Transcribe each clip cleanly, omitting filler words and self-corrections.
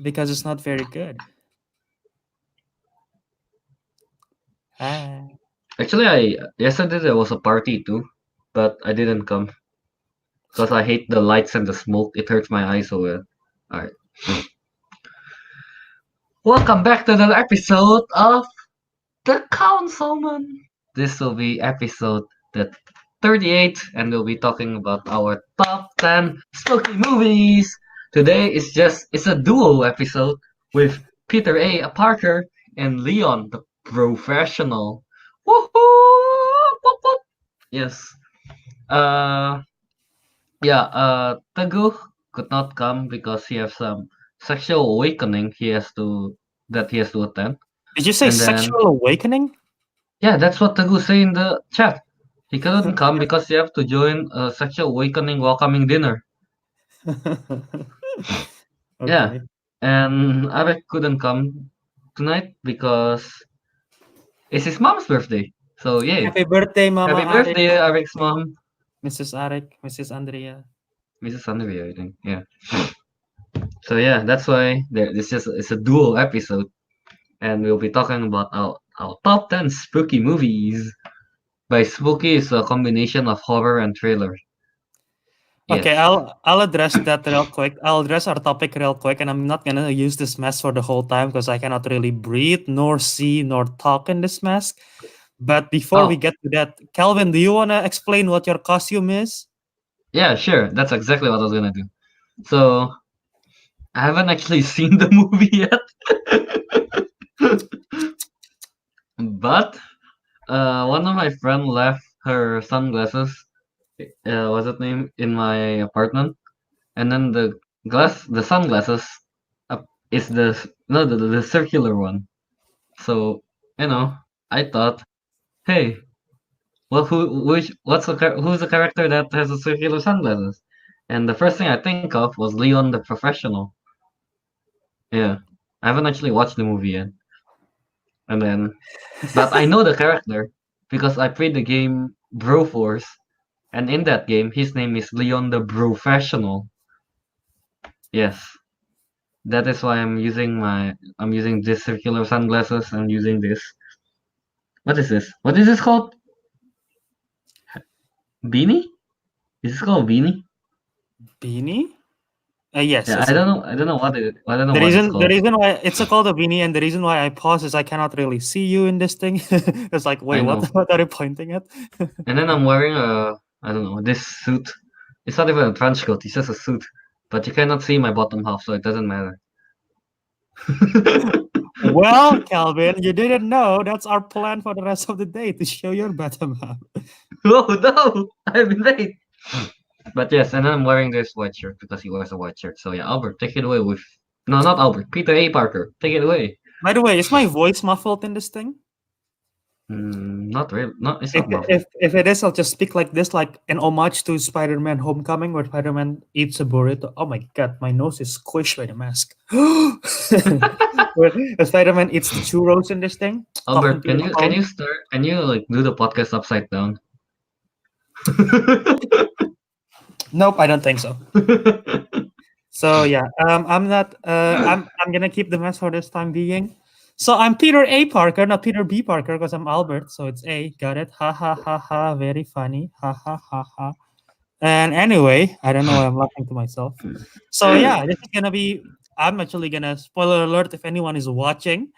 because it's not very good. Ah. Actually, yesterday there was a party too, but I didn't come because I hate the lights and the smoke. It hurts my eyes so well. Alright. Welcome back to another episode of The Councilmen. This will be episode the 38, and we'll be talking about our top 10 spooky movies. Today it's a duo episode with Peter A. Parker and Leon the Professional. Woohoo! Whoop, whoop. Yes. Uh Teguh could not come because he has some sexual awakening he has to attend. Did you say And then sexual awakening? yeah, that's what Teguh say in the chat. He couldn't come because he have to join a sexual awakening welcoming dinner. Yeah. Okay. And Ariq couldn't come tonight because it's his mom's birthday. So yay. Happy birthday, Mama Happy Ariq, birthday, Ariq's mom. Mrs. Ariq, Mrs. Andrea. Mrs. Andrea, I think. Yeah. So yeah, that's why it's a dual episode. And we'll be talking about our top 10 spooky movies. By spooky is a combination of horror and thriller. Yes. Okay, I'll address that real quick. I'll address our topic real quick, and I'm not gonna use this mask for the whole time because I cannot really breathe, nor see, nor talk in this mask. But before we Oh, get to that, Kelvin, do you wanna explain what your costume is? yeah, sure. That's exactly what I was gonna do. So I haven't actually seen the movie yet. But one of my friend left her sunglasses, what's that name, in my apartment, and then the sunglasses is the circular one. So I thought, hey, well, who's the character that has a circular sunglasses? And the first thing I think of was Leon the Professional. Yeah, I haven't actually watched the movie yet, and then but I know the character because I played the game Broforce, and in that game, his name is Leon the Professional. Yes, that is why I'm using this circular sunglasses and using this. What is this? What is this called? Beanie? Is this called beanie? Beanie? Yes, Yeah, it's a beanie. I don't know I don't know what it's The called. reason why it's called a beanie, and the reason why I pause is I cannot really see you in this thing. It's like, wait, I know. what are you pointing at? And then I'm wearing I don't know, this suit. It's not even a trench coat, it's just a suit. But you cannot see my bottom half, so it doesn't matter. Well, Calvin, you didn't know that's our plan for the rest of the day to show your bottom half. Oh no! I've been late! But yes, and then I'm wearing this white shirt because he wears a white shirt. So yeah, Albert, take it away with. No, not Albert. Peter A. Parker, take it away. By the way, is my voice muffled in this thing? Not really. No, it's not muffled. If it is, I'll just speak like this, like an homage to Spider-Man: Homecoming, where Spider-Man eats a burrito. Oh my god, my nose is squished by the mask. Where Spider-Man eats the churros in this thing. Talking Albert, to your phone. can you like do the podcast upside down? Nope, I don't think so. So yeah, I'm not. I'm gonna keep the mask for this time being. So I'm Peter A. Parker, not Peter B. Parker, because I'm Albert. So it's A. Got it? Ha ha ha ha. Very funny. Ha ha ha ha. And anyway, I don't know why I'm laughing to myself. So yeah, this is gonna be. I'm actually gonna spoiler alert if anyone is watching.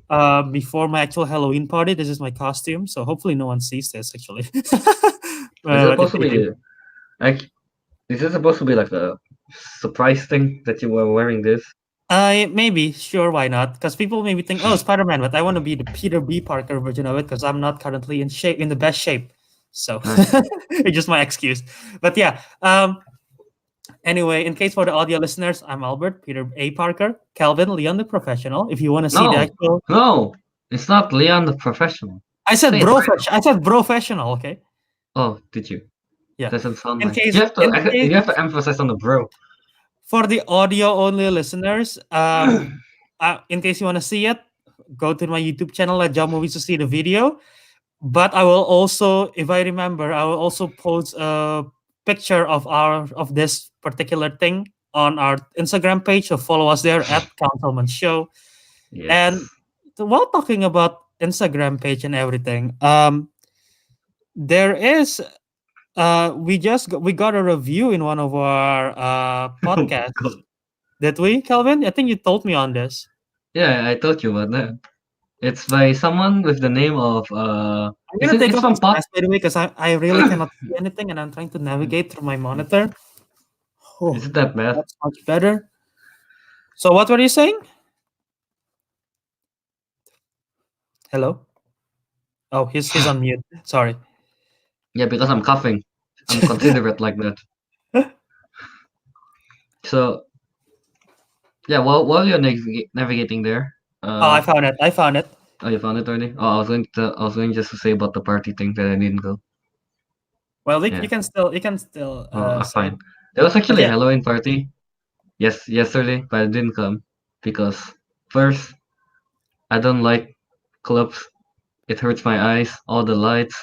Before my actual Halloween party, this is my costume. So hopefully no one sees this actually. Is it But if supposed to they be do, like? Is it supposed to be like a surprise thing that you were wearing this? maybe sure, why not? Because people maybe think, oh, Spider-Man, but I want to be the Peter B. Parker version of it because I'm not currently in the best shape. So Nice. it's just my excuse. But yeah. Anyway, in case for the audio listeners, I'm Albert, Peter A. Parker, Kelvin, Leon the Professional. If you want to see the No, actual, no, it's not Leon the Professional. I said Say it bro. right. I said professional. Okay. Oh, did you? Yeah. Doesn't sound In like case, in you case have to emphasize on the bro. for the audio only listeners, in case you want to see it, go to my YouTube channel at Jam Movies to see the video. But I will also, if I remember, I will also post a picture of this particular thing on our Instagram page. So follow us there at Councilmen Show. And Yes. while talking about Instagram page and everything, there is we got a review in one of our Oh my podcasts. god. Did we, Kelvin? I think you told me on this. Yeah, I told you about that. It's by someone with the name of I'm gonna take it's off from this Pot. mask by the way because I really cannot see anything and I'm trying to navigate through my monitor. Is Oh, it that bad? that's much better. So what were you saying? Hello? Oh, he's on mute. Sorry. Yeah, because I'm coughing. I'm considerate like that. So yeah, while you're navigating there, Oh, I found it. I found it. oh, you found it already? Oh, I was going just to say about the party thing that I didn't go. Well, Yeah. you can still say it. Fine. There was But actually a yeah, Halloween party. Yes, yesterday, but I didn't come because first, I don't like clubs. It hurts my eyes, all the lights,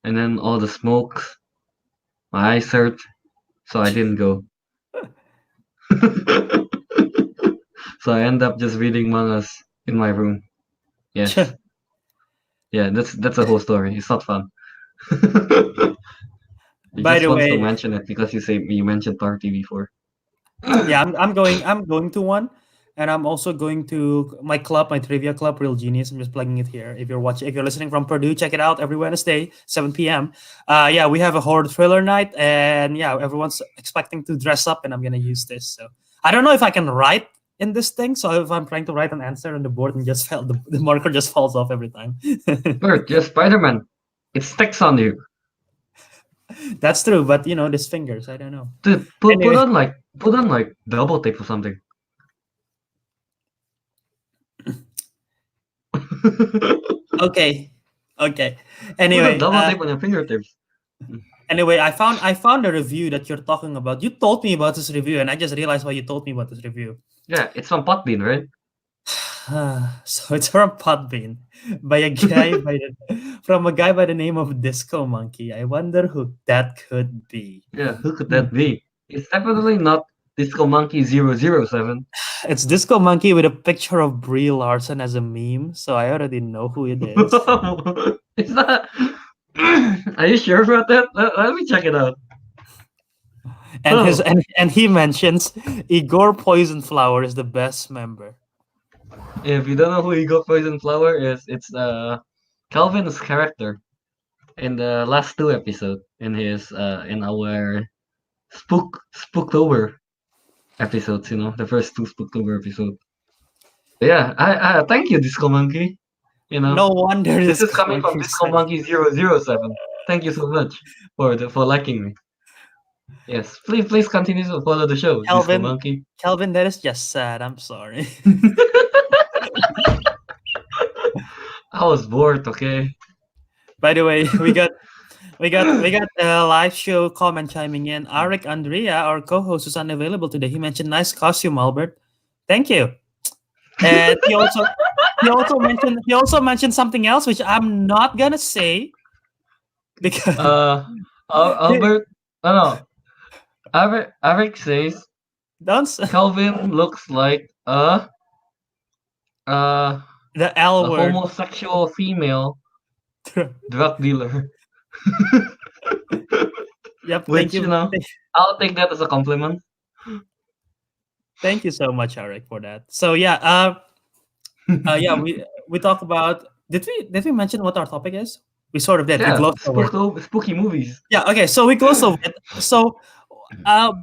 and then all the smokes. My eyes hurt, so I didn't go. So I end up just reading mangas in my room. Yes. Yeah, that's the whole story. It's not fun. You by just the wants to way, mention it because you mentioned party before. yeah, I'm going to one, and I'm also going to my club, my trivia club, Real Genius. I'm just plugging it here. If you're listening from Purdue, check it out every Wednesday, 7 p.m. Yeah, we have a horror thriller night, and yeah, everyone's expecting to dress up, and I'm gonna use this. So I don't know if I can write in this thing. So if I'm trying to write an answer on the board and just fell, the marker just falls off every time. Bert, you're Spider-Man. It sticks on you. That's true, but you know, these fingers, I don't know. Dude, Anyway, put on like double tape or something. okay, okay. Put a Anyway, double tape on your fingertips. anyway, I found a review that you're talking about. You told me about this review, and I just realized why you told me about this review. Yeah, it's from Potbean, right? So it's from Podbean by a guy from a guy by the name of Disco Monkey. I wonder who that could be. Yeah, who could Hmm. that be? It's definitely not Disco Monkey 007. It's Disco Monkey with a picture of Brie Larson as a meme, so I already know who it is. It's not. Are you sure about that? Let me check it out. And his Oh, and he mentions Igor Poisonflower is the best member. if you don't know who Ego Poison Flower is, it's Calvin's character in the last two episodes in our Spooktober episodes. You know, the first two Spooktober episodes. Yeah, I thank you, Disco Monkey. You know, No wonder this is Disco coming from Monkey Disco said. Monkey 007. Thank you so much for liking me. Yes, please continue to follow the show, Disco Kelvin, Monkey. Kelvin, that is just sad. I'm sorry. I was bored, okay? By the way, we got a live show comment chiming in. Ariq Andria, our co-host, is unavailable today. He mentioned nice costume, Albert. Thank you. And he also mentioned something else which I'm not gonna say because Albert, oh no, Eric says don't Calvin looks like uh, the L a word. homosexual female drug dealer, Yep. Thank which you. I'll take that as a compliment. Thank you so much, Ariq, for that. So yeah, yeah, we talk about. Did we mention what our topic is? We sort of did. We Yeah, glossed over it. spooky movies. Yeah. Okay. So we glossed over it. So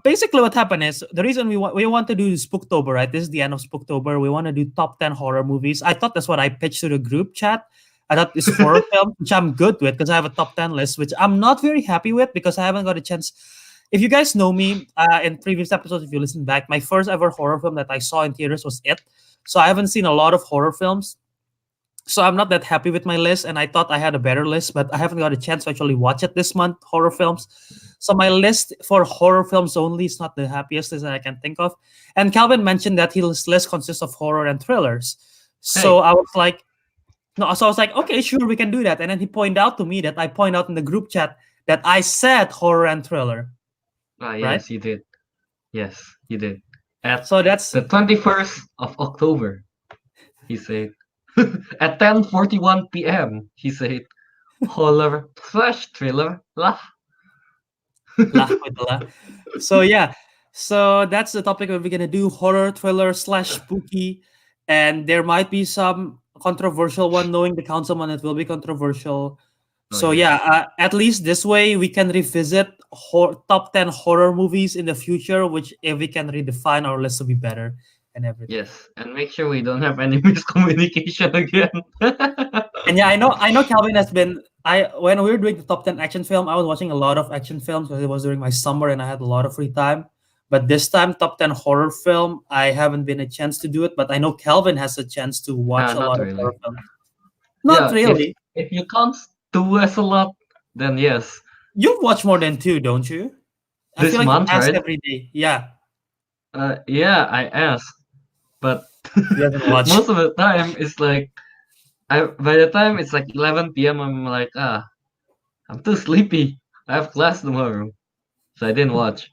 basically, what happened is the reason we want to do Spooktober, right? This is the end of Spooktober. We want to do top 10 horror movies. I thought that's what I pitched to the group chat. I thought this horror film, which I'm good with because I have a top 10 list, which I'm not very happy with because I haven't got a chance. If you guys know me in previous episodes, if you listen back, my first ever horror film that I saw in theaters was It. So I haven't seen a lot of horror films. So I'm not that happy with my list, and I thought I had a better list, but I haven't got a chance to actually watch it this month. Horror films, so my list for horror films only is not the happiest list that I can think of. And Calvin mentioned that his list consists of horror and thrillers. So Hey, I was like, no, so I was like, okay, sure, we can do that. And then he pointed out to me that I point out in the group chat that I said horror and thriller, right? yes, you did. Yes, he did. At So that's the 21st of October, he said. At 10:41 p.m., he said, horror slash thriller, lah. lah with the lah. So yeah, so that's the topic that we're gonna do: horror, thriller, slash spooky, and there might be some controversial one. Knowing the councilman, it will be controversial. Oh, So yes. yeah, at least this way we can revisit top 10 horror movies in the future, which if we can redefine our list to be better and everything. Yes, and make sure we don't have any miscommunication again. And yeah, I know Calvin has been. I when we were doing the top 10 action film, I was watching a lot of action films because it was during my summer and I had a lot of free time. But this time, top 10 horror film, I haven't been a chance to do it. But I know Calvin has a chance to watch a Not lot of really. horror films. Not Yeah, really. if you count two as a lot, then yes. You watch more than two, don't you? I This feel like you month, ask right? every day. Yeah, Yeah, I asked, but he doesn't watch. most of the time it's like by the time it's like 11 p.m. I'm like, I'm too sleepy. I have class tomorrow, so I didn't watch.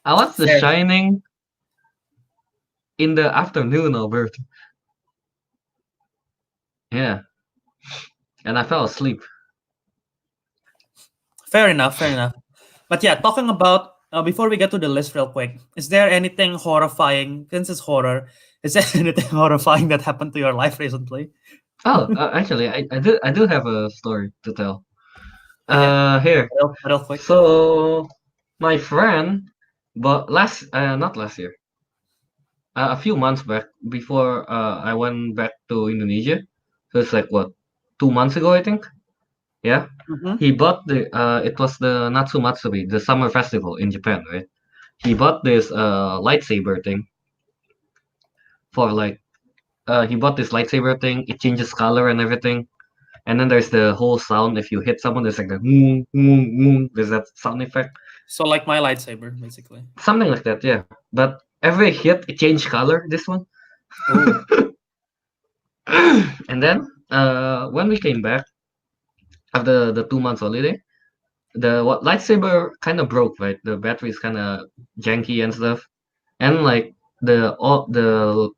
I watched The Fair. Shining in the afternoon, Albert. Yeah, and I fell asleep. Fair enough. Fair enough. But yeah, talking about before we get to the list, real quick, is there anything horrifying? Since it's horror, is there anything horrifying that happened to your life recently? Oh, actually, I do have a story to tell. Okay, Here. real quick. So my friend, but not last year, a few months back before I went back to Indonesia. So it's like what, 2 months ago, I think. Yeah, Mm-hmm. he bought it was the Natsumatsuri, the summer festival in Japan, right? He bought this lightsaber thing for like he bought this lightsaber thing. It changes color and everything. And then there's the whole sound. If you hit someone, there's like a moon, moon, moon. There's that sound effect. So like my lightsaber, basically. Something like that, yeah. But every hit, it changed color, this one. Oh, And then, when we came back after the 2 months holiday, the lightsaber kind of broke, right? The battery is kind of janky and stuff. And like the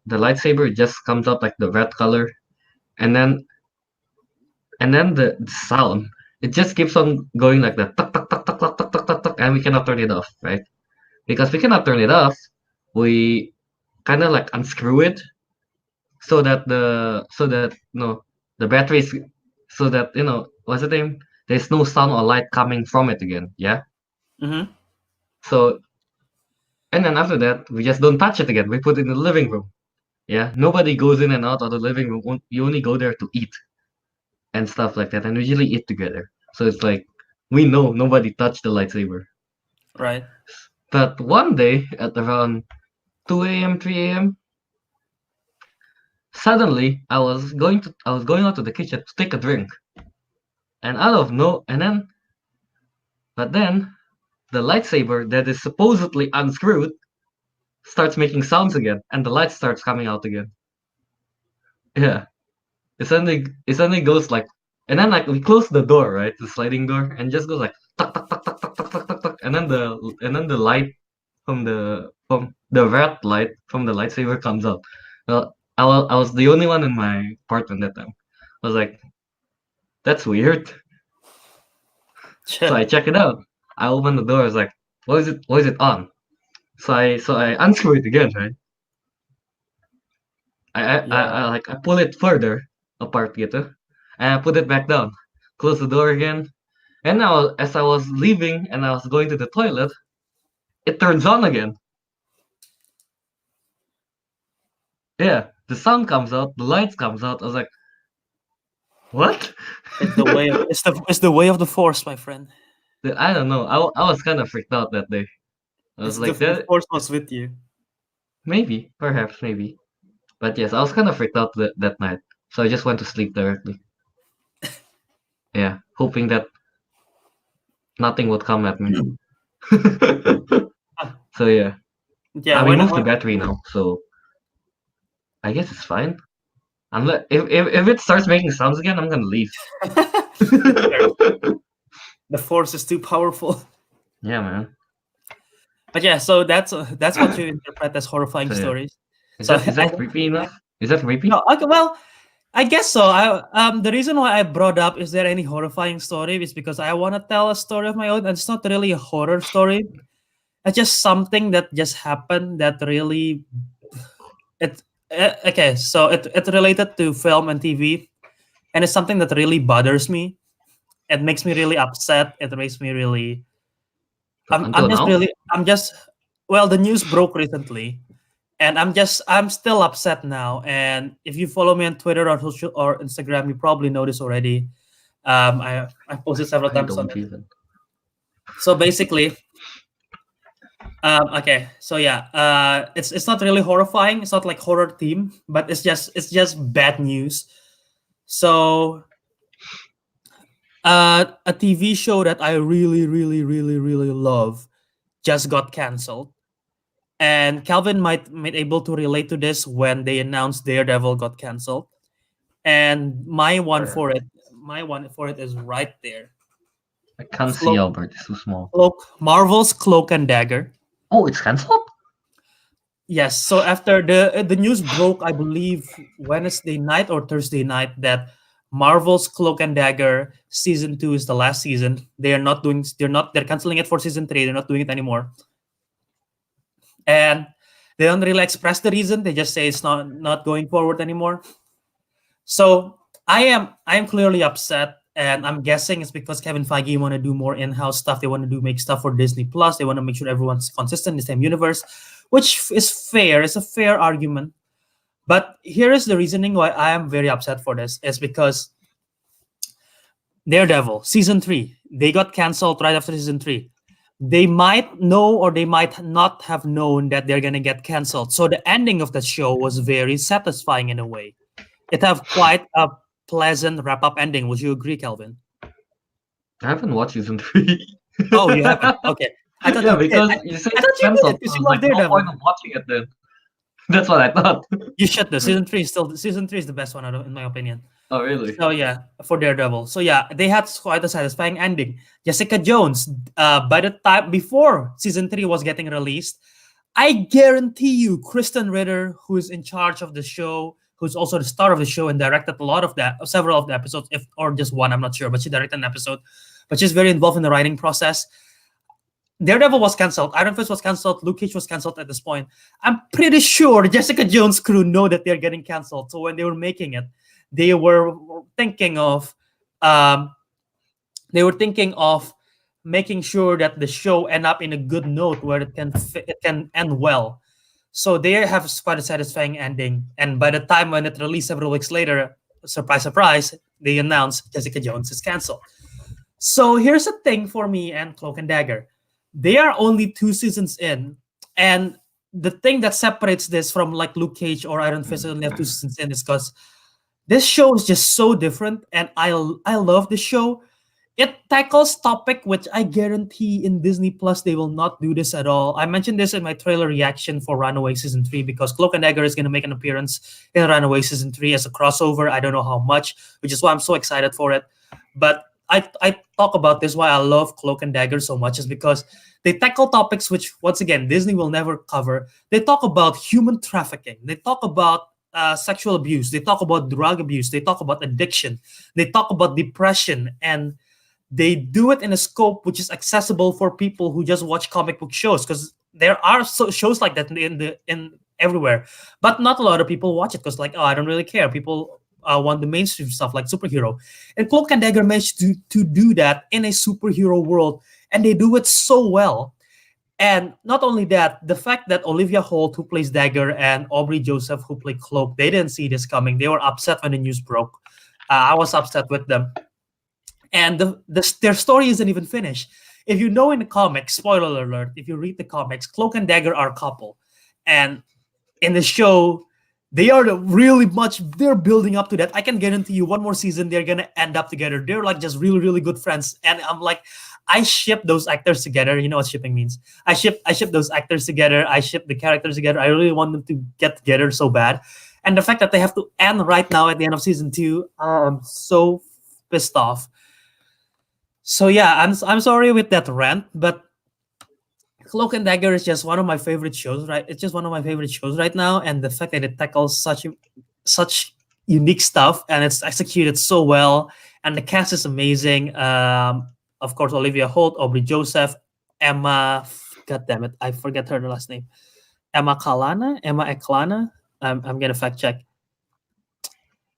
lightsaber just comes up like the red color, and then the sound, it just keeps on going like that, tuck tuck tuck tuck tuck tuck tuck tuck tuck, and we cannot turn it off, right? Because we cannot turn it off, we kind of like unscrew it so that no, the batteries, so that what's the name, there's no sound or light coming from it again, yeah. mm-hmm. So, and then after that we just don't touch it again, we put it in the living room. Yeah, nobody goes in and out of the living room. You only go there to eat and stuff like that, and we usually eat together. So it's like we know nobody touched the lightsaber. Right. But one day at around 2 a.m., 3 a.m., suddenly I was going out to the kitchen to take a drink, and out of no, and then but then the lightsaber that is supposedly unscrewed starts making sounds again, and the light starts coming out again. Yeah, it suddenly goes like, and then like we close the door, right, the sliding door, and just goes like tuck tuck tuck tuck tuck tuck tuck tuck tuck, and then the light from the red light from the lightsaber comes out. Well, I was the only one in my apartment that time. I was like, that's weird. So I check it out. I open the door. I was like, what is it? Why is it on? So I unscrew it again, right? Yeah. I pull it further apart gitu, and I put it back down. Close the door again. And now, as I was leaving and I was going to the toilet, it turns on again. Yeah, the sound comes out, the lights comes out. I was like, what? It's the way. It's the way of the force, my friend. I don't know. I was kind of freaked out that day. I It's was the like, that force was with you. maybe, perhaps, maybe. But yes, I was kind of freaked out that night. So I just went to sleep directly. Yeah, hoping that nothing would come at me. So yeah, Yeah. I When, removed the when battery now, so I guess it's fine. Unless if it starts making sounds again, I'm gonna leave. the force is too powerful. Yeah, man. But yeah, so that's what you interpret as horrifying So yeah, stories. is So that is that creepy enough? Is that creepy? no, okay, well, I guess so. The reason why I brought up is there any horrifying story is because I want to tell a story of my own, and it's not really a horror story. It's just something that just happened that really it. Okay, so it related to film and TV, and it's something that really bothers me. It makes me really upset. It makes me really. I'm Until just now, really. I'm just. Well, the news broke recently, and I'm still upset now. And if you follow me on Twitter or social or Instagram, you probably noticed already. I posted several I times on don't it. even. So basically, okay, so yeah, it's not really horrifying. It's not like horror theme, but it's just bad news. So a TV show that I really really really really love just got canceled. And Calvin might able to relate to this when they announced Daredevil got canceled. And Where? my one for it is right there. I can't see Cloak, Albert. It's too small. Marvel's Cloak and Dagger. Oh, it's cancelled. Yes. So after the news broke, I believe Wednesday night or Thursday night that Marvel's Cloak and Dagger season 2 is the last season. They're canceling it for season 3. They're not doing it anymore. And they don't really express the reason. They just say it's not going forward anymore. So I am clearly upset, and I'm guessing it's because Kevin Feige want to do more in-house stuff. They want to do make stuff for Disney Plus. They want to make sure everyone's consistent in the same universe, which is fair. It's a fair argument. But here is the reasoning why I am very upset for this is because Daredevil season 3 they got canceled right after season 3. They might know or they might not have known that they're gonna get canceled. So the ending of the show was very satisfying in a way. It have quite a pleasant wrap up ending. Would you agree, Kelvin? I haven't watched season 3. Oh, you haven't. Okay, I thought Yeah, you did. because you said I it's thought you cancelled. did because I you was love like, no Daredevil. point of watching it then. That's what I thought. You should. The season three is the best one in my opinion. Oh, really? So yeah, for Daredevil. So yeah, they had quite a satisfying ending. Jessica Jones. By the time before season 3 was getting released, I guarantee you, Kristen Ritter, who is in charge of the show, who's also the star of the show and directed a lot of that, several of the episodes, if or just one, I'm not sure, but she directed an episode. But she's very involved in the writing process. Daredevil was cancelled. Iron Fist was cancelled. Luke Cage was cancelled at this point. I'm pretty sure Jessica Jones' crew know that they're getting cancelled. So when they were making it, they were thinking of um, they were thinking of making sure that the show end up in a good note where it can end well. So they have quite a satisfying ending. And by the time when it released several weeks later, surprise, surprise, they announced Jessica Jones is canceled. So here's the thing for me and Cloak and Dagger. They are only 2 seasons in, and the thing that separates this from like Luke Cage or Iron Fist only have 2 seasons in is because this show is just so different, and I love the show. It tackles topic which I guarantee in Disney Plus they will not do this at all. I mentioned this in my trailer reaction for Runaway season 3 because Cloak and Dagger is going to make an appearance in Runaway season 3 as a crossover. I don't know how much, which is why I'm so excited for it. But I talk about this why I love Cloak and Dagger so much is because they tackle topics which once again Disney will never cover. They talk about human trafficking. They talk about sexual abuse. They talk about drug abuse. They talk about addiction. They talk about depression, and they do it in a scope which is accessible for people who just watch comic book shows because there are shows like that in everywhere, but not a lot of people watch it because like oh I don't really care. People want the mainstream stuff like superhero, and Cloak and Dagger managed to do that in a superhero world, and they do it so well. And not only that, the fact that Olivia Holt, who plays Dagger, and Aubrey Joseph, who played Cloak, they didn't see this coming. They were upset when the news broke. I was upset with them, and their story isn't even finished. If you know in the comics, spoiler alert, if you read the comics, Cloak and Dagger are a couple, and in the show, they are really much. They're building up to that. I can guarantee you, one more season, they're gonna end up together. They're like just really, really good friends, and I'm like, I ship those actors together. You know what shipping means. I ship those actors together. I ship the characters together. I really want them to get together so bad, and the fact that they have to end right now at the end of season 2, I'm so pissed off. So yeah, I'm sorry with that rant, but Cloak and Dagger is just one of my favorite shows, right? It's just one of my favorite shows right now, and the fact that it tackles such unique stuff and it's executed so well, and the cast is amazing. Of course, Olivia Holt, Aubrey Joseph, Emma. God damn it, I forget her last name. Emma Eklana. I'm gonna fact check.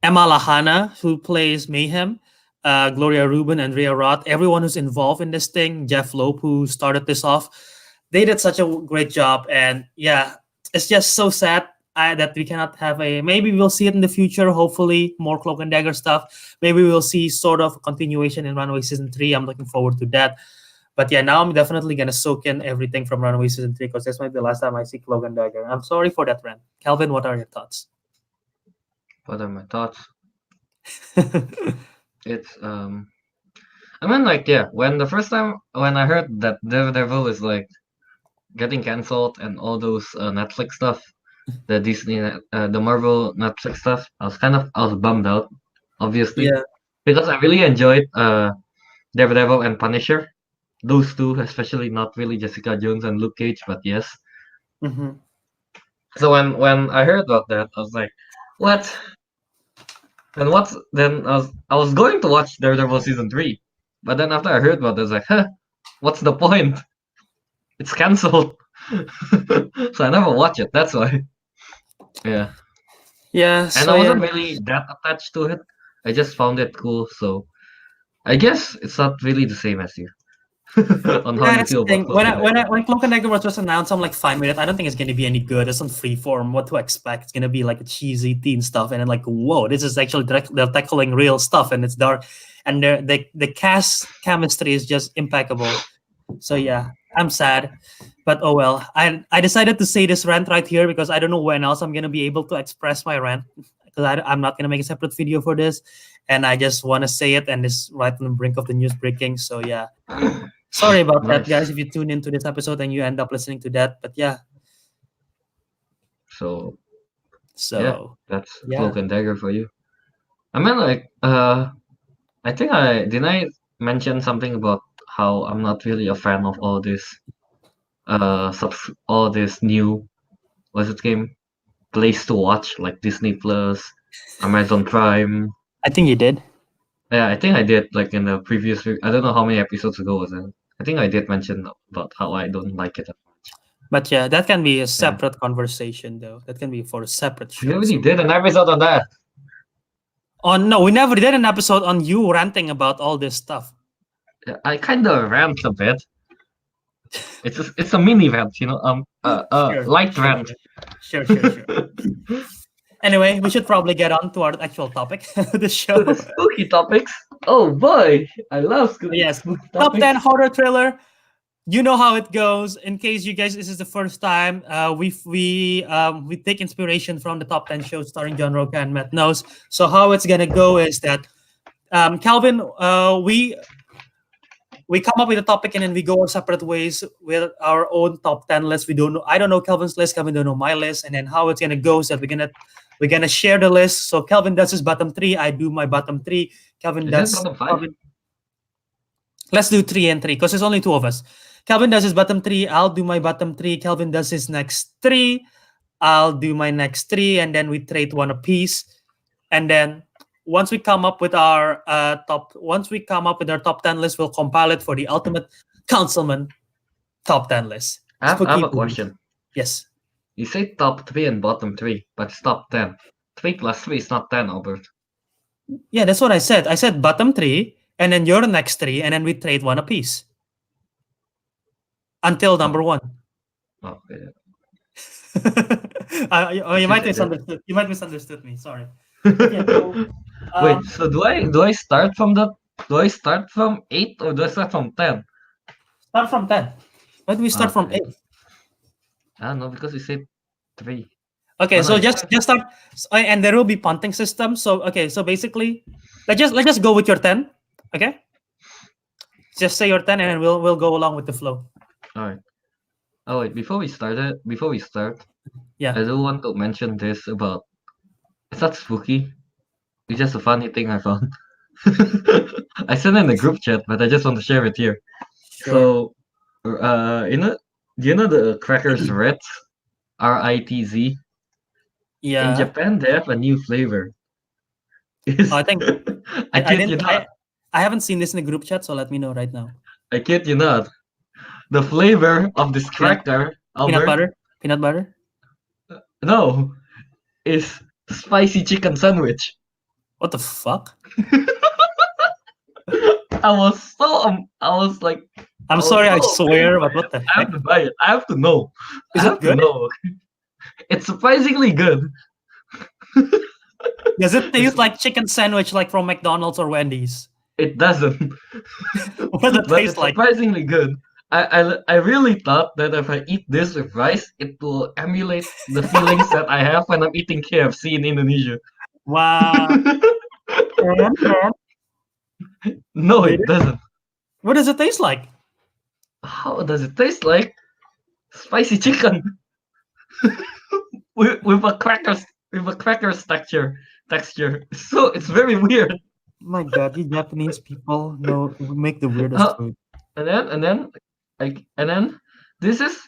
Emma Lahana, who plays Mayhem, Gloria Rubin, Andrea Roth, everyone who's involved in this thing, Jeff Loeb, who started this off, they did such a great job. And yeah, it's just so sad that we cannot have a. Maybe we'll see it in the future. Hopefully, more Cloak and Dagger stuff. Maybe we'll see sort of a continuation in Runaway Season 3. I'm looking forward to that. But yeah, now I'm definitely gonna soak in everything from Runaway Season 3 because this might be the last time I see Cloak and Dagger. I'm sorry for that rant. Kelvin, what are your thoughts? What are my thoughts? It's I mean, like, yeah, when the first time when I heard that Daredevil is like getting cancelled and all those Netflix stuff, the Disney, the Marvel Netflix stuff, I was bummed out, obviously, Yeah. because I really enjoyed Daredevil and Punisher, those two, especially not really Jessica Jones and Luke Cage, but yes. Mm-hmm. So when I heard about that, I was like, what? And what's then I was going to watch Daredevil season 3, but then after I heard about it, I was like, huh, what's the point? It's cancelled. So I never watch it. That's why. Yeah. Yeah. And So I yeah. wasn't really that attached to it. I just found it cool. So I guess it's not really the same as you on how Yeah, you that's the feel about thing. Cloak and Dagger. When Cloak and Dagger was just announced, I'm like fine with it. I don't think it's gonna be any good. It's on freeform. What to expect? It's gonna be like a cheesy teen stuff, and then like, whoa, this is actually they're tackling real stuff, and it's dark, and the cast chemistry is just impeccable. So yeah, I'm sad, but oh well. I decided to say this rant right here because I don't know when else I'm gonna be able to express my rant because I'm not gonna make a separate video for this, and I just want to say it, and it's right on the brink of the news breaking. So yeah. Sorry about that, Nice. guys, if you tune into this episode and you end up listening to that. But yeah, So yeah, so that's yeah. Cloak and Dagger for you. I mean, like, I think I mention something about how I'm not really a fan of all this all this new what's it game place to watch like Disney Plus, Amazon Prime. I think you did. Yeah, I think I did like in the previous. I don't know how many episodes ago was it. I think I did mention about how I don't like it that much. But yeah, that can be a Yeah, separate conversation though. That can be for a separate we show. already So did an episode on that. oh no, we never did an episode on you ranting about all this stuff. Yeah, I kind of rant a bit. It's a mini rant, Sure, light sure, rant. sure. Anyway, we should probably get on to our actual topic of the show. To the spooky topics. Oh boy, I love Yes, spooky top 10 topics. horror thriller. You know how it goes. In case you guys, this is the first time, we take inspiration from the top 10 shows starring John Roca and Matt Knows. So how it's gonna go is that Calvin, we come up with a topic and then we go our separate ways with our own top 10 list. We don't know. I don't know Calvin's list. Calvin don't know my list. And then how it's gonna go is that we're gonna share the list. So Calvin does his bottom three. I do my bottom three. Calvin Is it does. bottom 5? Calvin, let's do 3 and 3 because there's only two of us. Calvin does his bottom 3. I'll do my bottom 3. Calvin does his next 3. I'll do my next 3, and then we trade one apiece. And then once we come up with our top 10 list, we'll compile it for the ultimate Councilmen top 10 list. I have a Spooky. question. Yes. You say top 3 and bottom 3, but it's top 10. 3 plus 3 is not 10, Albert. Yeah, that's what I said. I said bottom 3, and then your next 3, and then we trade one apiece until number 1. Oh, yeah. You might misunderstood. You might misunderstood me. Sorry. Yeah, so, Wait, so do I start from 8 or do I start from 10? start from 10. Why do we start from 8? I don't know because you said 3. Okay, Oh, so no, just start, and there will be punting system. So okay, so basically, let's just go with your 10. Okay, just say your 10, and then we'll go along with the flow. all right. Oh wait, before we start, Yeah. I do want to mention this about. It's not spooky. It's just a funny thing I found. I sent in the group chat, but I just want to share it here. Sure. So, in Do you know the crackers Ritz? RITZ? In Yeah. Japan, they have a new flavor. Is I think I I kid you didn't. not. I haven't seen this in the group chat, so let me know right now. I kid you not. The flavor of this Peanut cracker, peanut Albert, butter. Peanut butter. no, is spicy chicken sandwich. What the fuck? I was like, I'm I was sorry, I so amazed swear, by but what it. the I have heck? to buy it. I have to know. I Is it have to good? know. It's surprisingly good. Does it It's taste like chicken sandwich like from McDonald's or Wendy's? it doesn't, What does it but taste it's like? surprisingly good. I really thought that if I eat this with rice, it will emulate the feelings that I have when I'm eating KFC in Indonesia. Wow. And No, did it it? doesn't. What does it taste like? How does it taste like? Spicy chicken with a crackers texture. So it's very weird. My God, you Japanese people know make the weirdest Uh, food. and then this is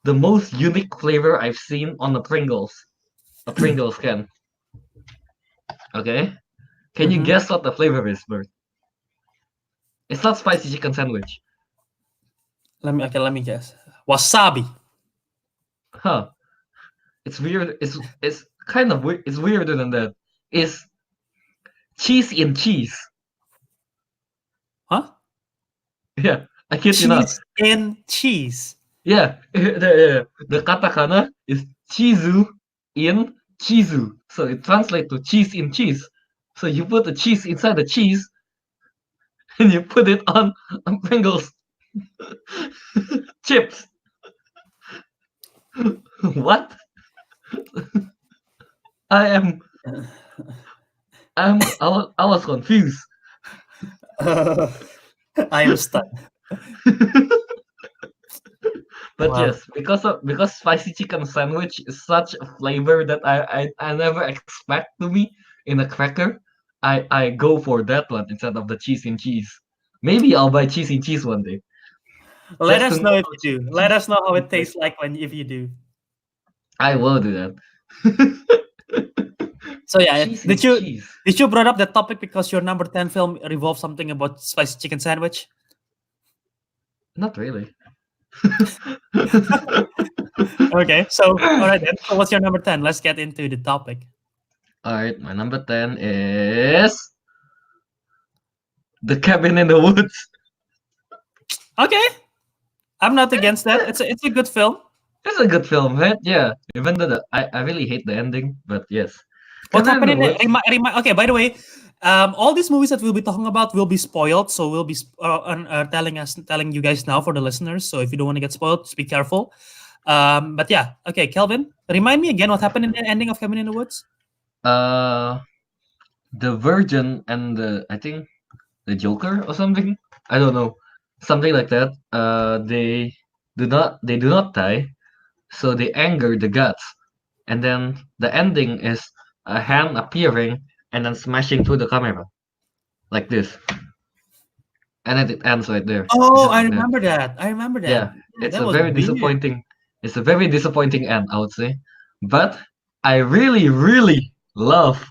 the most unique flavor I've seen on a Pringles can. Okay, can you Mm-hmm. guess what the flavor is, Bert? It's not spicy chicken sandwich. Let me guess. Wasabi. Huh? It's weird. It's kind of weird. It's weirder than that. It's cheese in cheese. Huh? Yeah, I kid you not. Cheese in cheese. Yeah, the katakana is chizu in chizu. So it translates to cheese in cheese. So you put the cheese inside the cheese and you put it on Pringles chips. What? I am I was confused. I am stunned. But Wow. yes, because spicy chicken sandwich is such a flavor that I never expect to be in a cracker. I go for that one instead of the cheese in cheese. Maybe I'll buy cheese in cheese one day Let just to us know know if how you cheese do. in Let cheese us know how it tastes like. tastes like when if you do. I will do that. So yeah, Cheese in cheese. did you brought up the topic because your number 10 film revolves something about spicy chicken sandwich? Not really. Okay, so all right then. So what's your number 10? Let's get into the topic. All right, my number 10 is The Cabin in the Woods. Okay. I'm not against that. It's a good film. It's a good film, right? Yeah. Even though I really hate the ending, but yes. What Cabin in happened the in it? Woods. Okay, by the way, all these movies that we'll be talking about will be spoiled, so we'll be telling you guys now for the listeners. So if you don't want to get spoiled, just be careful. But yeah, okay, Kelvin, remind me again what happened in the ending of Cabin in the Woods. Uh, the Virgin and I think the Joker or something. I don't know, something like that. They do not die, so they anger the gods, and then the ending is a hand appearing and then smashing through the camera like this, and then it ends right there. It's Oh, just I like that. remember that. I remember that. Yeah, Yeah, it's that a was very weird. disappointing. It's a very disappointing end, I would say. But I really, really love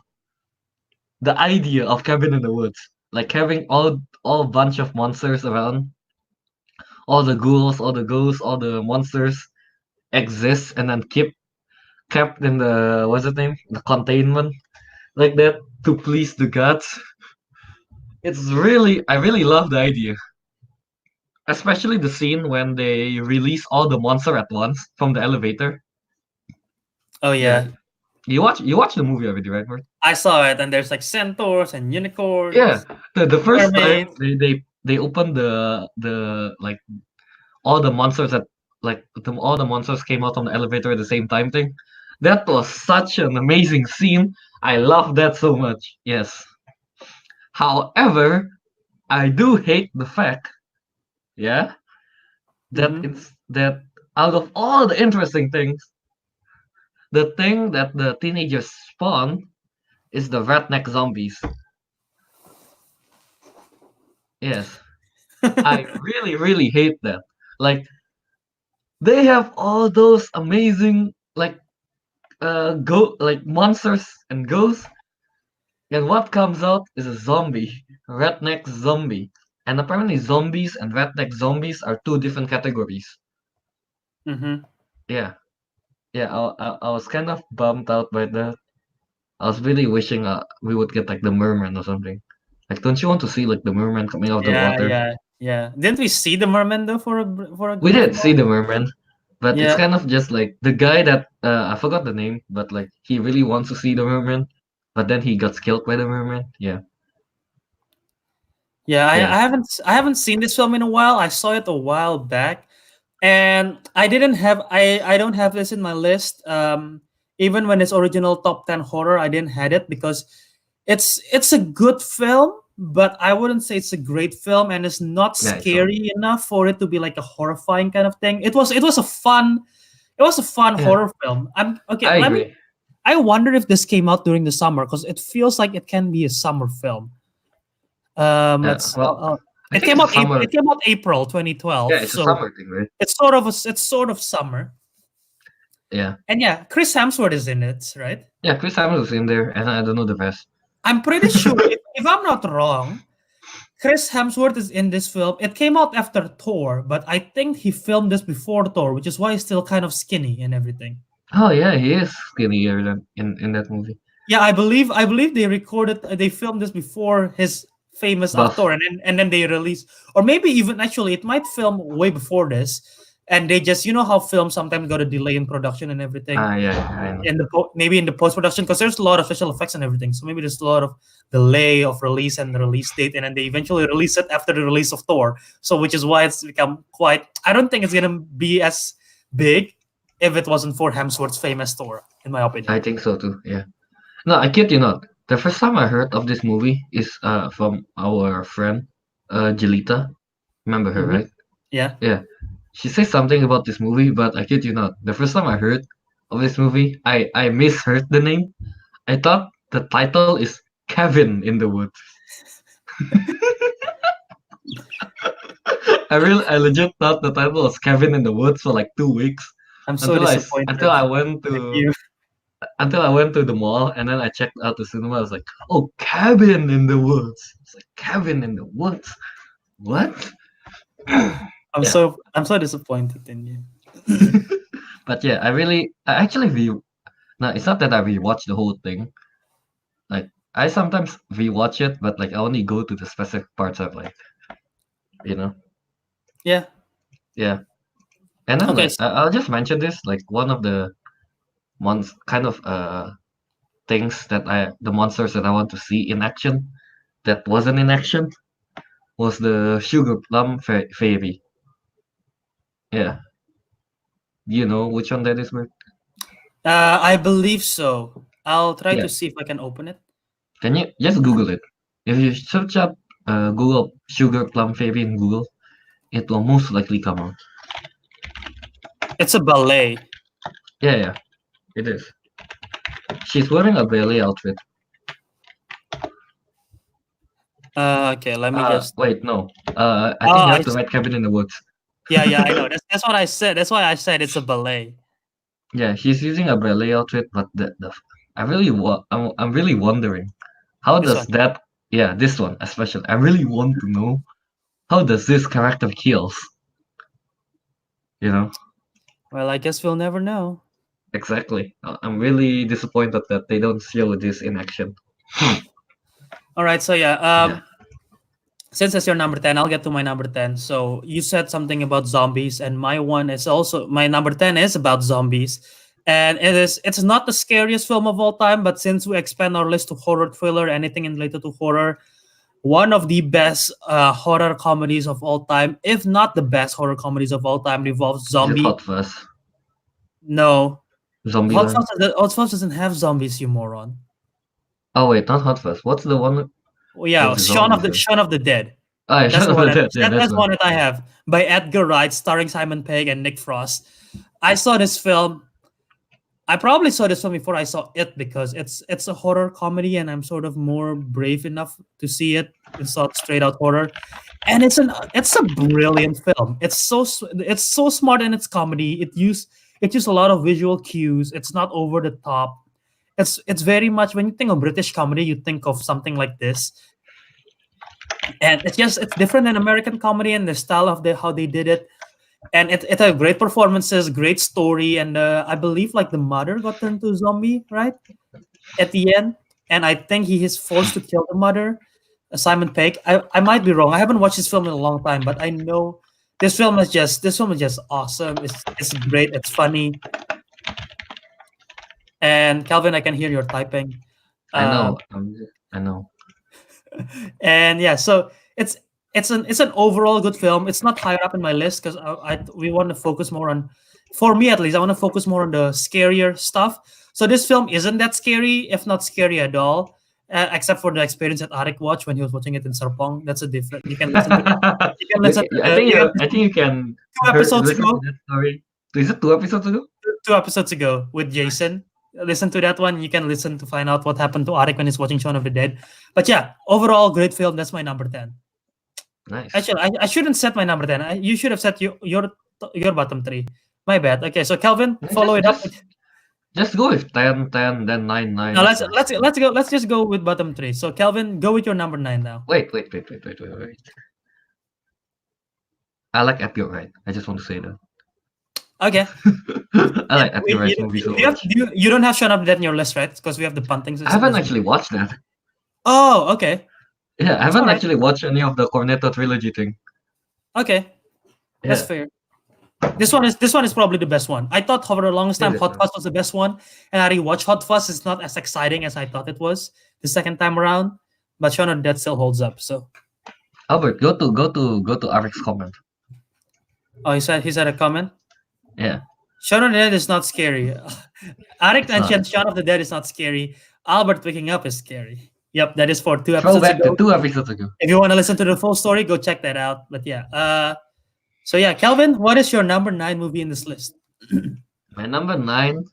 the idea of Cabin in the Woods, like having all bunch of monsters around, all the ghouls, all the ghosts, all the monsters exist and then kept in the what's it name, the containment like that to please the gods. I really love the idea, especially the scene when they release all the monster at once from the elevator. Oh Yeah, yeah, you watch the movie already, right, Mark? I saw it, and there's like centaurs and Yeah, unicorns, the first time mermaids. they opened the like all the monsters that all the monsters came out from the elevator at the same time thing. That was such an amazing scene. I love that so much. Yes. However, I do hate the fact, yeah, that Mm-hmm. it's that out of all the interesting things, the thing that the teenagers spawn is the redneck zombies. Yes. I really, really hate that. Like they have all those amazing like monsters and ghosts, and what comes out is a zombie, redneck zombie. And apparently zombies and redneck zombies are two different categories. Mm-hmm. Yeah, yeah, I was kind of bummed out by that. I was really wishing we would get like the merman or something. Like, don't you want to see like the merman coming out of the Yeah, water? yeah, yeah. Didn't we see the merman though for a We brief did see the moment? merman, but it's Yeah, kind of just like the guy that I forgot the name, but like he really wants to see the merman, but then he got killed by the merman. Yeah, yeah. yeah, I haven't seen this film in a while. I saw it a while back, and I don't have this in my list. Even when it's original top 10 horror, I didn't had it because it's a good film, but I wouldn't say it's a great film, and it's not yeah. It's not. scary enough for it to be like a horrifying kind of thing. It was a fun Yeah, horror film. I'm okay. I Let me. agree. I wonder if this came out during the summer because it feels like it can be a summer film. Let's. Well, I It think came it's a out. summer. It came out April Yeah, 2012, it's a so summer thing, right? it's sort of summer. Yeah, And yeah, Chris Hemsworth is in it, right? yeah. Chris Evans was in there, and I don't know the rest. I'm pretty sure, if I'm not wrong, Chris Hemsworth is in this film. It came out after Thor, but I think he filmed this before Thor, which is why he's still kind of skinny and everything. Oh yeah, he is skinnier than in that movie. Yeah, I believe they filmed this before his famous Buff. Thor, and then they released, or maybe even actually it might film way before this, and they just how films sometimes got a delay in production and everything. Ah, yeah, yeah, I know. Maybe in the post production because there's a lot of special effects and everything. So maybe there's a lot of delay of release and the release date, and then they eventually release it after the release of Thor. So which is why it's become quite. I don't think it's gonna be as big if it wasn't for Hemsworth's famous Thor, in my opinion. I think so too. Yeah. No, I kid you not. The first time I heard of this movie is from our friend Jelita. Remember her, Mhm. right? Yeah. Yeah. She says something about this movie, but I kid you not. The first time I heard of this movie, I misheard the name. I thought the title is Kevin in the Woods. I legit thought the title was Kevin in the Woods for like 2 weeks I'm so until disappointed I went with to you. the mall, and then I checked out the cinema. I was like, "Oh, Cabin in the Woods." It's like Cabin in the Woods. What? I'm Yeah, so I'm so disappointed in you. but yeah, I actually view. No, it's not that I rewatch the whole thing. Like I sometimes rewatch it, but like I only go to the specific parts of like, you know, Yeah. yeah. And then Okay. like I'll just mention this like one of the kind of things that the monsters that I want to see in action that wasn't in action was the Sugar Plum Fairy. Yeah. Do you know which one that is, Bert? I believe so. I'll try Yeah. to see if I can open it. Can you just Google it? If you search up Google Sugar Plum Fairy in Google, it will most likely come out. It's a ballet. Yeah, yeah, it is. She's wearing a ballet outfit. Okay, let me just. Wait, no. I Oh, think you have to write Cabin in the Woods. yeah, I know. That's what I said. That's why I said it's a ballet. Yeah, she's using a ballet outfit, but I'm really wondering how This does one. that yeah, this one especially. I really want to know how does this character kills? You know? Well, I guess we'll never know. Exactly. I'm really disappointed that they don't show this in action. All right, so yeah. Yeah. Since it's your number 10, I'll get to my number 10. So you said something about zombies, and my number 10 is about zombies. And it's not the scariest film of all time, but since we expand our list to horror thriller, anything related to horror, one of the best horror comedies of all time, if not the best horror comedies of all time, revolves Is it zombie. Hot Fuzz? No, Zombieland? Hot Fuzz doesn't have zombies, you moron. Oh wait, not Hot Fuzz. What's the one Well, yeah, with the zombies in? Shaun of the Dead. Oh yeah, That's Shaun the of one. the Dead. Yeah, that's That's the one. one that I have by Edgar Wright, starring Simon Pegg and Nick Frost. I saw this film. I probably saw this film before I saw it because it's a horror comedy, and I'm sort of more brave enough to see it. It's not straight out horror, and it's a brilliant film. It's so smart in its comedy. It used a lot of visual cues. It's not over the top. It's very much, when you think of British comedy, you think of something like this, and it's different than American comedy, and the style of how they did it, and it had great performances, great story, and I believe like the mother got turned to a zombie, right, at the end, and I think he is forced to kill the mother, Simon Pegg. I might be wrong. I haven't watched this film in a long time, but I know this film is just awesome. It's great. It's funny. And Calvin, I can hear your typing. I Um, know. I know. and yeah, so it's an overall good film. It's not higher up in my list because we want to focus more on, for me at least, I want to focus more on the scarier stuff. So this film isn't that scary, if not scary at all, except for the experience that Ariq watched when he was watching it in Serpong. That's a different. You can listen to that. You can listen to I the. think You can I think you can two episodes listen to ago. that story. Is it 2 episodes ago? 2 episodes ago with Jason. Listen to that one. You can listen to find out what happened to Ariq when he's watching Shaun of the Dead. But yeah, overall great film. That's my number 10. Nice. Actually, I shouldn't set my number 10. You should have set your bottom three. My bad. Okay, so Kelvin, follow it up. Just go with 10, 10, then 9, 9. No, let's just go with bottom three. So Kelvin, go with your number 9 now. Wait. I like At Your Right. I just want to say that. Okay. I like At Your Right movie so much. You don't have Shaun of the Dead in your list, right? Because we have the Punting system. I haven't actually watched that. Oh, okay. Yeah, I haven't alright. actually watched any of the Cornetto trilogy thing. Okay. That's Yeah. fair. This one is probably the best one. I thought for the longest time Is it? Hot Fuzz was the best one, and I rewatched Hot Fuzz. It's not as exciting as I thought it was the second time around, but Shaun of the Dead still holds up. So, Albert, go to Ariq's comment. oh, he said a comment. Yeah. Shaun of the Dead is not scary. Ariq It's mentioned not. Shaun of the Dead is not scary. Albert waking up is scary. Yep, that is for 2 Throw episodes back ago. to 2 episodes ago. If you want to listen to the full story, go check that out. But yeah, so yeah, Kelvin, what is your number 9 movie in this list? My number 9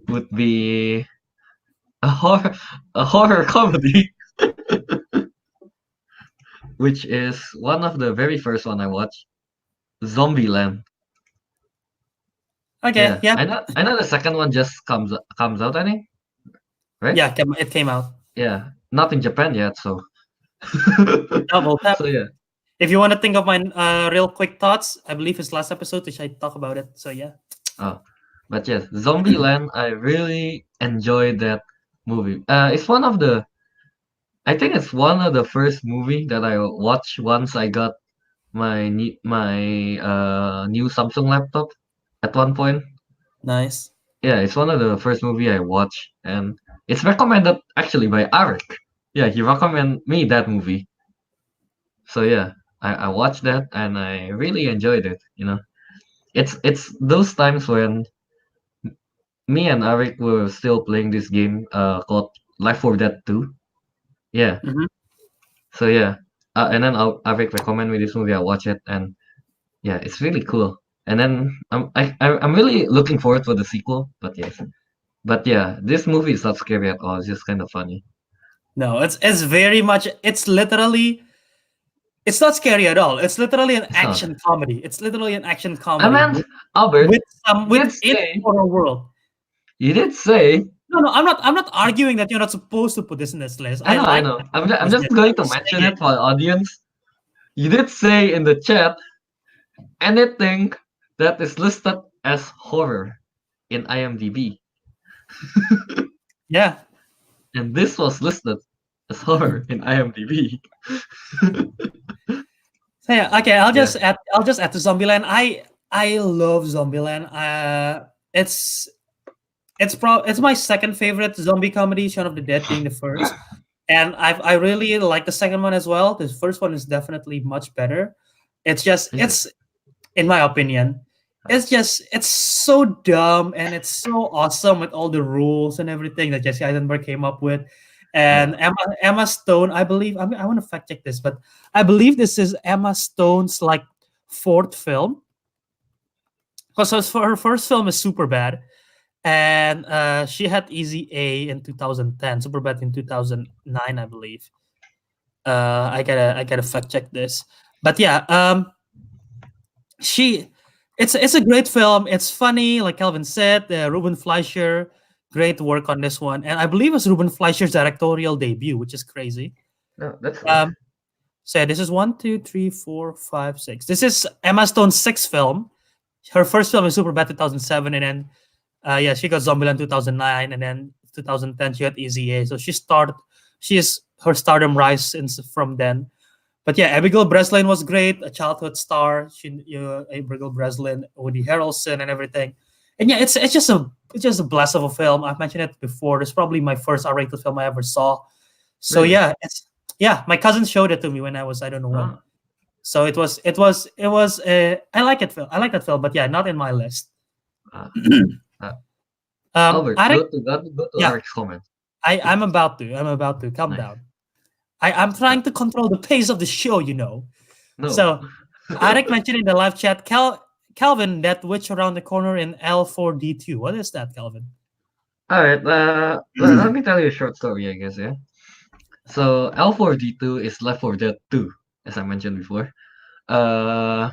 would be a horror comedy, which is one of the very first one I watched, Zombieland. Okay, yeah. I know the second one just comes out, I think. Right? Yeah, it came out. Yeah. Not in Japan yet, so Double tap. so yeah. If you want to think of my real quick thoughts, I believe it's last episode which I talk about it. So yeah. Oh. But yes, Zombieland, I really enjoyed that movie. It's one of the I think it's one of the first movie that I watched once I got my new Samsung laptop at one point. Nice. Yeah, it's one of the first movie I watched, and it's recommended actually by Ariq. Yeah, he recommended me that movie. So yeah, I watched that and I really enjoyed it. It's those times when me and Ariq were still playing this game called Left 4 Dead 2. Yeah. Mhm. So yeah, and then Ariq recommended me this movie. I watch it, and yeah, it's really cool. And then I'm really looking forward for the sequel. But yeah, this movie is not scary at all. It's just kind of funny. No, it's very much. It's literally. It's not scary at all. It's literally an It's not. action comedy. It's literally an action I comedy meant Albert. with Let's in say- horror world. You did say. No, I'm not arguing that you're not supposed to put this in this list. I know. like I know. that. I'm just going to mention it for the audience. You did say in the chat anything that is listed as horror in IMDb. Yeah. And this was listed as horror in IMDb. So yeah, okay. I'll just add to Zombieland. I love Zombieland. It's my second favorite zombie comedy, Shaun of the Dead being the first, and I really like the second one as well. The first one is definitely much better. It's in my opinion, it's so dumb and it's so awesome with all the rules and everything that Jesse Eisenberg came up with. And Emma Stone, I believe. I want to fact check this, but I believe this is Emma Stone's like 4th film. Because her first film is super bad, and she had Easy A in 2010, Superbad in 2009, I believe. I gotta fact check this, but yeah, she it's a great film. It's funny, like Calvin said. Ruben Fleischer, great work on this one, and I believe it's Ruben Fleischer's directorial debut, which is crazy. No, that's nice. Um, so yeah, this is one, two, three, four, five, six. This is Emma Stone's sixth film. Her first film is Superbad 2007, and then yeah, she got Zombieland 2009, and then 2010 she got Easy A. So she is her stardom rise since from then. But yeah, Abigail Breslin was great, a childhood star. Abigail Breslin, Woody Harrelson, and everything. And yeah, it's just a blast of a film. I've mentioned it before. It's probably my first R-rated film I ever saw. So Really? yeah, my cousin showed it to me when I was I don't know when. Ah, So it was. I like it. I like that film, but yeah, not in my list. ah, ah. Albert, Ariq, go to yeah, Aric's comment. I'm about to calm Nice. down. I'm Ah, trying to control the pace of the show. no. So Ariq mentioned in the live chat, Calvin, that witch around the corner in L4D2. What is that, Calvin? All right. Let me tell you a short story, I guess. Yeah. So L4D2 is Left 4 Dead 2, as I mentioned before. Uh,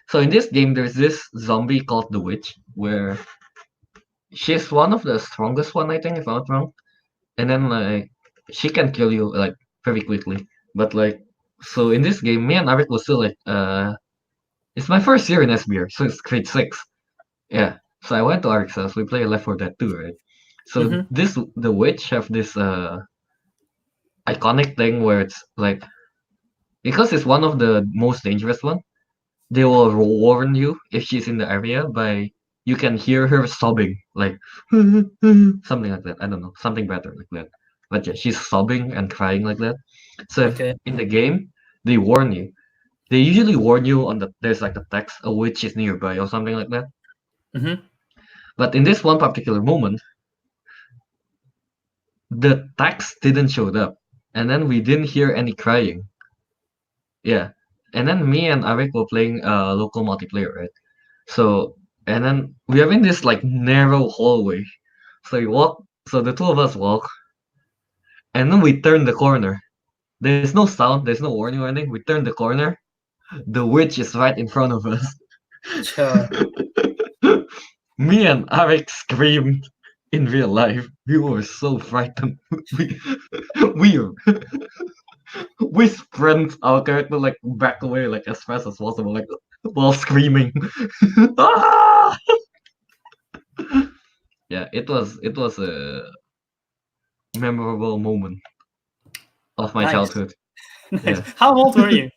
so in this game, there's this zombie called the Witch, where she's one of the strongest one, I think, if I'm not wrong. And then like she can kill you like very quickly. But like so in this game, me and Arik was still like it's my first year in SBR, so it's grade 6. Yeah. So I went to Arik's house. We play Left 4 Dead 2, right? So Mm-hmm. the witch have this iconic thing where it's like because it's one of the most dangerous one, they will warn you if she's in the area by you can hear her sobbing like something like that. I don't know, something better like that. But yeah, she's sobbing and crying like that. So if Okay. in the game they warn you, they usually warn you on there's like a text a witch is nearby or something like that. Mm-hmm. But in this one particular moment, the text didn't show up, and then we didn't hear any crying. Yeah, and then me and Arik were playing local multiplayer, right? So and then we are in this like narrow hallway. So we walk. So the two of us walk, and then we turn the corner. There's no sound. There's no warning or anything. We turn the corner. The witch is right in front of us. Sure. Me and Arik screamed in real life. We were so frightened. we we we sprint our character like back away like as fast as possible, like while screaming. Ah! Yeah, it was a memorable moment of my Nice. childhood. Nice. Yeah. How old were you?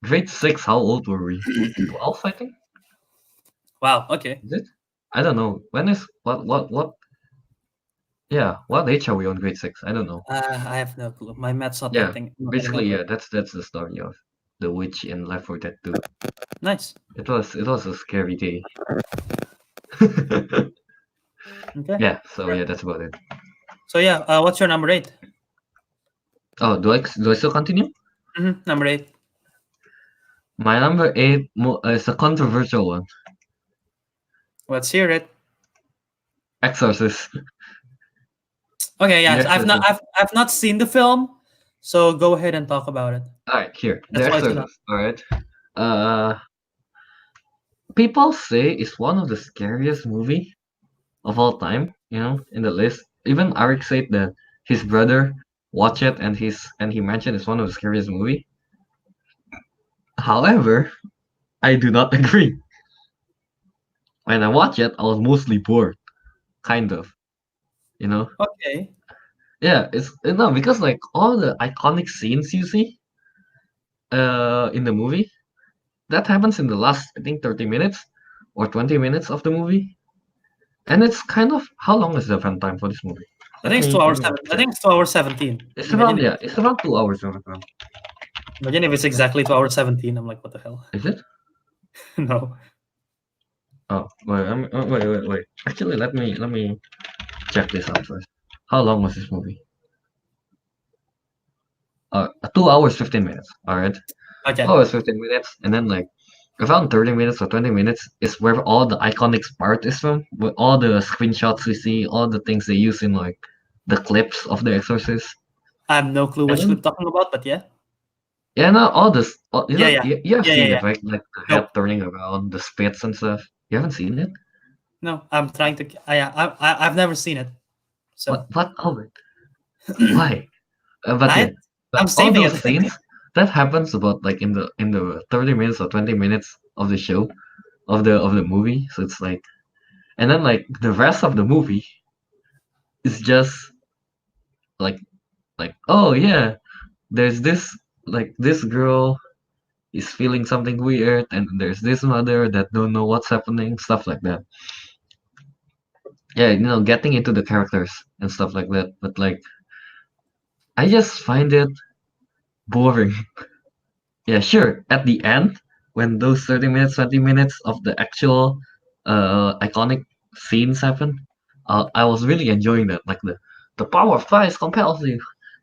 Grade 6, how old were we? 12, I think? Wow. Okay. Is it? I don't know. When is what yeah, what age are we on grade 6? I don't know. I have no clue. My math's not Yeah, getting that basically well. yeah, that's the story of the witch in Left 4 Dead 2. Nice. It was a scary day. Okay. Yeah, so yeah, that's about it. So yeah, what's your number 8? Oh, do I still continue? Mm-hmm. Number 8. My number 8 is a controversial one. Let's hear it. Exorcist. Okay. The Yes. Exorcist. I've not seen the film, so go ahead and talk about it. Alright, here. The That's why it's enough. Exorcist. Alright. Uh People say it's one of the scariest movie of all time, in the list. Even Arik said that his brother watched it and he mentioned it's one of the scariest movie. However, I do not agree. When I watched it, I was mostly bored, kind of, you know. Okay. Yeah, it's no because like all the iconic scenes you see in the movie that happens in the last I think 30 minutes or 20 minutes of the movie, and it's kind of how long is the runtime for this movie? I think it's 2 Let hours me 7. I check. think it's 2 hours 17. It's Imagine around if yeah, it's around 2 hours runtime. imagine if it's exactly 2 hours 17. I'm like, what the hell? Is it? No. Oh wait, wait. Actually, let me check this out first. How long was this movie? 2 hours 15 minutes. All right, Okay. 2 hours 15 minutes, and then like around 30 minutes or 20 minutes is where all the iconic part is from, with all the screenshots we see, all the things they use in like the clips of The Exorcist. I have no clue And which then clip talking about, but yeah. yeah, no, all this, you Yeah, know, yeah. you have Yeah, yeah, seen yeah. it, right? Like the head Nope. turning around, the spits and stuff. You haven't seen it? No, I'm trying to. I've never seen it. So What? What? Oh, wait. Why? But I yeah, but I'm all saving those it. scenes that happens about like in the 30 minutes or 20 minutes of the show of the movie. So it's like, and then like the rest of the movie is just like oh yeah, there's this girl is feeling something weird, and there's this mother that don't know what's happening, stuff like that. Yeah, getting into the characters and stuff like that. But like, I just find it boring. Yeah, sure. At the end, when those 30 minutes, 20 minutes of the actual iconic scenes happen, I was really enjoying that. Like the power of Christ compels you.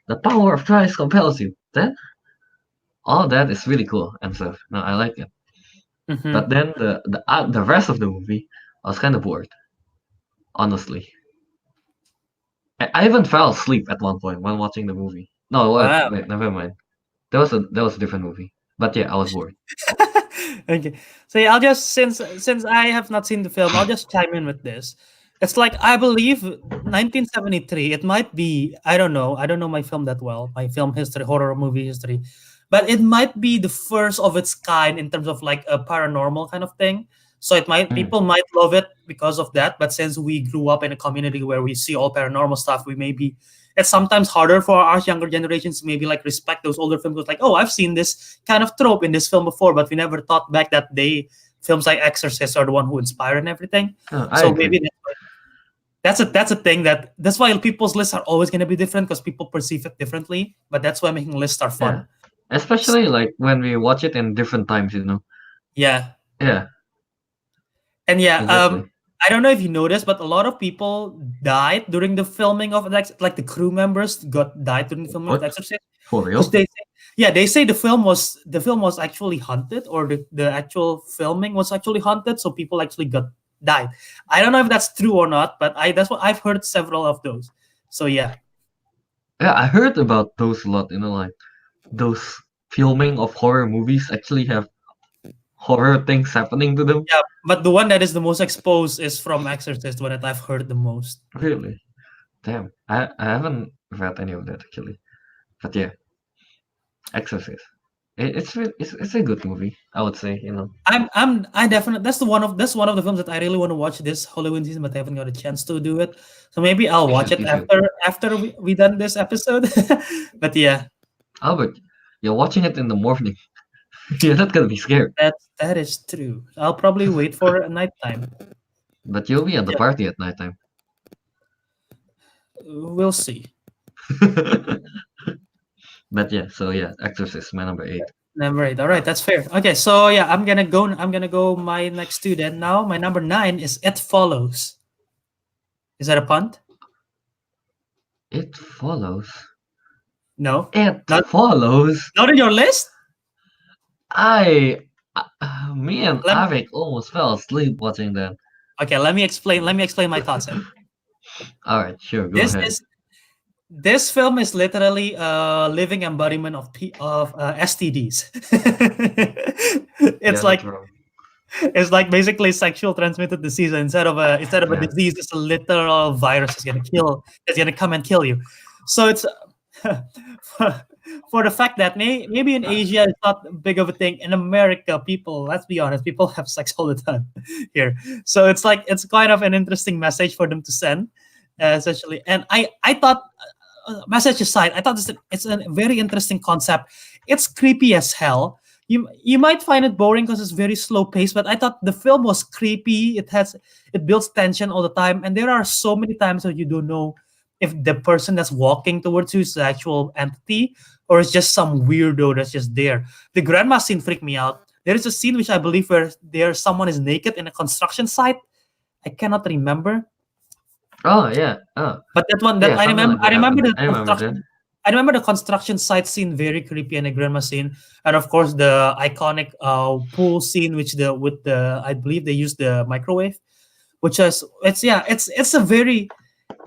The power of Christ compels you. That all that is really cool and stuff. No, I like it. Hmm. But then the rest of the movie, I was kind of bored, honestly. I even fell asleep at one point while watching the movie. No, wait, Wow. wait, never mind. That was a different movie. But yeah, I was bored. Okay. So yeah, I'll just since I have not seen the film, I'll just chime in with this. It's like I believe 1973. It might be, I don't know. I don't know my film that well, my film history, horror movie history, but it might be the first of its kind in terms of like a paranormal kind of thing. So it might Mm, people might love it because of that. But since we grew up in a community where we see all paranormal stuff, we maybe it's sometimes harder for our younger generations to maybe like respect those older films. Like, oh, I've seen this kind of trope in this film before, but we never thought back that they films like Exorcist are the one who inspired and everything. I So agree. maybe that's a thing that's why people's lists are always going to be different because people perceive it differently. But that's why making lists are Yeah. fun. Especially like when we watch it in different times. Yeah, Yeah, and yeah, exactly. I don't know if you noticed, but a lot of people died during the filming of like the crew members got died during the filming of The What? Exorcist For because real? they say the film was actually haunted or the actual filming was actually haunted, so people actually got died. I don't know if that's true or not, but I that's what I've heard several of those. So yeah, Yeah, I heard about those a lot. Like those filming of horror movies actually have horror things happening to them. yeah, but the one that is the most exposed is from Exorcist, one that I've heard the most. Really? Damn. I haven't read any of that actually. But yeah, Exorcist. It's a good movie, I would say. I definitely that's one of the films that I really want to watch this Halloween season, but I haven't got a chance to do it. So maybe I'll You watch should, it you should. after we done this episode. But yeah, Albert, you're watching it in the morning. You're not gonna be scared. that is true. I'll probably wait for nighttime. But you'll be at the Yeah, party at nighttime. we'll see. But yeah, so yeah, Exorcist, my number 8. Number eight. All right, that's fair. Okay, so yeah, I'm gonna go my next two then. Now my number nine is It Follows. Is that a punt? It follows. No, It not follows. not in your list. I, me and Let Arik almost fell asleep watching that. Okay, let me explain my thoughts then. All right, sure, go This ahead. is this film is literally a living embodiment of STDs. Yeah, it's that's like wrong. it's like basically sexual transmitted disease. Instead of a Yeah. disease, it's a literal virus that's gonna come and kill you. So it's for the fact that maybe in Asia it's not big of a thing. In America, let's be honest, people have sex all the time here. So it's kind of an interesting message for them to send, essentially. And I thought, message aside, I thought it's a very interesting concept. It's creepy as hell. You might find it boring because it's very slow paced, but I thought the film was creepy. It builds tension all the time, and there are so many times that you don't know if the person that's walking towards you is the actual entity or it's just some weirdo that's just there. The grandma scene freaked me out. There is a scene which I believe where someone is naked in a construction site. I cannot remember, Oh yeah. Oh but that one that yeah, I something remember. like I that remember happened. the I remember that. construction. I remember the construction site scene very creepy and the grandma scene, and of course the iconic pool scene, which the with the I believe they used the microwave, which is it's a very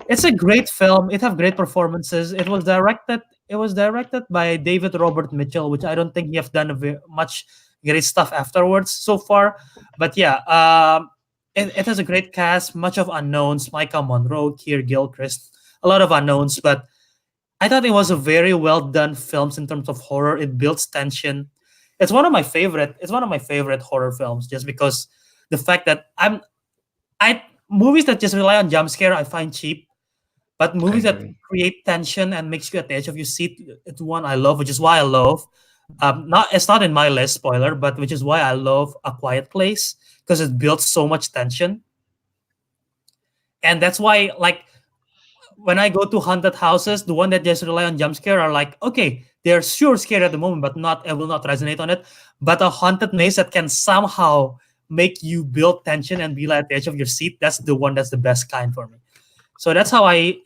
it's a great film. It have great performances. It was directed by David Robert Mitchell, which I don't think he have done much great stuff afterwards so far. But yeah, it has a great cast, much of unknowns: Micah Monroe, Keir Gilchrist, a lot of unknowns. But I thought it was a very well done films in terms of horror. It builds tension. It's one of my favorite. It's one of my favorite horror films, just because the fact that I movies that just rely on jump scare I find cheap, but I movies that agree. create tension and makes you at the edge of your seat, it's one I love, which is why I love. Not it's not in my list, spoiler, but which is why I love A Quiet Place because it builds so much tension, and that's why like when I go to haunted houses, the one that just rely on jump scare are like, okay, they're sure scared at the moment, but not I will not resonate on it. But a haunted maze that can somehow make you build tension and be like at the edge of your seat, that's the one that's the best kind for me. So that's how I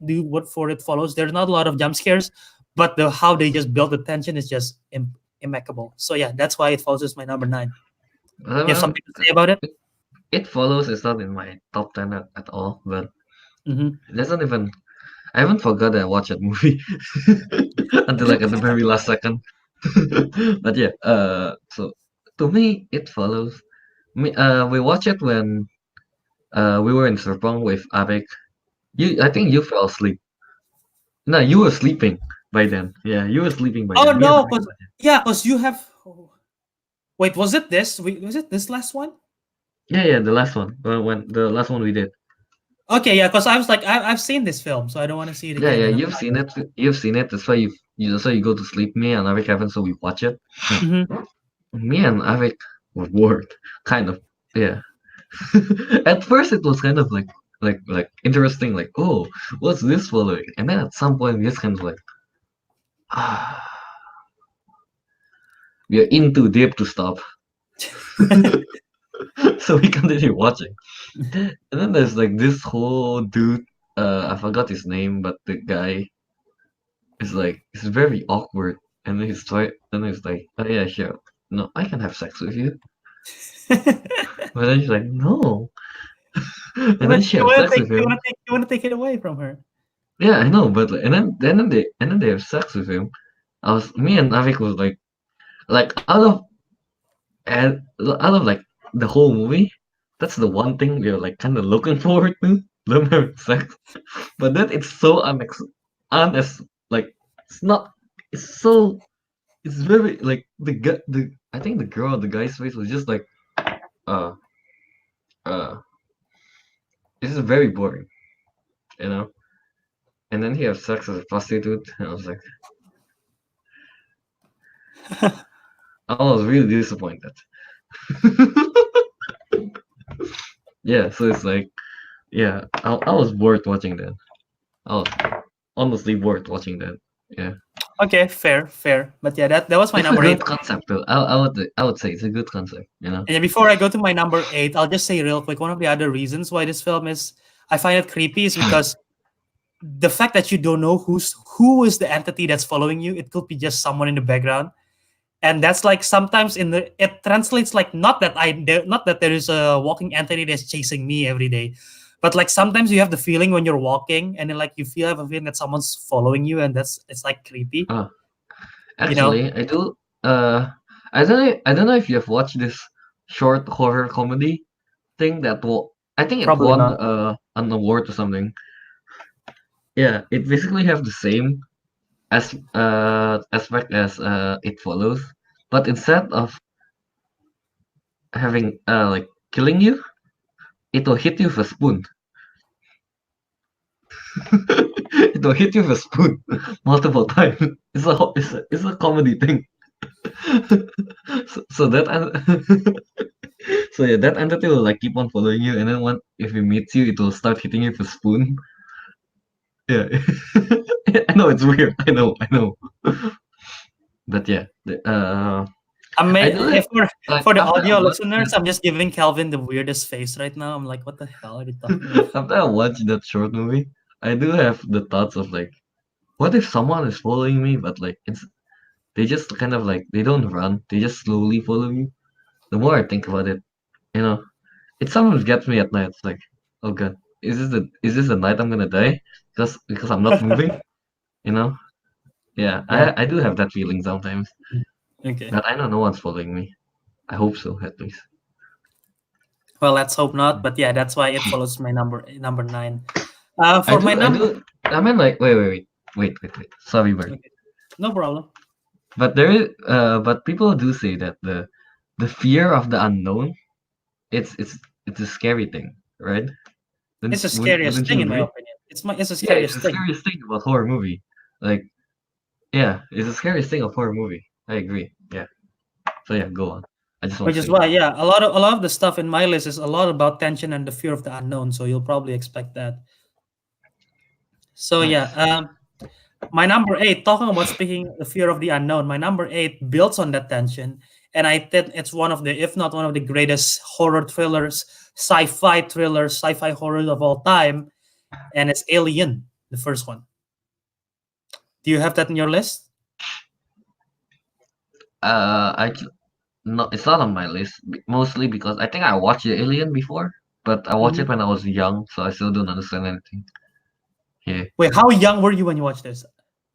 do what for it follows. There's not a lot of jump scares, but the how they just build the tension is just impeccable. So yeah, that's why it follows as my number 9. You have Well, something to say about it? it follows is not in my top 10 at all, but Mm-hmm. it doesn't even. I haven't forgotten I watched that movie until like at the very last second. But yeah, so to me, it follows. We watched it when we were in Serpong with Ariq. I think you fell asleep. No, you were sleeping by then. Yeah, you were sleeping by Oh then. Me and no, Ariq cause watched it. yeah, cause you have. Wait, was it this? Was it this last one? Yeah, the last one. When the last one we did. Okay, yeah, because I was like, I've seen this film, so I don't want to see it Yeah, again. And I'm you've seen it. You've seen it. That's why you go to sleep. Me and Ariq haven't, so we watch it. Mhm. Me and Ariq were bored, kind of. Yeah. At first, it was kind of like interesting. Like, oh, what's this following? And then at some point, we just kind of like, ah, we are in too deep to stop. So we continue watching. And then there's like this whole dude. I forgot his name, but the guy is like, it's very awkward. And then he's like, oh yeah, sure. No, I can have sex with you. But then she's like, no. And then she You has want to sex take with him. it away from her. Yeah, I know, but and then they have sex with him. Me and Avik was like out of like the whole movie, that's the one thing we are like kind of looking forward to them having sex. But then it's so unex like it's not it's so it's very like the I think the girl the guy's face was just like uh uh this is very boring, you know. And then he has sex with a prostitute, and I was like, I was really disappointed. Yeah, so it's like, yeah, I was bored watching that. I was honestly bored watching that. Yeah, Okay, fair, fair. But yeah, that was my it's a number 8. good concept though. I would say it's a good concept. You know. And yeah, before I go to my number 8, I'll just say real quick, one of the other reasons why this film is I find it creepy is because the fact that you don't know who is the entity that's following you. It could be just someone in the background. And that's like sometimes in the it translates like not that there is a walking entity that's chasing me every day, but like sometimes you have the feeling when you're walking and then like have a feeling that someone's following you, and it's like creepy, Oh, you know. actually, I do. I don't know if you have watched this short horror comedy thing I think it Probably won not. an award or something. Yeah, it basically have the same aspect as It Follows, but instead of having like killing you, it will hit you with a spoon. It will hit you with a spoon multiple times. It's a comedy thing. So that so yeah, that entity will like keep on following you, and then if it meets you, it will start hitting you with a spoon. Yeah, I know it's weird. I know, but yeah, I I mean, do if like for the after I audio watched listeners, that I'm just giving Calvin the weirdest face right now. I'm like, what the hell are you talking about? after I watched that short movie, I do have the thoughts of like what if someone is following me, but like they just kind of like they don't run, they just slowly follow you. The more I think about it, you know, it sometimes gets me at night. It's like, oh god, is this the night I'm gonna die? Because I'm not moving, you know? Yeah, Yeah. I do have that feeling sometimes. Okay. But I know no one's following me. I hope so, at least. Well, let's hope not. But yeah, that's why it follows my number nine. I For my do, I number. do. I mean, like, wait. Sorry, Bert. Okay. No problem. But people do say that the fear of the unknown, it's a scary thing, right? It's the scariest Wouldn't you thing in my agree? opinion. It's the Yeah, it's scariest the thing. scariest thing about horror movie. Like, yeah, it's the scariest thing of horror movie. I agree. Yeah. So yeah, go on. I just want Which to is say why, that. yeah, a lot of the stuff in my list is a lot about tension and the fear of the unknown. So you'll probably expect that. So yeah, Nice. my number eight, talking about speaking the fear of the unknown, my number eight builds on that tension, and I think it's one of the, if not one of the greatest horror thrillers, sci-fi horrors of all time, and it's Alien, the first one. Do you have that in your list? I no, it's not on my list. Mostly because I think I watched the Alien before, but I watched it Mhm. when I was young, so I still don't understand anything. Yeah, Wait, how young were you when you watched this?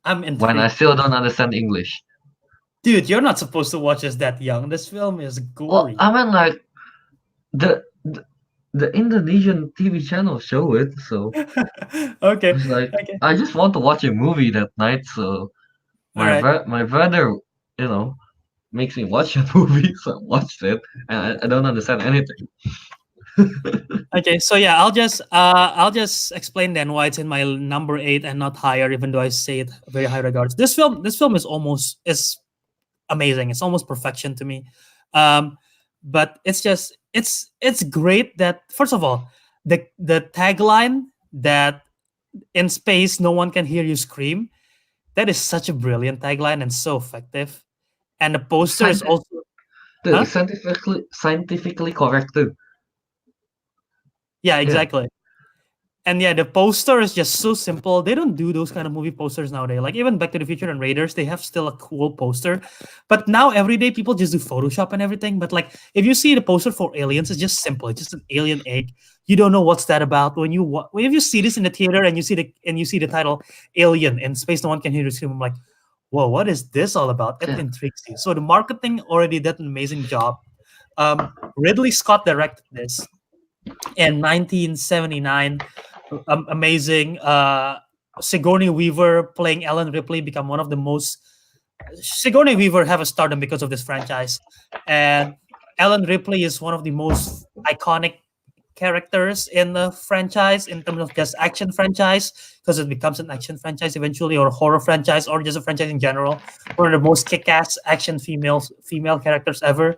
I'm when I intrigued. still don't understand English. Dude, you're not supposed to watch this that young. This film is Well, gory. I mean, like the the Indonesian TV channel show it, so Okay, it's like okay, I just want to watch a movie that night. So all right. my brother, you know, makes me watch a movie, so I watched it, and I don't understand anything. Okay, so yeah, I'll just explain then why it's in my number eight and not higher, even though I say it very high regards. This film is amazing. It's almost perfection to me. Um, but it's great that, first of all, the tagline that in space no one can hear you scream, that is such a brilliant tagline and so effective. And the poster is Scientific, also, dude, huh? it's scientifically correct too. Yeah, Yeah, exactly. And yeah, the poster is just so simple. They don't do those kind of movie posters nowadays. Like even Back to the Future and Raiders, they have still a cool poster. But now every day people just do Photoshop and everything. But like if you see the poster for Aliens, it's just simple. It's just an alien egg. You don't know what's that about. When you see this in the theater and you see the title Alien in space, no one can hear you scream. I'm like, whoa, what is this all about? It yeah. intrigues you. So the marketing already did an amazing job. Ridley Scott directed this in 1979. Amazing. Sigourney Weaver playing Ellen Ripley become one of the most. Sigourney Weaver have a stardom because of this franchise, and Ellen Ripley is one of the most iconic characters in the franchise in terms of just action franchise, because it becomes an action franchise eventually, or horror franchise, or just a franchise in general. One of the most kick-ass action female characters ever,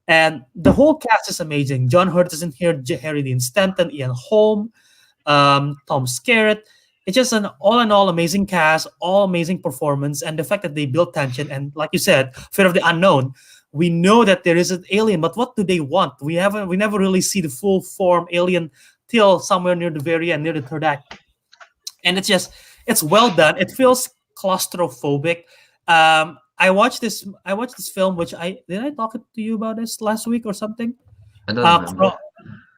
and the whole cast is amazing. John Hurt is in here, Harry Dean Stanton, Ian Holm, Tom Skerritt. It's just an all in all amazing cast, all amazing performance, and the fact that they built tension and, like you said, fear of the unknown. We know that there is an alien, but what do they want? We never really see the full form alien till somewhere near the very end, near the third act, and it's well done. It feels claustrophobic. I watched this film, which I talk to you about this last week or something. I don't Uh, remember.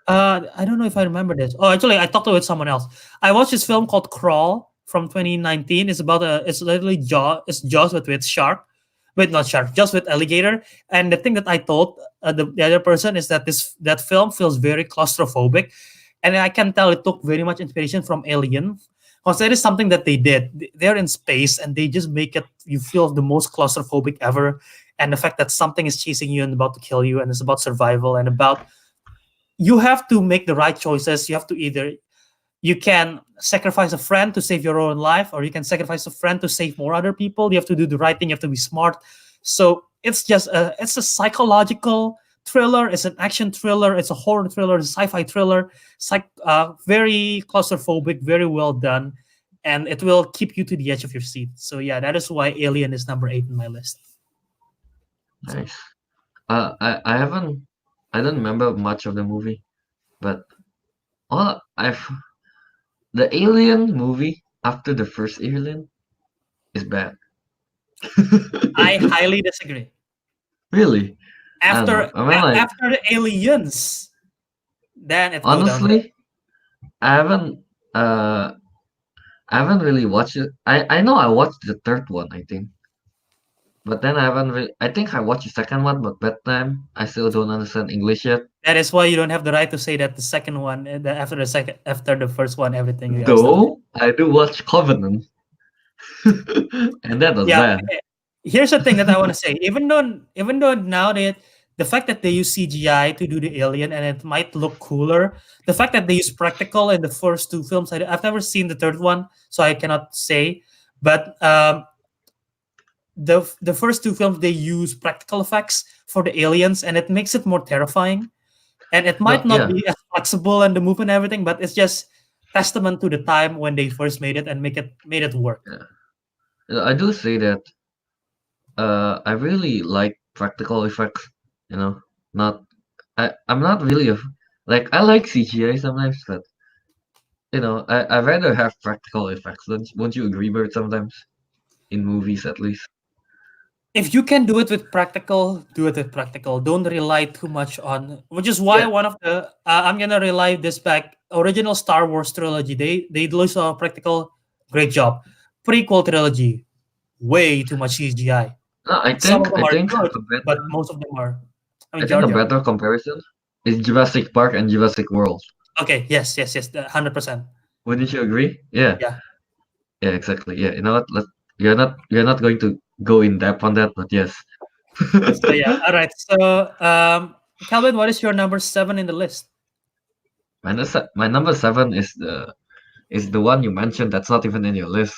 I don't know if I remember this. Oh, actually, I talked with someone else. I watched this film called Crawl from 2019. It's literally It's Jaws with shark. Wait, not shark, just with alligator. And the thing that I told the other person is that that film feels very claustrophobic, and I can tell it took very much inspiration from Alien, because that is something that they did. They're in space and they just make it you feel the most claustrophobic ever, and the fact that something is chasing you and about to kill you, and it's about survival and about you have to make the right choices. You have to either you can sacrifice a friend to save your own life, or you can sacrifice a friend to save more other people. You have to do the right thing. You have to be smart. So it's a psychological thriller. It's an action thriller. It's a horror thriller. It's a sci-fi thriller. Very claustrophobic, very well done, and it will keep you to the edge of your seat. So yeah, that is why Alien is number eight in my list. Nice. I haven't. I don't remember much of the movie, but all I've the Alien movie after the first Alien. is bad. I highly disagree. Really? I don't After know. I mean, like, after the aliens, then it go downhill. honestly, I haven't uh I haven't really watched it. I know I watched the third one, I think. But then I haven't really I think I watched the second one, but that time I still don't understand English yet. That is why you don't have the right to say that the second one, after the first one, everything you understand. Though I do watch Covenant. And that was Yeah. bad. Here's the thing that I want to say. Even though now the fact that they use CGI to do the alien and it might look cooler, the fact that they use practical in the first two films, I've never seen the third one, so I cannot say. But the first two films they use practical effects for the aliens, and it makes it more terrifying. And it No, might not yeah. be as flexible and the movement and everything, but it's just testament to the time when they first made it and make it made it work. Yeah. I do say that I really like practical effects, you know. Not I'm not really a like I like CGI sometimes, but I rather have practical effects. Won't you agree, Bert, sometimes? In movies at least. If you can do it with practical, do it with practical. Don't rely too much on, which is why Yeah. one of the I'm gonna rely this back. Original Star Wars trilogy, they lose a practical, great job. Prequel trilogy, way too much CGI. No, Some of them I are think good, a but better most of them are. I I mean, think Jar a Jar. better comparison is Jurassic Park and Jurassic World. Okay, yes, yes, yes, 100%. Wouldn't you agree? Yeah. Yeah. Yeah, exactly. Yeah, you know what? You're not going to go in depth on that, but yes. So yeah, all right. So Calvin, what is your number 7 in the list? My number seven is the one you mentioned that's not even in your list.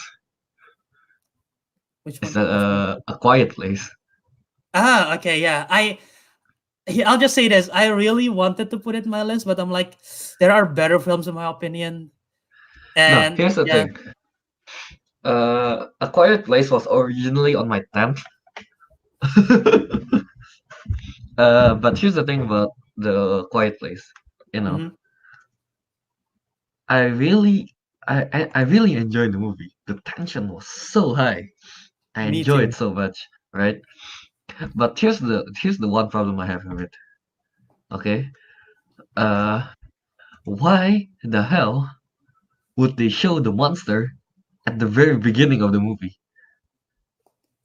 Which It's one? Which one? a quiet place. Okay, yeah. I'll just say this. I really wanted to put it in my list, but I'm like, there are better films in my opinion. No, And here's the yeah, thing. A quiet place was originally on my 10th. But here's the thing about the quiet place. You know, mhm, I really I really enjoyed the movie. The tension was so high. I me enjoy it too. so much, right? But here's the one problem I have with it. Okay, uh, why the hell would they show the monster at the very beginning of the movie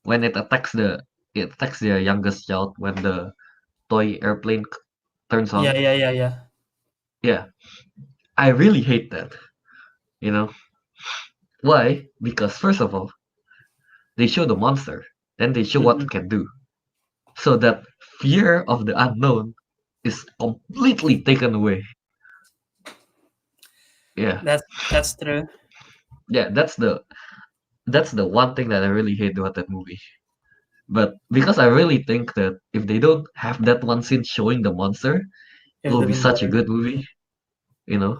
when it attacks their youngest child when the toy airplane turns Yeah, on? yeah, yeah, yeah. Yeah, I really hate that. You know why? Because first of all, they show the monster, then they show what Mhm. it can do, so that fear of the unknown is completely taken away. Yeah, That's true. yeah, that's the one thing that I really hate about that movie. But because I really think that if they don't have that one scene showing the monster, it It would will have be been such a better. good movie. You know,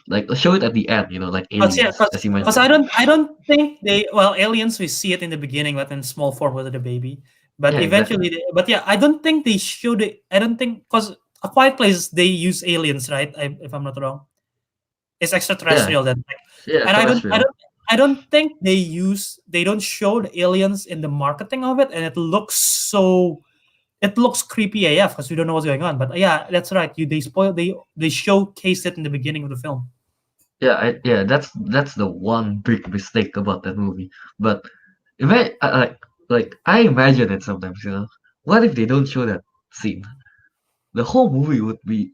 like show it at the end. Like Cause yeah, aliens, cause, as you 'cause mentioned. I don't think well, aliens we see it in the beginning, but in small form with the baby. But Yeah, exactly. eventually, but yeah, I don't think they showed it. I don't think because A Quiet Place they use aliens, right? If I'm not wrong, it's Yeah, extraterrestrial then. yeah, And terrestrial. I don't think they don't show the aliens in the marketing of it, and it looks creepy AF because we don't know what's going on. But yeah, that's right. They showcase it in the beginning of the film. Yeah, yeah. That's the one big mistake about that movie. But like I imagine it sometimes. What if they don't show that scene? The whole movie would be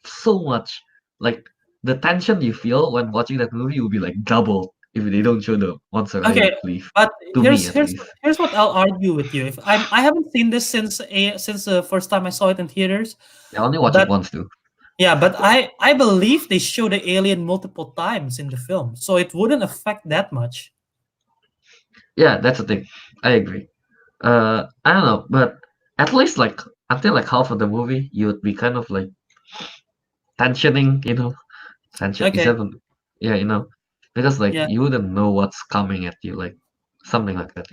so much like the tension you feel when watching that movie would be like double if they don't show the monster. I Okay, believe, but to me here's at here's least. here's what I'll argue with you. If I haven't seen this since the first time I saw it in theaters, I only watch it but once too. yeah, but I believe they show the alien multiple times in the film, so it wouldn't affect that much. Yeah, that's the thing. I agree. I don't know, but at least like until like half of the movie, you would be kind of like tensioning. Tension is Okay, even, yeah, because like yeah, you wouldn't know what's coming at you, like something like that.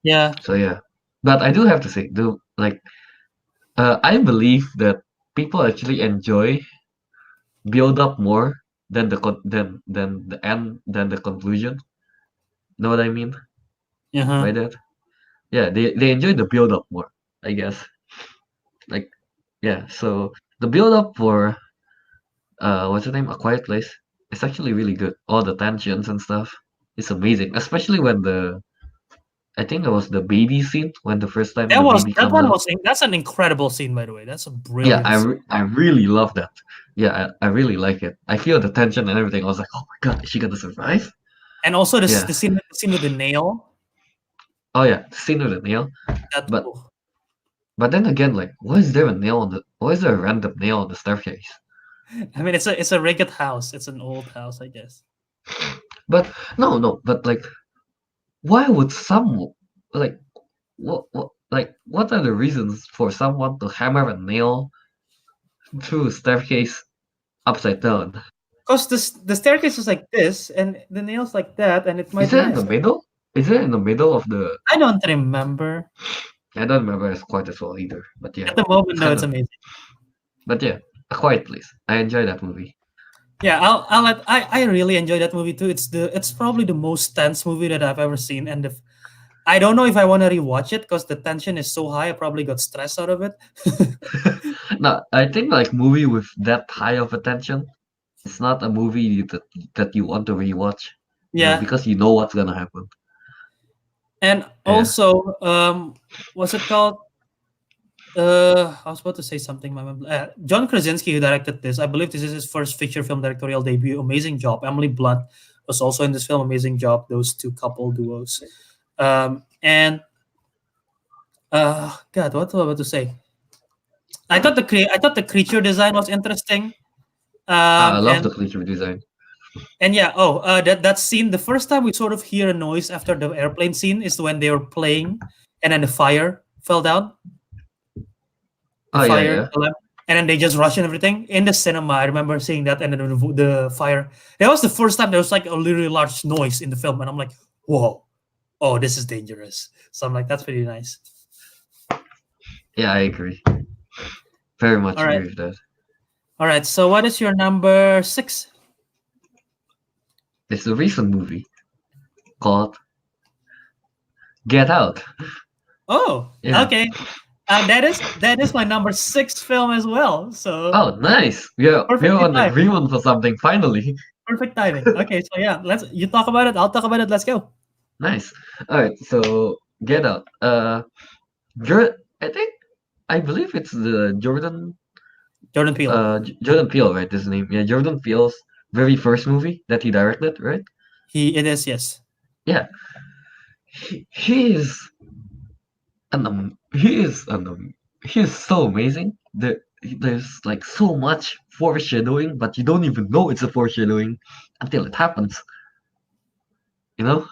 yeah. So yeah, but I do have to say, do like I believe that people actually enjoy build up more than the end than the conclusion. Know what I mean? Uh-huh. by that. Yeah, they enjoy the build up more, I guess. Like yeah, so the build up for what's the name? A Quiet Place. It's actually really good. All the tensions and stuff. It's amazing, especially when I think it was the baby scene when the first time the baby That comes one out. was that's an incredible scene, by the way. That's a Yeah, brilliant scene. I really love that. Yeah, I really like it. I feel the tension and everything. I was like, oh my god, is she gonna survive? And also Yeah. the scene with the nail. Oh yeah, the scene with the nail. That But then again, like, why is there a nail on the? Why is there a random nail on the staircase? I mean, it's a rigged house. It's an old house, I guess. But no. But like, why would some like what are the reasons for someone to hammer a nail through a staircase upside down? Because the staircase is like this, and the nails like that, and it Is might it in the miss. middle? Is it in the middle of the? I don't remember. I don't remember as quite as well either. But yeah, At the moment, though, I it's don't know. amazing. But yeah, A Quiet Place. I enjoy that movie. Yeah, I really enjoy that movie too. It's probably the most tense movie that I've ever seen, and I don't know if I want to rewatch it because the tension is so high. I probably got stressed out of it. No, I think like movie with that high of attention, it's not a movie that you want to rewatch. Yeah, Because you know what's gonna happen. and Yeah. also, what's it called? I was about to say something. John Krasinski, who directed this, I believe this is his first feature film directorial debut. Amazing job. Emily Blunt was also in this film. Amazing job. Those two couple duos. And God, what was I about to say? I thought the creature design was interesting. I love And the creature design. yeah. Oh, that scene. The first time we sort of hear a noise after the airplane scene is when they were playing, and then the fire fell down. The Oh yeah, fire, yeah. the lamp, and then they just rush and everything in the cinema. I remember seeing that, and then the fire. That was the first time there was like a really large noise in the film, and I'm like, whoa, oh, this is dangerous. So I'm like, that's pretty nice. Yeah, I agree. Very All much right, agree with that. all right. So what is your number 6? It's a recent movie called Get Out. Oh, Yeah. okay. That is my number 6 film as well. So Oh, nice. We're perfectly on timed. agreement for something finally. Perfect timing. Okay, so yeah, let's you talk about it. I'll talk about it. Let's go. Nice. All right. So Get Out. I think I believe it's the Jordan Peele. Jordan Peele, right? His name. Yeah, Jordan Peele's very first movie that he directed, right? It is, yes. Yeah. He is he is so amazing. There's like so much foreshadowing, but you don't even know it's a foreshadowing until it happens. You know,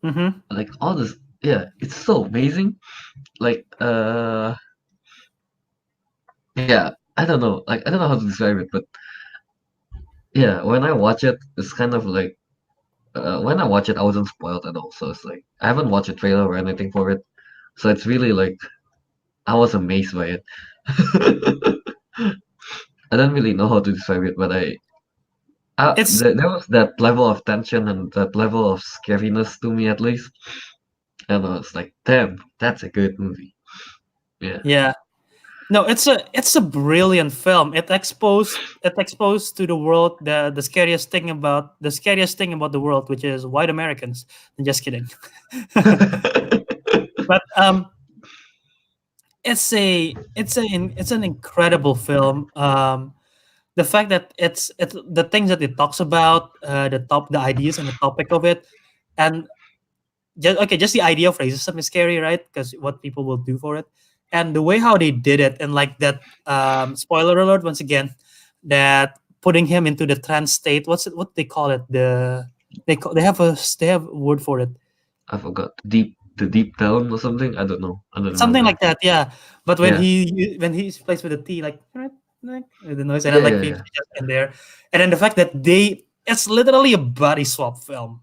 Mm-hmm. like all this. Yeah, it's so amazing. Like yeah, I don't know. Like I don't know how to describe it, but yeah, when I watch it, it's kind of like when I watch it, I wasn't spoiled at all. So it's like I haven't watched a trailer or anything for it. So it's really like I was amazed by it. I don't really know how to describe it, but It's there was that level of tension and that level of scariness to me at least, and I was like, damn, that's a good movie. Yeah. yeah. No, it's a brilliant film. It exposed to the world the scariest thing about the world, which is white Americans. I'm just kidding. But it's an incredible film. The fact that it's the things that it talks about, the ideas and the topic of it, and just the idea of racism is scary, right? Because what people will do for it, and the way how they did it, and like that. Spoiler alert once again, that putting him into the trance state. What they call it? They have a word for it. I forgot the deep down or something. I don't know. I don't Something remember. like that, yeah. But Yeah. when he plays with the T, like with the noise, and then Yeah. like Yeah. people Yeah. just in there, and then the fact that it's literally a body swap film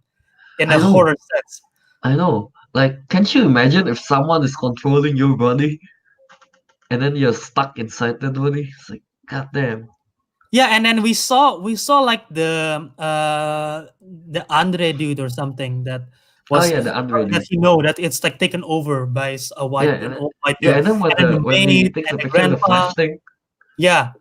in a I know. horror sense. I know. Like, can't you imagine if someone is controlling your body and then you're stuck inside that body? It's like, goddamn. Yeah, and then we saw like the Andre dude or something that Oh was yeah, the that unready. he know that it's like taken over by a Yeah, white, and an then, old white yeah, dude, and then and then the when he maid takes and a the picture of the grandpa. flash thing, Yeah,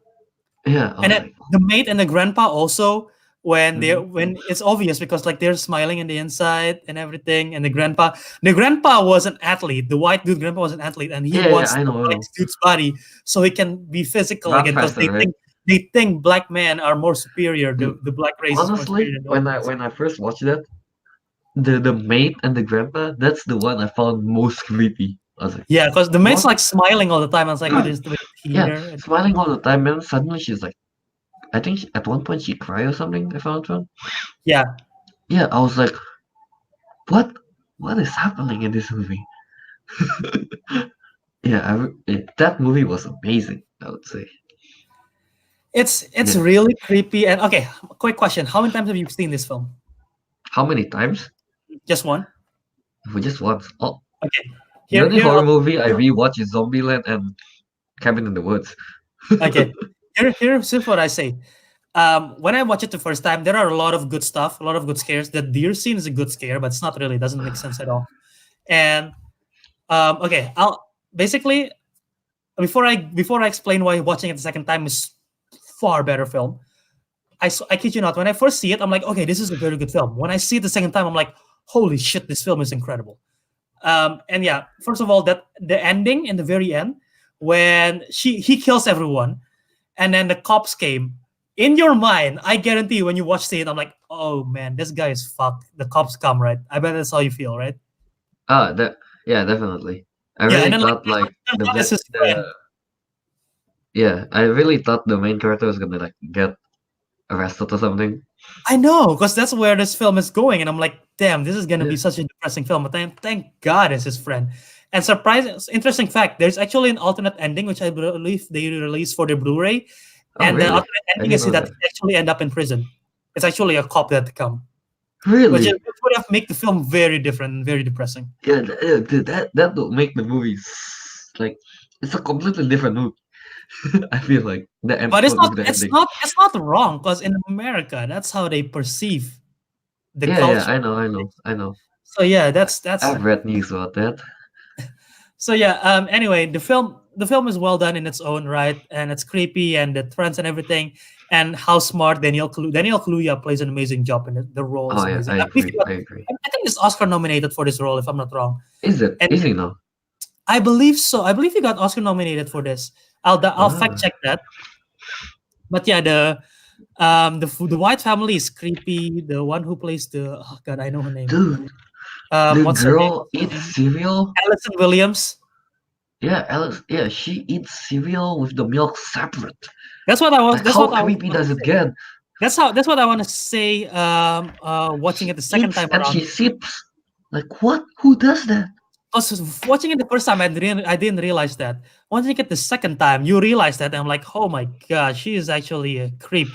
yeah, I and was then like, the maid and the grandpa also, when they mhm. when it's obvious because like they're smiling in the inside and everything, and the grandpa was an athlete. The white dude grandpa was an athlete, and he Yeah, yeah, wants the I white know. dude's body so he can be physical Run again because faster, right? they think black men are more superior. Mm, The black race is more honestly, superior than the white race. when I first watched that, the maid and the grandpa, that's the one I found most creepy. I was like, Yeah, because the maid's what? like smiling all the time. I was like with his Yeah, hair. And, smiling all the time, and suddenly she's like, I think at one point she cried or something. If I'm not wrong. yeah, Yeah, I was like, what? What is happening in this movie? Yeah, that movie was amazing. I would say. it's Yeah. really creepy. And okay, quick question: how many times have you seen this film? How many times? Just one? For just once. Oh, Okay. the Here, only here, horror I'll, movie I rewatch is Zombieland and Cabin in the Woods. okay. Here's what I say. When I watch it the first time, there are a lot of good stuff, a lot of good scares. The deer scene is a good scare, but it's not really. It doesn't make sense at all. And okay, I'll basically before I explain why watching it the second time is far better film. I kid you not. When I first see it, I'm like, okay, this is a very good film. When I see it the second time, I'm like, holy shit, this film is incredible. And yeah, first of all, that the ending in the very end when he kills everyone, and then the cops came. In your mind, I guarantee when you watch it, I'm like, oh man, this guy is fucked. The cops come, right? I bet that's how you feel, right? Ah, that yeah, definitely. I Yeah, and really then like thought like turns out it's his the friend. yeah, I really thought the main character was gonna like get arrested or something. I know, because that's where this film is going, and I'm like, damn, this is gonna Yeah. be such a depressing film. But thank God it's his friend. And surprising, interesting fact, there's actually an alternate ending which I believe they released for the Blu-ray, Oh, and the really? alternate I ending didn't is know that that. he actually end up in prison. It's actually a cop that come, Really? which would have make the film very different and very depressing. Yeah, that would make the movie like it's a completely different movie. I feel like But it's not with the it's ending. not it's not wrong because in America that's how they perceive the Yeah, yeah, culture. I know. So yeah, that's I've read news about that. so yeah. Anyway, the film is well done in its own right, and it's creepy and the trends and everything, and how smart Daniel Kaluuya plays an amazing job in it. The role is Oh yeah, amazing. I I believe agree. I agree. I think he's Oscar nominated for this role if I'm not wrong, Is it? and Is he now? I believe so. I believe he got Oscar nominated for this. I'll fact Ah, check that. But yeah, the white family is creepy. The one who plays the oh god, I know her name. dude, the What's her name? girl eats cereal. Alison Williams. Yeah, Alex. Yeah, she eats cereal with the milk separate. That's what I was. Like, That's how what I was creepy about to does it say. get? That's what I want to say. Watching She it the second eats time and around. she sips. Like, what? Who does that? Because watching it the first time, I didn't realize that. Once you get the second time, you realize that. And I'm like, oh my god, she is actually a creep.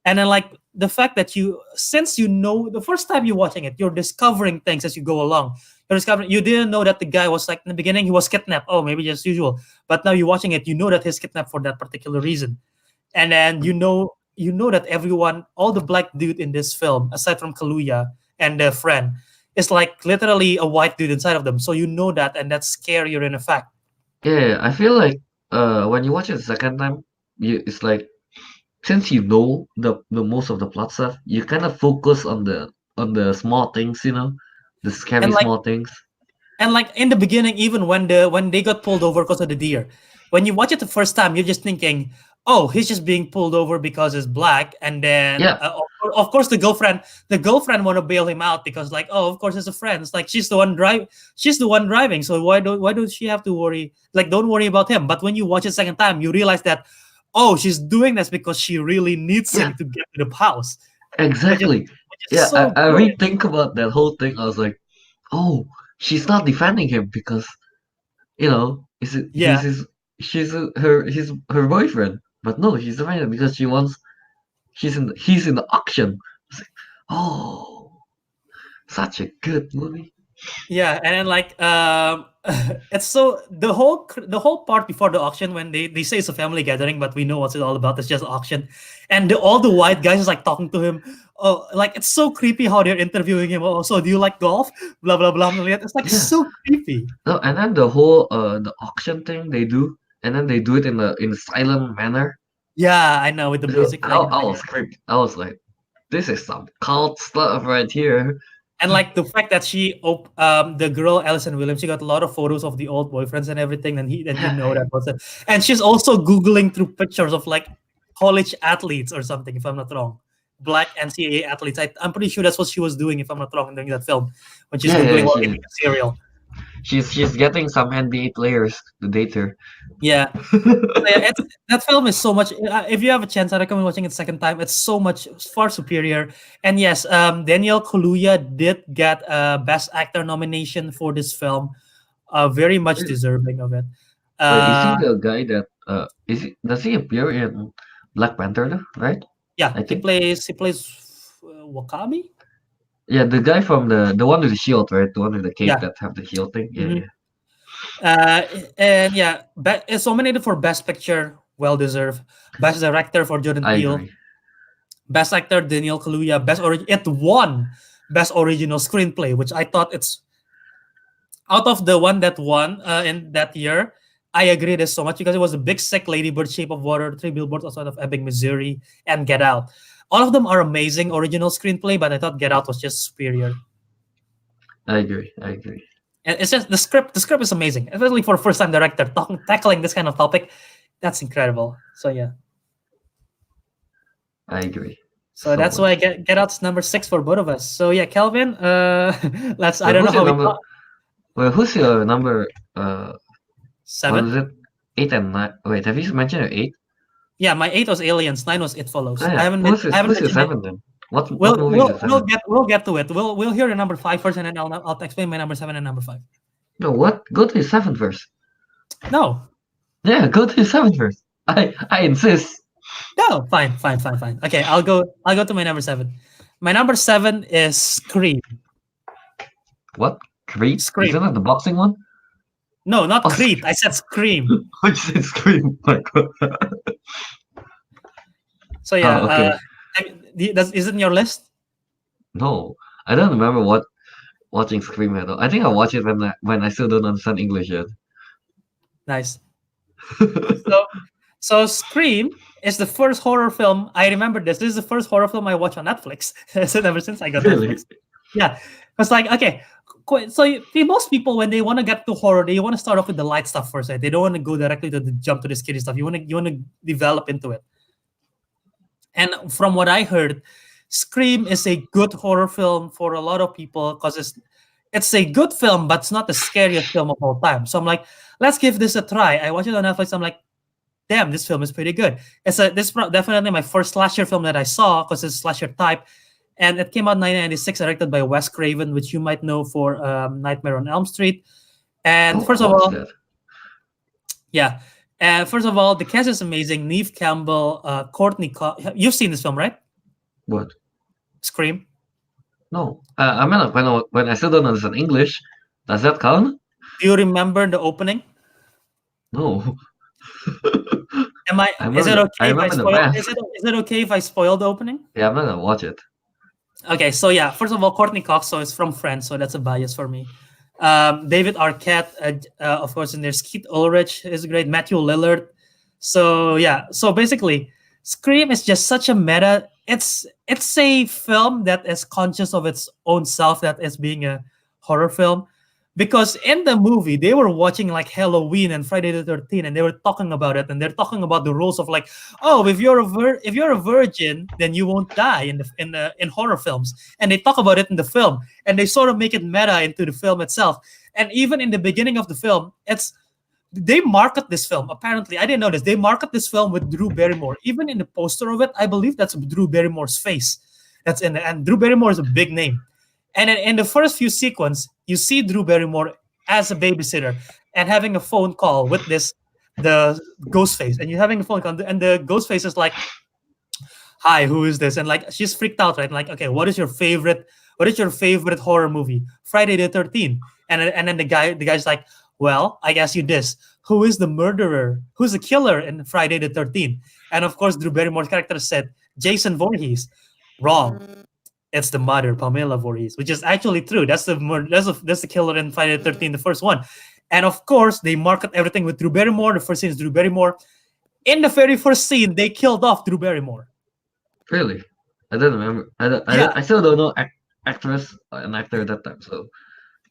And then like the fact that since you know the first time you're watching it, you're discovering things as you go along. You're discovering you didn't know that the guy was like in the beginning he was kidnapped. Oh, maybe just usual. But now you're watching it, you know that he's kidnapped for that particular reason. And then you know that everyone, all the black dude in this film, aside from Kaluuya and their friend, is like literally a white dude inside of them. So you know that, and that's scarier in effect. Yeah, I feel like when you watch it the second time, it's like since you know the most of the plot stuff, you kind of focus on the small things, the scary And like small things. in the beginning, even when they got pulled over because of the deer, when you watch it the first time, you're just thinking, "Oh, he's just being pulled over because he's black." And then, Yeah, of course, the girlfriend want to bail him out because, like, oh, of course, it's a friend. It's like she's the one driving. So why don't she have to worry? Like, don't worry about him. But when you watch it second time, you realize that, oh, she's doing this because she really needs yeah, him to get to the house, which is exactly. Yeah, so I good. rethink about that whole thing. I was like, oh, she's not defending him because Yeah. he's her boyfriend. But no, she's defending him because he's in the auction. I was like, oh, such a good movie. Yeah, and then like it's so the whole part before the auction when they say it's a family gathering, but we know what's it all about. It's just auction, and all the white guys is like talking to him. Oh, like it's so creepy how they're interviewing him. Oh, so do you like golf? Blah blah blah. It's like Yeah. so creepy. No, and then the whole the auction thing they do, and then they do it in a silent manner. Yeah, I know with the So music playing in the I was background. creeped. I was like, this is some cult stuff right here. And like the fact that the girl Alison Williams, she got a lot of photos of the old boyfriends and everything, and you know Yeah, that was it. And she's also googling through pictures of like college athletes or something, if I'm not wrong, black NCAA athletes. I'm pretty sure that's what she was doing, if I'm not wrong, during that film when she's yeah, yeah. googling yeah, while eating a cereal. She's getting some NBA players to date her. Yeah, so yeah, that film is so much. If you have a chance, I recommend watching it second time. It's so much far superior. And yes, Daniel Kaluuya did get a Best Actor nomination for this film. Very much Really? deserving of it. Wait, is he Uh, the guy that does he appear in Black Panther though, right? yeah, I he think. plays Wakami. Yeah, the guy from the one with the shield, right? The one with the cape Yeah. that have the shield thing. Yeah, Mhm. yeah. Uh, and yeah, it's nominated for Best Picture, well deserved. Best Director for Jordan I Peele. agree. Best Actor Daniel Kaluuya. It won Best Original Screenplay, which I thought it's out of the one that won in that year. I agree this so much because it was a Big Sick, Lady Bird, Shape of Water, Three Billboards Outside of Ebbing, Missouri, and Get Out. All of them are amazing original screenplay, but I thought Get Out was just superior. I agree. I agree. And it's just the script. The script is amazing, especially for a first-time director tackling this kind of topic. That's incredible. So yeah. I agree. So So that's why much. Get Out's number 6 for both of us. So yeah, Kelvin. Let's. I Wait, don't know who's your how we number? got Wait, who's your number? Uh, what 7. is it? 8 and 9. Wait, have you mentioned your 8? Yeah, my 8 was Aliens. 9 was It Oh, Follows. I yeah. haven't. I haven't Who's your mentioned it. 7 then? What movie is your 7? We'll get to it. We'll hear your number 5 first, and then I'll explain my number 7 and number 5. No, what? Go to your 7 first. No, Yeah, go to your 7 first. I insist. no, fine. Okay, I'll go. I'll go to my number 7. My number 7 is Scream. What? Creed? Isn't Scream. that the boxing one? No, not Oh, Creed. I said Scream. I said Scream. My God. So yeah, Oh, okay. is it in your list? No, I don't remember watching Scream at all. I think I watched it when I still don't understand English yet. Nice. So, so Scream is the first horror film. I remember this. This is the first horror film I watched on Netflix. So ever since I got Really? Netflix. Yeah, it's like okay. So most people when they want to get to horror, they want to start off with the light stuff first. Right? They don't want to go directly to the jump to the scary stuff. You want to develop into it. And from what I heard, Scream is a good horror film for a lot of people because it's a good film, but it's not the scariest film of all time. So I'm like, let's give this a try. I watched it on Netflix. I'm like, damn, this film is pretty good. Definitely my first slasher film that I saw because it's slasher type, and it came out in 1996, directed by Wes Craven, which you might know for Nightmare on Elm Street. And Oh, I watched that. yeah, first of all, the cast is amazing. Neve Campbell, you've seen this film, right? What? Scream. No. I mean, when I still don't understand English, does that count? Do you remember the opening? No. Am I? I Is it remember. I okay if I remember the spoil? mask. Is it okay if I spoil the opening? Yeah, I'm not gonna watch it. Okay, so yeah, first of all, Courtney Cox, so it's from Friends, so that's a bias for me. David Arquette, of course, in there. Skeet Ulrich is great. Matthew Lillard. So yeah, so basically, Scream is just such a meta. It's a film that is conscious of its own self, that is being a horror film. Because in the movie, they were watching like Halloween and Friday the 13th, and they were talking about it, and they're talking about the rules of like, oh, if you're a virgin, then you won't die in horror films, and they talk about it in the film, and they sort of make it meta into the film itself. And even in the beginning of the film, they market this film. Apparently, I didn't know this. They market this film with Drew Barrymore. Even in the poster of it, I believe that's Drew Barrymore's face. That's in it, and Drew Barrymore is a big name. And in the first few sequence, you see Drew Barrymore as a babysitter and having a phone call with the ghost face, and you're having a phone call, and the ghost face is like, "Hi, who is this?" And like she's freaked out, right? Like, okay, what is your favorite? What is your favorite horror movie? Friday the 13th. And then the guy's like, "Well, I ask you this: who is the murderer? Who's the killer in Friday the 13th?" And of course, Drew Barrymore's character said, "Jason Voorhees." Wrong. It's the mother, Pamela Voorhees, which is actually true. That's the killer in Friday the 13th, the first one. And of course, they market everything with Drew Barrymore. The first scene is Drew Barrymore. In the very first scene, they killed off Drew Barrymore. Really? I don't remember. Yeah, I still don't know actress and actor at that time. So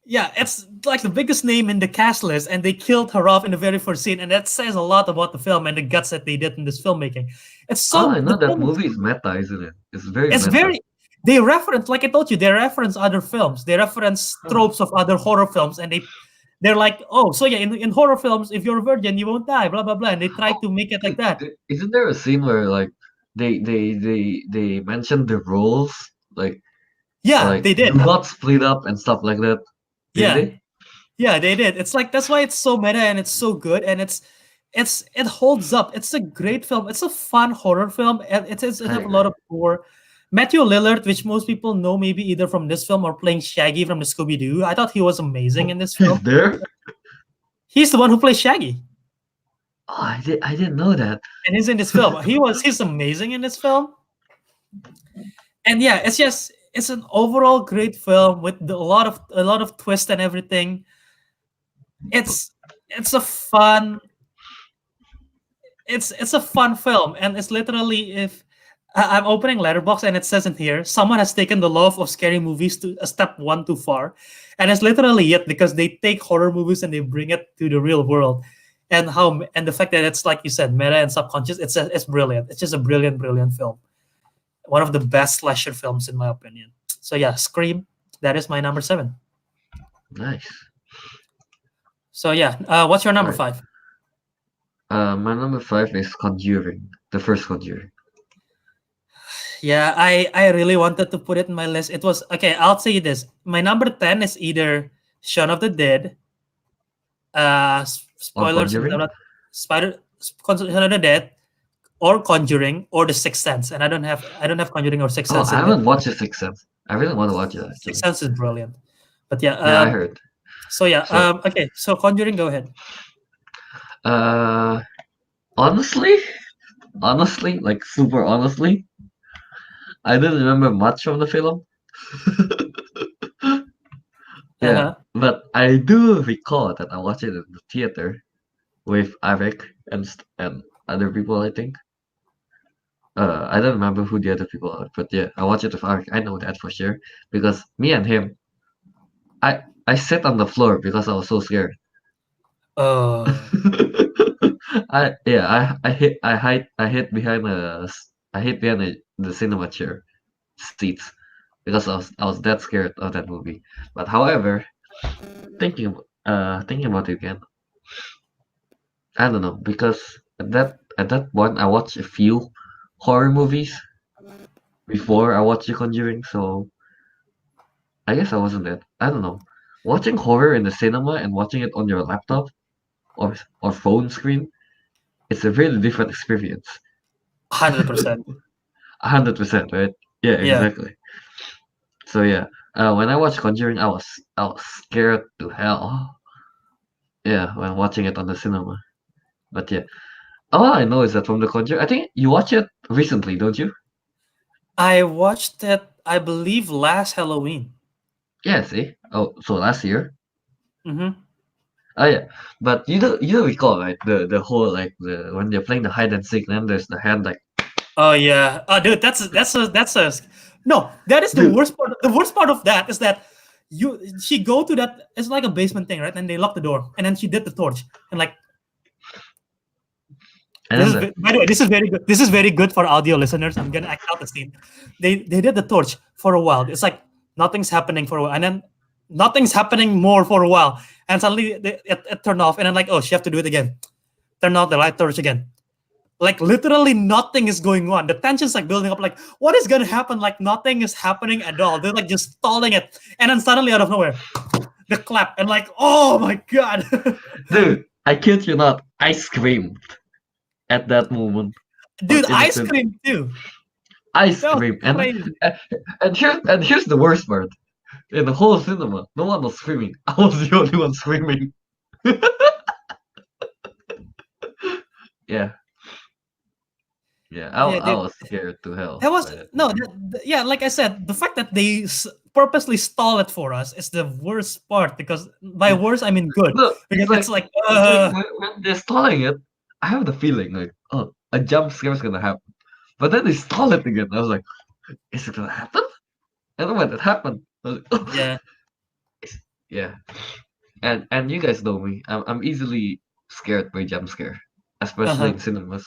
yeah, it's like the biggest name in the cast list, and they killed her off in the very first scene, and that says a lot about the film and the guts that they did in this filmmaking. It's all I so know the that film is movie is meta, isn't it? It's very it's meta. very they reference, like I told you, they reference other films, they reference Huh. tropes of other horror films, and they're like, oh, so yeah, in horror films, if you're a virgin, you won't die, blah blah blah, and they try Oh, to make it like wait, that. isn't there a scene where like they mention the roles Yeah, like they did. do not split up and stuff like that? Did Yeah, they? yeah, they did. It's like that's why it's so meta and it's so good and it holds up. It's a great film. It's a fun horror film and it I have a lot agree. of gore. Matthew Lillard, which most people know maybe either from this film or playing Shaggy from the Scooby Doo, I thought he was amazing in Oh, this he's film. there. He's the one who plays Shaggy, Oh, I didn't know that. and he's in this film. He's amazing in this film, and yeah, it's an overall great film with a lot of twist and everything. It's it's a fun it's a fun film, and it's literally if I'm opening Letterbox and it says in here someone has taken the love of scary movies to a step one too far, and it's literally it because they take horror movies and they bring it to the real world, and the fact that it's like you said meta and subconscious, it's brilliant. It's just a brilliant film. One of the best slasher films in my opinion. So yeah, Scream. That is my number seven. Nice. So yeah, what's your All number right. five? My number five is Conjuring, the first Conjuring. Yeah, I really wanted to put it in my list. It was okay. I'll say this. My number 10 is either Shaun of the Dead. Or Spoilers. Conjuring? Shaun of the Dead, or Conjuring, or The Sixth Sense. And I don't have Conjuring or Sixth Oh, Sense I in this. haven't watched The Sixth Sense. I really want to watch it Sixth actually. Sense is brilliant. But yeah, Yeah, I heard. so yeah, So, okay. So Conjuring, go ahead. uh, honestly, like super honestly, I didn't remember much from the film. Uh Yeah, huh. but I do recall that I watched it in the theater with Ariq and other people. I think. I don't remember who the other people are, but yeah, I watched it with Ariq. I know that for sure because me and him, I sat on the floor because I was so scared. Uh, I hid behind the cinema chair seats because I was that scared of that movie. But however, thinking about it again, I don't know because at that point I watched a few horror movies before I watched The Conjuring, so I guess I wasn't that. I don't know. Watching horror in the cinema and watching it on your laptop or phone screen, it's a really different experience. 100%. 100%, right? Yeah, Yeah. exactly. So yeah, when I watched Conjuring, I was scared to hell. Yeah, when watching it on the cinema. But yeah, all I know is that from the Conjuring, I think you watch it recently, don't you? I watched it, I believe, last Halloween. Yeah, see. Oh, so last year. Mm-hmm. Oh yeah, but you don't recall right the whole like the when they're playing the hide and seek, then there's the hand like Oh yeah. Oh dude, that's a no, that is the dude, worst part. The worst part of that is that she go to that, it's like a basement thing, right? And they lock the door and then she did the torch. And like and then the by the way, this is very good. This is very good for audio listeners. I'm gonna act out the scene. They did the torch for a while. It's like nothing's happening for a while. And then nothing's happening more for a while. And suddenly it turned off. And then like, oh, she have to do it again. Turn off the light torch again. Like literally nothing is going on. The tension's like building up. Like what is gonna happen? Like nothing is happening at all. They're like just stalling it, and then suddenly out of nowhere, the clap, and like oh my god, dude, I kid you not, I screamed at that moment on dude, I innocent. screamed too. I That was screamed, and crazy. here's the worst part. In the whole cinema, no one was screaming. I was the only one screaming. Yeah, yeah. Yeah, I dude. was scared to hell That was by that no, movie. yeah. Like I said, the fact that they purposely stall it for us is the worst part. Because by Yeah. worst, I mean good. No, Because it's like, it's like when they're stalling it, I have the feeling like, oh, a jump scare is gonna happen. But then they stall it again. I was like, is it gonna happen? And then when it happened, I was like, oh, yeah, yeah. And you guys know me. I'm easily scared by jump scare, especially uh-huh. in cinemas.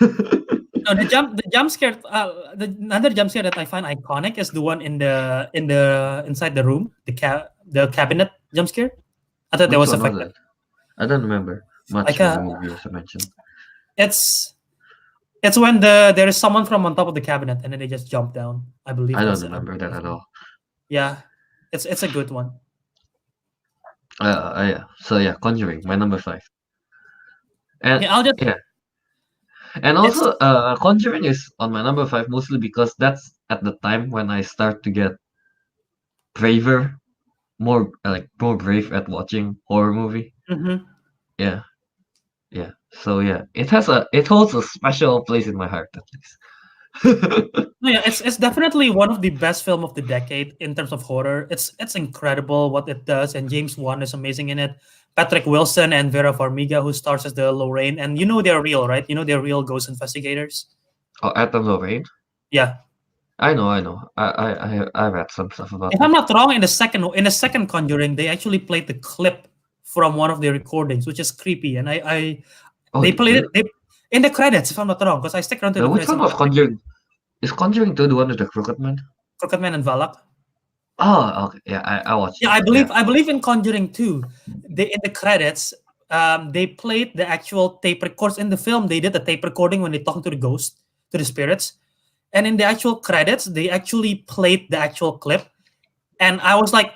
No, the jump scare. The another jump scare that I find iconic is the one in the inside the room, the cabinet jump scare. I thought that Which was one was effective. it? I don't remember much Like from the movie as I mentioned. it's it's when there is someone from on top of the cabinet and then they just jump down. I believe I don't that's remember that at all. yeah. It's a good one. Yeah. So yeah, Conjuring, my number five. And Yeah, I'll just yeah, and it's also Conjuring is on my number five mostly because that's at the time when I start to get braver, more brave at watching horror movie. mhm. Yeah, yeah. So yeah, it holds a special place in my heart at least. No, yeah, it's definitely one of the best film of the decade in terms of horror. It's incredible what it does, and James Wan is amazing in it. Patrick Wilson and Vera Farmiga, who stars as the Lorraine, and you know they're real, right? You know they're real ghost investigators. Oh, Atom Lorraine. Yeah, I know, I know. I read some stuff about if I'm them. not wrong, in the second Conjuring, they actually played the clip from one of the recordings, which is creepy, and Oh, they they played it did. in the credits, if I'm not wrong, because I stick around to Now, the which credits one and was Conjuring? Is Conjuring 2 the one with the Crooked Man? Crooked Man and Valak. Oh, okay. Yeah, I watched Yeah, it. I Yeah. believe I believe in Conjuring 2. They in the credits, they played the actual tape records in the film. They did a tape recording when they talked to the ghost, to the spirits, and in the actual credits, they actually played the actual clip. And I was like,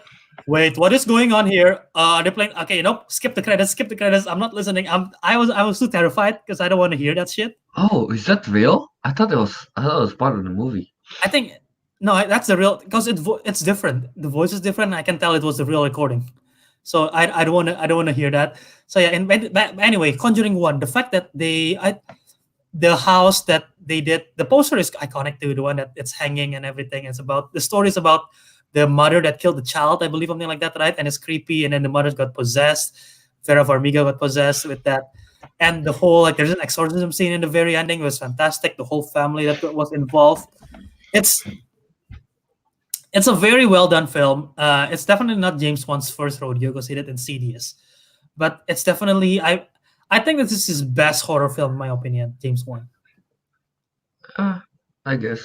"Wait, what is going on here? They're playing. Okay, nope, skip the credits. Skip the credits. I'm not listening. I was too terrified because I don't want to hear that shit. Oh, is that real? I thought it was part of the movie. I think no, that's the real because it's different. The voice is different. I can tell it was the real recording. So I don't want to hear that. So yeah, and but anyway, Conjuring One, the fact that the house that they did, the poster is iconic too. The one that it's hanging and everything. It's about the story is about the mother that killed the child, I believe, something like that, right? And it's creepy. And then the mother got possessed. Vera Farmiga got possessed with that. And the whole like there's an exorcism scene in the very ending. It was fantastic. The whole family that was involved. It's it's a very well done film. It's definitely not James Wan's first rodeo because he did Insidious, but it's definitely I think this is his best horror film in my opinion. James Wan. I guess.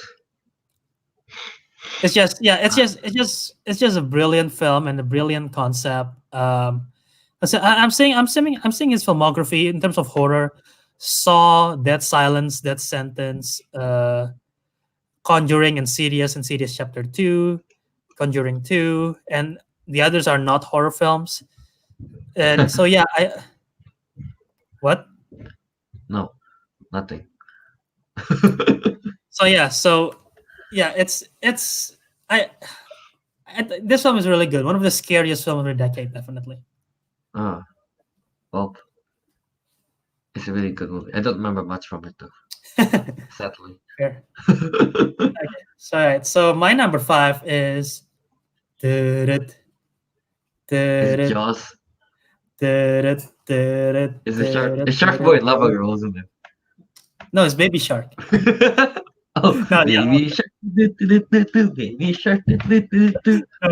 It's just yeah, it's just a brilliant film and a brilliant concept. So I'm saying his filmography in terms of horror. Saw, Dead Silence, Dead Sentence, Conjuring, Insidious Chapter 2, Conjuring 2, and the others are not horror films. And so yeah, what? No, nothing. So yeah, it's I, this film is really good. One of the scariest films of the decade, definitely. Ah, well, it's a really good movie. I don't remember much from it though, sadly. Fair. Okay. So all right. So my number five is Is it Jaws? It's Shark Boy and Lava Girl, isn't No, it's Baby Shark. it? Oh, No, yeah. baby shark, do, do, do, do, do, baby shark, do, do, do, do. No.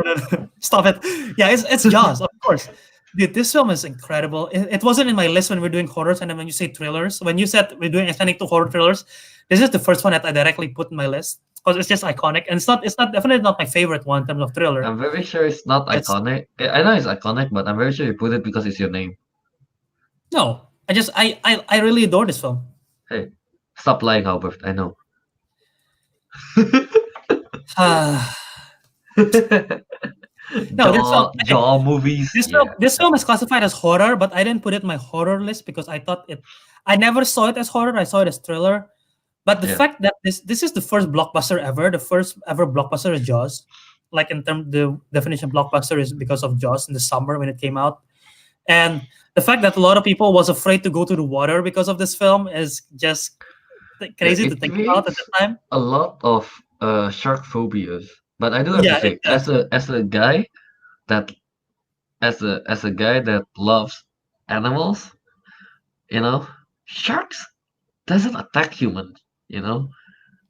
Stop it. Yeah, it's Jaws, of course. Dude, this film is incredible. It wasn't in my list when we're doing horrors, and then when you say thrillers, when you said we're doing expanding to horror thrillers, this is the first one that I directly put in my list because it's just iconic, and it's not definitely not my favorite one in terms of thriller. I'm very sure it's not It's iconic. I know it's iconic, but I'm very sure you put it because it's your name. no, I really adore this film. Hey, stop lying, Albert. I know. No, this film, okay, Jaw movies. this film, Yeah. this film is classified as horror, but I didn't put it in my horror list because I thought it. I never saw it as horror. I saw it as thriller. But the Yeah. fact that this is the first blockbuster ever, the first ever blockbuster is Jaws. Like in term, the definition of blockbuster is because of Jaws in the summer when it came out, and the fact that a lot of people was afraid to go to the water because of this film is just Yeah, crazy to it think about at creates the time. a lot of shark phobias. But I do have to Yeah, it say, does. as a guy that as a guy that loves animals, you know, sharks doesn't attack humans, you know?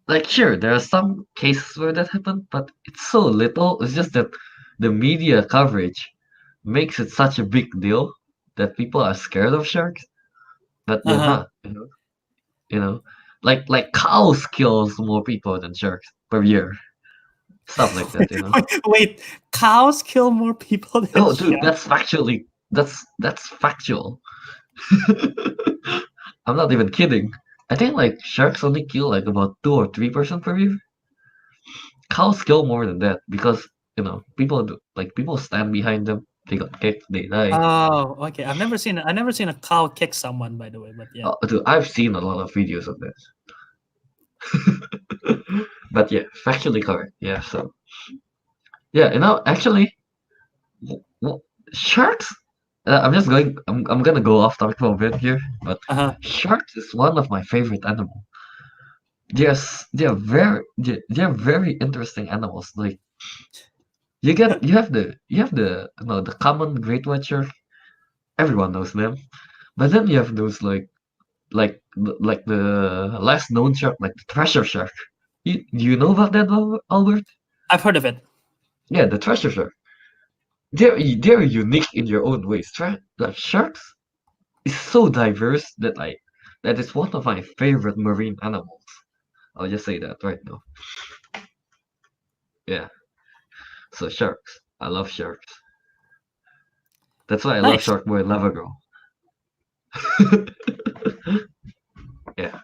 Like sure, there are some cases where that happened, but it's so little. It's just that the media coverage makes it such a big deal that people are scared of sharks, but they're Uh-huh. not, you know? Like cows kills more people than sharks per year. Stuff like that, you know. Wait, cows kill more people than Oh, dude, sharks? that's factual. I'm not even kidding. I think like sharks only kill like about 2 or 3% per year. Cows kill more than that because people stand behind them. They got kicked, they die. Oh, okay. I've never seen a cow kick someone, by the way, but yeah. Dude, I've seen a lot of videos of this. But yeah, factually correct. Yeah, so yeah, actually, w- sharks. I'm just going. I'm gonna go off topic for a bit here, but Uh-huh. sharks is one of my favorite animals. Yes, they're very interesting animals. Like you have the common great white shark. Everyone knows them. But then you have those like the less known shark, like the treasure shark. Do you know about that, Albert? I've heard of it. Yeah, the treasure shark. They're unique in your own ways. Like sharks is so diverse that it's one of my favorite marine animals. I'll just say that right now. Yeah. So sharks. I love sharks. That's why I love Nice. Shark Boy and Lava Girl. Yeah.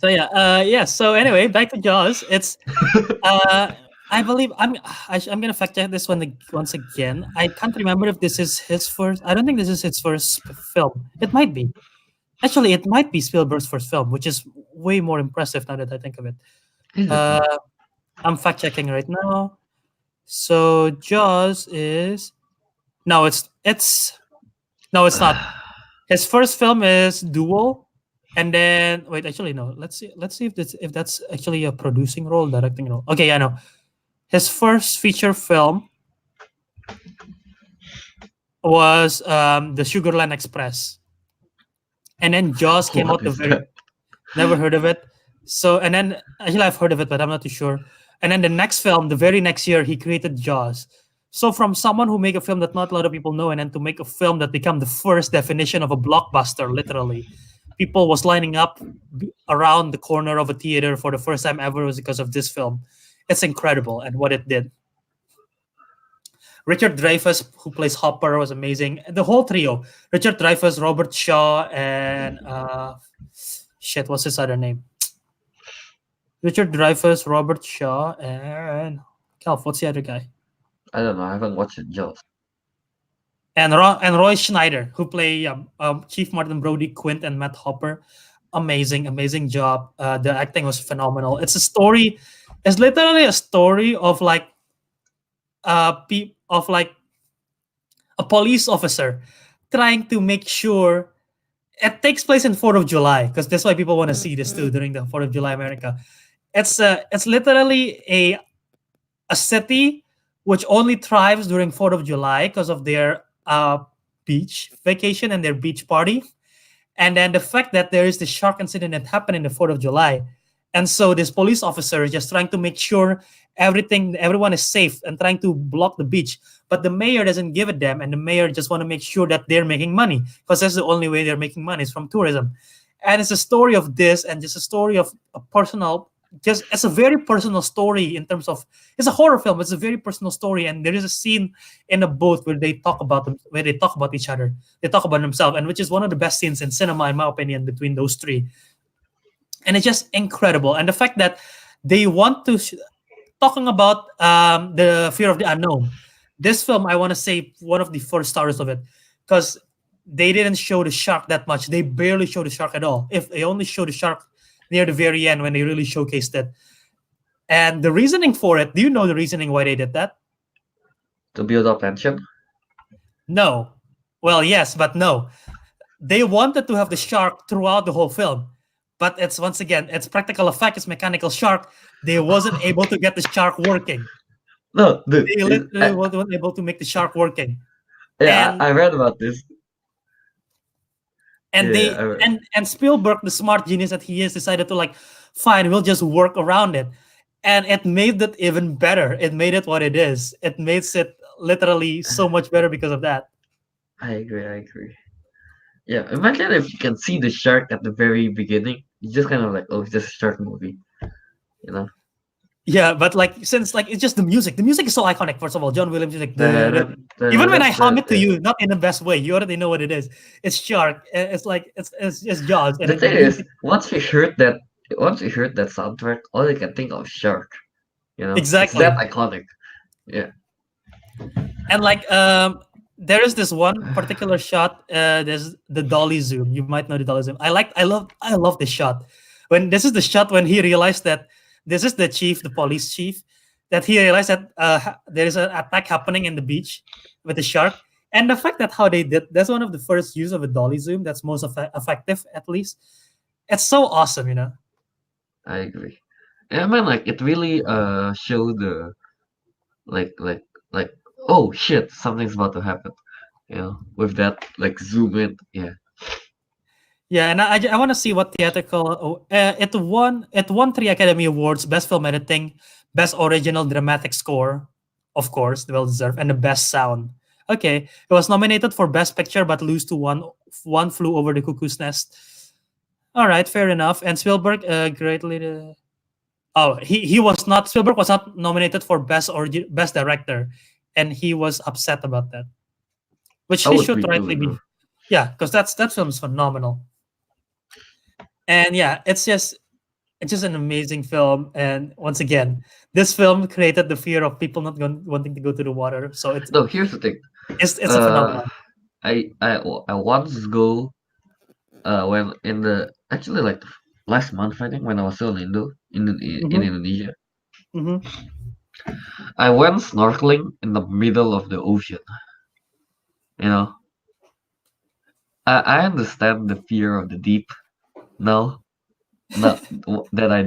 So yeah, yeah. So anyway, back to Jaws. It's I believe I'm gonna fact check this one once again. I can't remember if this is his first. I don't think this is his first film. It might be. Actually, it might be Spielberg's first film, which is way more impressive now that I think of it. Is it though? Uh, I'm fact checking right now. So Jaws is no, it's no, it's not. His first film is Duel, and then wait, actually no. Let's see if that's actually a producing role, directing role. Okay, yeah, no. His first feature film was the Sugarland Express, and then Jaws came What out the is very that? never heard of it. So and then actually I've heard of it, but I'm not too sure. And then the next film, the very next year, he created Jaws. So from someone who make a film that not a lot of people know, and then to make a film that become the first definition of a blockbuster, literally, people was lining up around the corner of a theater for the first time ever was because of this film. It's incredible and what it did. Richard Dreyfuss, who plays Hopper, was amazing. The whole trio: Richard Dreyfuss, Robert Shaw, and shit, what's his other name? Richard Dreyfuss, Robert Shaw, and Calf. What's the other guy? I don't know. I haven't watched it, Jaws. And Roy Schneider, who play Chief Martin Brody, Quint, and Matt Hopper. Amazing job. The acting was phenomenal. It's a story. It's literally a story of like like a police officer trying to make sure it takes place in 4th of July because that's why people want to see this too during the 4th of July America. It's literally a city which only thrives during 4th of July because of their beach vacation and their beach party. And then the fact that there is the shark incident that happened in the 4th of July. And so this police officer is just trying to make sure everyone is safe and trying to block the beach. But the mayor doesn't give a damn, and the mayor just want to make sure that they're making money because that's the only way they're making money is from tourism. And it's a story of this, and just a story of a personal. Just it's a very personal story in terms of it's a horror film. It's a very personal story, and there is a scene in a boat where they talk about them, where they talk about each other, they talk about themselves, and which is one of the best scenes in cinema, in my opinion, between those three. And it's just incredible. And the fact that they want to talking about the fear of the unknown. This film, I want to say, one of the first stars of it, because they didn't show the shark that much. They barely show the shark at all. If they only show the shark near the very end when they really showcased it. And the reasoning for it, do you know the reasoning why they did that? To build up tension. No. Well, yes, but no. They wanted to have the shark throughout the whole film, but it's once again, it's practical effect, it's mechanical shark. They wasn't able to get the shark working. No, dude. They literally weren't able to make the shark working. Yeah, And I read about this. and Yeah, they and Spielberg, the smart genius that he is, decided to like, fine, we'll just work around it. And it made it even better. It made it what it is. It makes it literally so much better because of that. I agree. I agree. Yeah, imagine if you can see the shark at the very beginning. You just kind of like, oh, it's just a shark movie, you know? Yeah, but like since like it's just the music. The music is so iconic. First of all, John Williams is like even when I hum it to Yeah. you, not in the best way, you already know what it is. It's shark. It's like it's just Jaws, and The then the thing is, music once you heard that soundtrack, all you can think of is shark. You know, it's that exactly. iconic. Yeah. And like there is this one particular shot. There's the dolly zoom. You might know the dolly zoom. I love this shot. When this is the shot when he realized that this is the chief, the police chief, that he realized that there is an attack happening in the beach with the shark. And the fact that how they did that's one of the first use of a dolly zoom that's most effective at least. It's so awesome, you know. I agree. Yeah, man, like it really showed the like like like oh shit, something's about to happen. You know, with that like zoom in. Yeah. Yeah, and I want to see what theatrical. It won 3 Academy Awards: Best Film Editing, Best Original Dramatic Score, of course, well deserved, and the Best Sound. Okay, it was nominated for Best Picture, but lose to One Flew Over the Cuckoo's Nest. All right, fair enough. And Spielberg, greatly. Oh, he was not. Spielberg was not nominated for Best Director, and he was upset about that, which I he would should be too, rightly you know. be. Yeah, because that film is phenomenal. And yeah, it's just an amazing film. And once again, this film created the fear of people not wanting to go to the water. So it's No, here's the thing. it's a Uh, phenomenon. I once go when in the actually like last month I think when I was still in in Hmm. Indonesia, Hmm. I went snorkeling in the middle of the ocean. You know, I understand the fear of the deep now. Not that I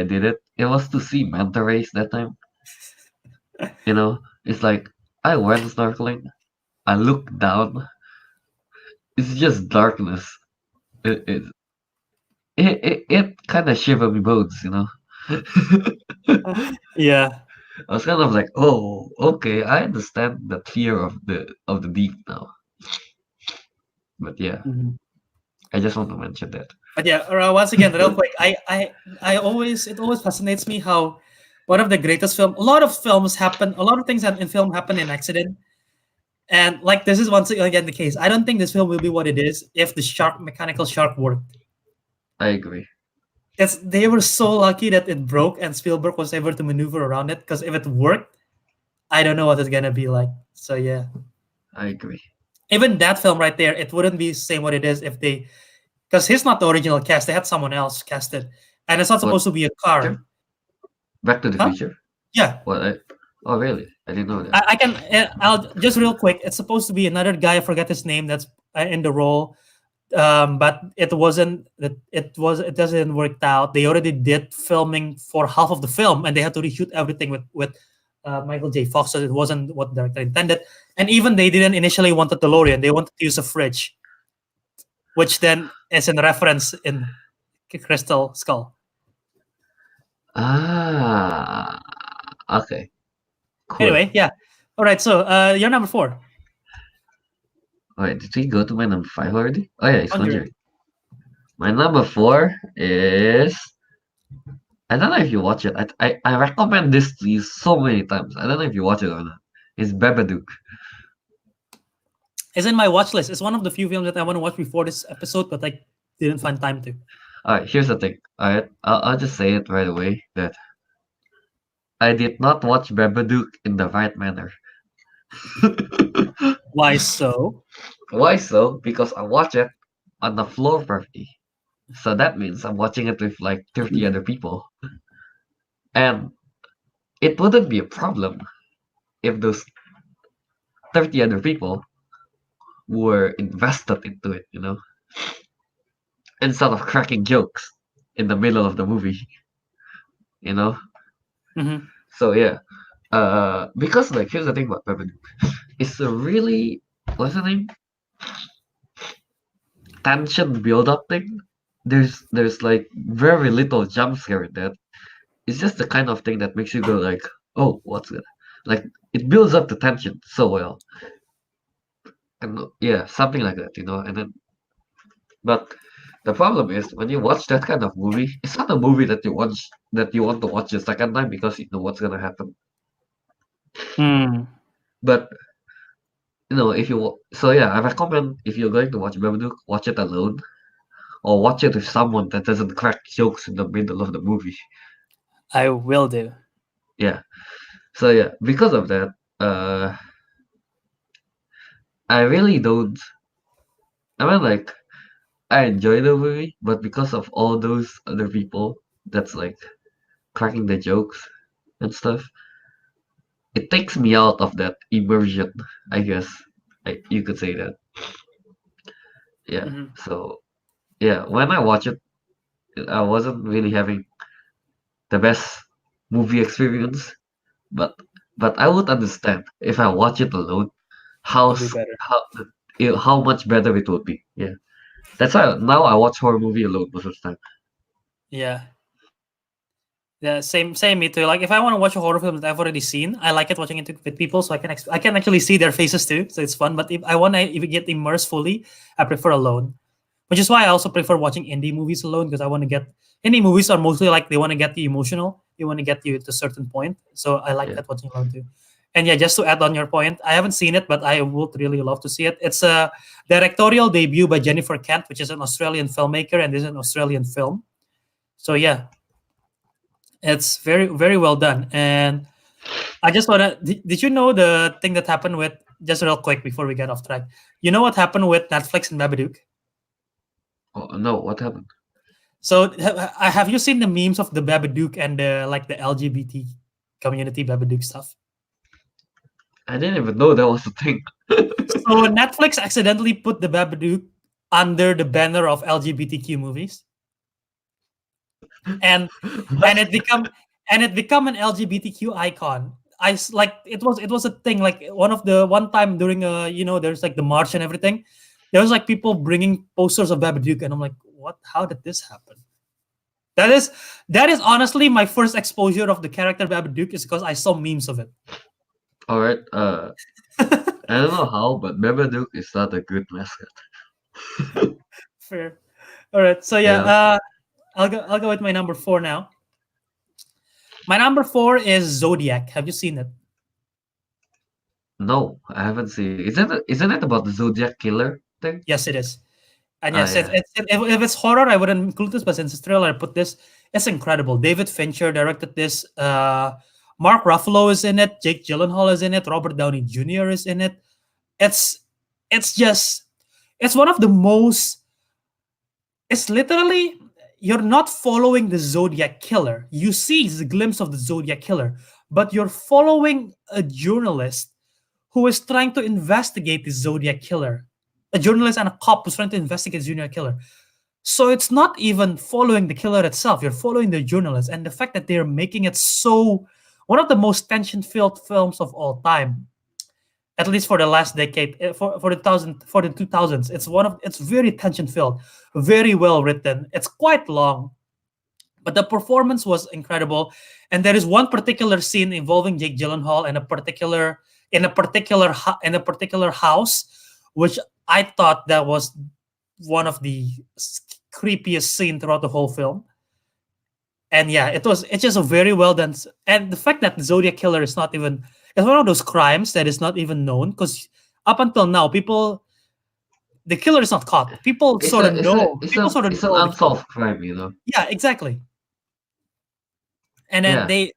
did it. It was to see manta rays that time. You know, it's like I went snorkeling. I looked down. It's just darkness. It it it kind of shivered me bones. You know. Yeah. I was kind of like, oh, okay, I understand the fear of the deep now. But yeah, Mhm. I just want to mention that. But yeah, once again, real quick, I always it always fascinates me how one of the greatest film. A lot of films happen. A lot of things in film happen in accident. And like this is once again the case. I don't think this film will be what it is if the mechanical shark worked. I agree. They were so lucky that it broke and Spielberg was able to maneuver around it. Because if it worked, I don't know what it's gonna be like. So yeah, I agree. even that film right there, it wouldn't be saying what it is if they because he's not the original cast. They had someone else casted, and it's not What? supposed to be a car, Future? Back to the huh? Future? Yeah, What? Oh, really? I didn't know that. I can. I'll just real quick. It's supposed to be another guy. I forget his name. That's in the role. But it wasn't that it doesn't work out. They already did filming for half of the film and they had to reshoot everything with Michael J. Fox, so it wasn't what the director intended. And even they didn't initially want a DeLorean, they wanted to use a fridge, which then is in reference in Crystal Skull. Ah, okay, cool. Anyway, yeah. All right, so you're number 4. Wait, did we go to my number 5 already? Oh yeah, it's Conjuring. Conjuring. My number 4 is I don't know if you watch it. I recommend this to you so many times. I don't know if you watch it or not. It's Babadook. It's in my watch list. It's one of the few films that I want to watch before this episode, but I didn't find time to. Alright, here's the thing. Alright, I'll just say it right away that I did not watch Babadook in the right manner. Why so? Why so? Because I watched it on the floor party. So that means I'm watching it with like 30 other people. And it wouldn't be a problem if those 30 other people were invested into it, instead of cracking jokes in the middle of the movie, you know? Mm-hmm. So yeah, because like here's the thing about Babadook, it's a really what's the name tension build up thing. There's like very little jump scare in that. It's just the kind of thing that makes you go like, oh, what's it? Like it builds up the tension so well, and yeah, something like that, And then, but the problem is when you watch that kind of movie, it's not a movie that you want to watch a second time because you know what's gonna happen. Mm. But if so yeah, I recommend if you're going to watch Babadook, watch it alone or watch it with someone that doesn't crack jokes in the middle of the movie. I will do. Yeah. So yeah, because of that, uh, I really don't. I mean, like, I enjoy the movie, but because of all those other people that's like cracking the jokes and stuff, it takes me out of that immersion. I guess you could say that. Yeah. Mm-hmm. So yeah, when I watch it, I wasn't really having the best movie experience, but I would understand if I watch it alone how It'll be better. how much better it would be. Yeah, that's why now I watch horror movie alone most of the time. Yeah. Yeah, same me too. Like if I want to watch a horror film that I've already seen, I like it watching it with people, so I can actually see their faces too, so it's fun. But if I want to if get immersed fully, I prefer alone. Which is why I also prefer watching indie movies alone because I want to get indie movies are mostly like they want to get you emotional, they want to get you to a certain point. So I like Yeah. that watching alone too. And yeah, just to add on your point, I haven't seen it, but I would really love to see it. It's a directorial debut by Jennifer Kent, which is an Australian filmmaker, and this is an Australian film. So yeah, it's very well done. And I just wanna did you know the thing that happened with just real quick before we get off track? You know what happened with Netflix and Babadook? Oh no, what happened? So have you seen the memes of the Babadook and the like the LGBT community Babadook stuff? I didn't even know that was a thing. So Netflix accidentally put the Babadook under the banner of LGBTQ movies, and and What? it become it become an LGBTQ icon. Like it was a thing like one time during there's like the march and everything. There was like people bringing posters of Babadook, and I'm like, what? How did this happen? That is that is honestly my first exposure of the character Babadook is because I saw memes of it. All right. I don't know how, but Babadook is not a good mascot. Fair. All right. So You yeah, know? I'll go with my number 4 now. My number 4 is Zodiac. Have you seen it? No, I haven't seen. Isn't it about the Zodiac killer thing? Yes, it is. And Oh yes, yeah. if it's horror, I wouldn't include this, but since it's thriller, I put this. It's incredible. David Fincher directed this. Mark Ruffalo is in it. Jake Gyllenhaal is in it. Robert Downey Jr. is in it. It's it's just it's one of the most. It's literally you're not following the Zodiac killer. You see the glimpse of the Zodiac killer, but you're following a journalist who is trying to investigate the Zodiac killer. A journalist and a cop who's trying to investigate the Zodiac killer. So it's not even following the killer itself. You're following the journalist, and the fact that they're making it so one of the most tension-filled films of all time, at least for the last decade, for the 2000s. It's very tension-filled, very well written. It's quite long, but the performance was incredible. And there is one particular scene involving Jake Gyllenhaal and in a particular house, which I thought that was one of the creepiest scene throughout the whole film. And yeah, it's just a very well done. And the fact that the Zodiac killer is not even it's one of those crimes that is not even known because up until now, the killer is not caught. People It's sort a of it's a know. it's People a sort of it's an know the killer. unsolved crime. Yeah, exactly. And then Yeah. they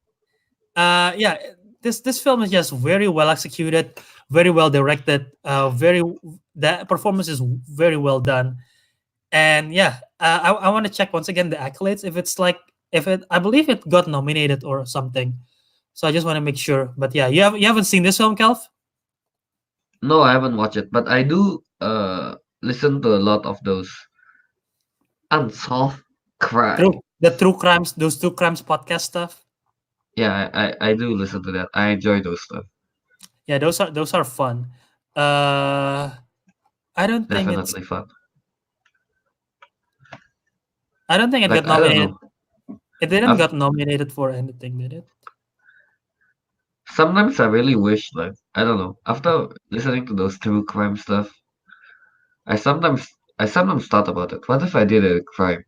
yeah, this film is just very well executed, very well directed, very that performance is very well done. And yeah, I want to check once again the accolades. If it's like if it, I believe it got nominated or something. So I just want to make sure. But yeah, you haven't seen this film, Kelv? No, I haven't watched it, but I do listen to a lot of those unsolved crime. True crimes, those true crimes podcast stuff. Yeah, I do listen to that. I enjoy those stuff. Yeah, those are fun. Uh, I don't think it's Definitely fun. I don't think it got Like I don't nominated. know. It didn't I've got nominated for anything, did it? sometimes I really wish like I don't know. After listening to those true crime stuff, I sometimes I sometimes thought about it. What if I did a crime?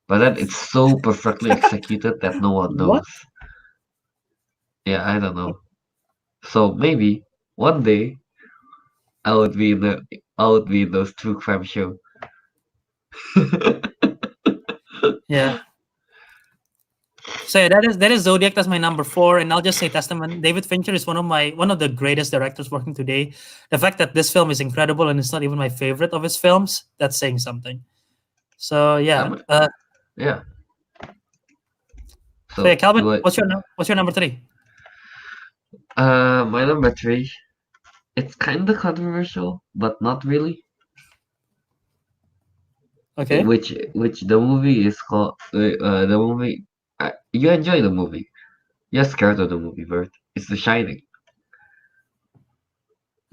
But then it's so perfectly executed that no one What? knows. Yeah, I don't know. So maybe one day I would be in those true crime show. Yeah. So yeah, that is Zodiac. That's my number four, and I'll just say Testament. David Fincher is one of the greatest directors working today. The fact that this film is incredible and it's not even my favorite of his films, that's saying something. So yeah, I'm, yeah. so yeah, So Calvin, do I? what's your number three? My number three. It's kind of controversial, but not really. Okay. Which the movie is called the movie. You enjoy the movie. You're scared of the movie, Bert. It's The Shining.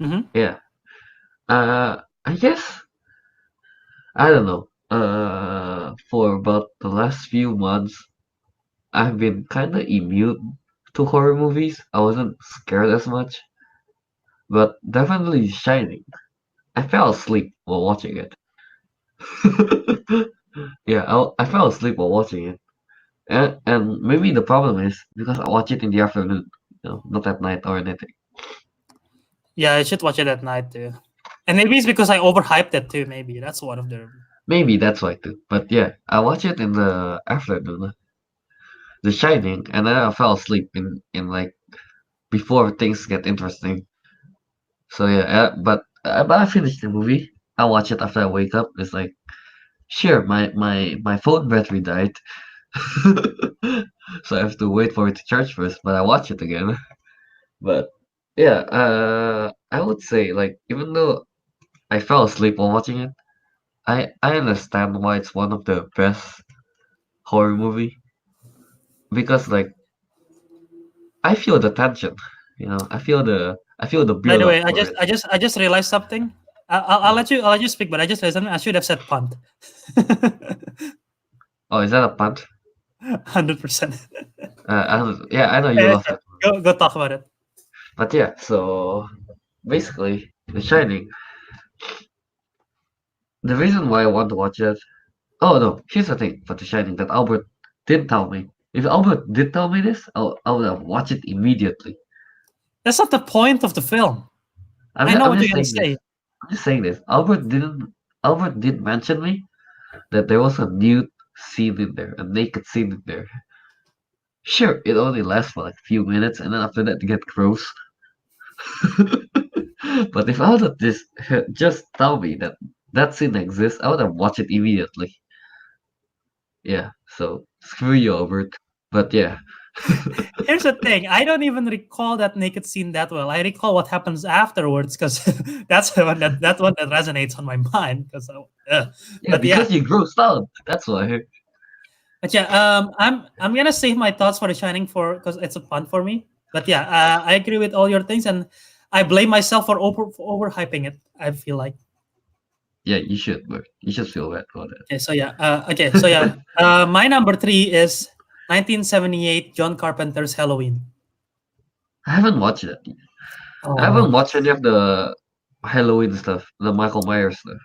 Mm-hmm. Yeah. I guess I don't know. For about the last few months, I've been kind of immune to horror movies. I wasn't scared as much, but definitely Shining. I fell asleep while watching it. Yeah, I fell asleep while watching it. And maybe the problem is because I watch it in the afternoon, not at night or anything. Yeah, I should watch it at night too. And maybe it's because I overhyped it too. Maybe that's one of the. Maybe that's why too. But yeah, I watch it in the afternoon, The Shining, and then I fell asleep in like before things get interesting. So yeah, but I finished the movie. I watch it after I wake up. It's like sure, my phone battery died, so I have to wait for it to charge first. But I watch it again. But yeah, I would say like even though I fell asleep while watching it, I understand why it's one of the best horror movie because like I feel the tension, I feel the By build the up way, for it. I just realized something. I'll let you speak, but I just realized something. I should have said punt. Oh, is that a punt? 100%. Yeah, I know you Yeah, love sure. that movie, Go talk about it. but yeah. So basically, The Shining. The reason why I want to watch it. Oh no, here's the thing for The Shining that Albert did tell me. If Albert did tell me this, I would have watched it immediately. That's not the point of the film. I know I'm what you're just gonna saying this. say. I'm just saying this. Albert did mention me that there was a nude scene in there, a naked scene in there. Sure, it only lasts for like a few minutes, and then after that, it gets gross. But if I would have just tell me that that scene exists, I would have watched it immediately. Yeah, so screw you, Albert. But yeah, Here's the thing. I don't even recall that naked scene that well. I recall what happens afterwards because that's one that resonates on my mind. yeah, But yeah, because you grossed out. That's why. but yeah. I'm gonna save my thoughts for The Shining for because it's a fun for me. But yeah, I agree with all your things, and I blame myself for overhyping it. I feel like. Yeah, you should, Bert. You should feel bad about Okay, so yeah. Okay, so yeah. that. My number three is 1978 John Carpenter's Halloween. I haven't watched it. I Oh haven't man, watched any of the Halloween stuff, the Michael Myers stuff.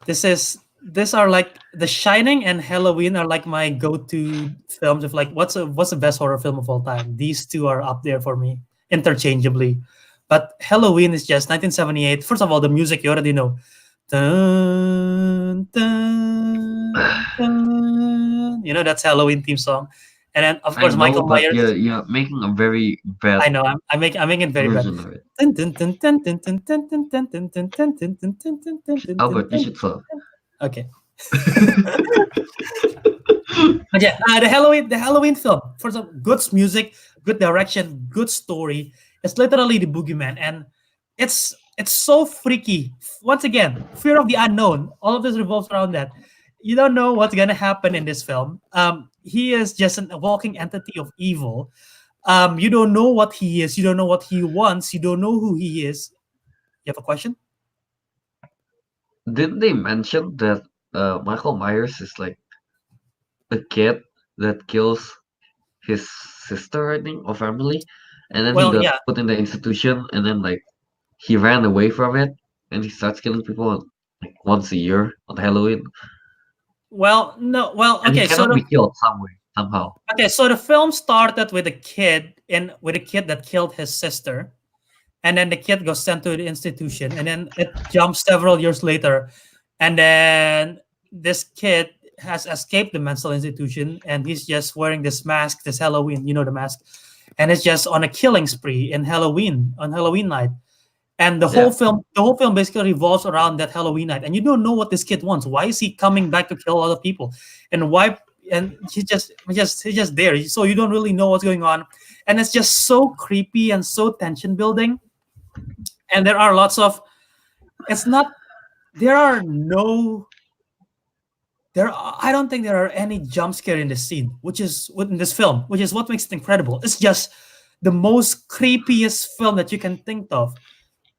these are like The Shining and Halloween are like my go-to films of like what's the best horror film of all time. These two are up there for me interchangeably. But Halloween is just 1978. First of all, the music you already know. Dun, dun, dun. You know that's Halloween theme song. And then of I course know, Michael but Myers. you're making a very bad I know I'm making it very bad. version of it. Dun, dun, dun, dun, dun, dun, dun, dun, dun, dun, dun, dun, dun, dun, dun, dun, dun, dun, dun, Albert, you dun, should stop. dun. Okay. But yeah, the Halloween film for some good music, good direction, good story. It's literally the boogeyman, and it's so freaky. Once again, fear of the unknown. All of this revolves around that. You don't know what's gonna happen in this film. He is just a walking entity of evil. You don't know what he is. You don't know what he wants. You don't know who he is. You have a question? Didn't they mention that Michael Myers is like a kid that kills his sister, I think, or family, and then he Well, got yeah. put in the institution, and then like he ran away from it, and he starts killing people like once a year on Halloween, Well, no. Well, and he okay. cannot be killed some way somehow. So the film started with a kid that killed his sister, and then the kid got sent to the institution, and then it jumps several years later, and then this kid has escaped the mental institution, and he's just wearing this mask, this Halloween, the mask, and it's just on a killing spree in Halloween night. And Yeah, the whole film basically revolves around that Halloween night, and you don't know what this kid wants. Why is he coming back to kill other people, and why? And he's just there, so you don't really know what's going on, and it's just so creepy and so tension building. And there are lots of. It's not. There are no. I don't think there are any jump scare in this scene, which is in this film, which is what makes it incredible. It's just the most creepiest film that you can think of,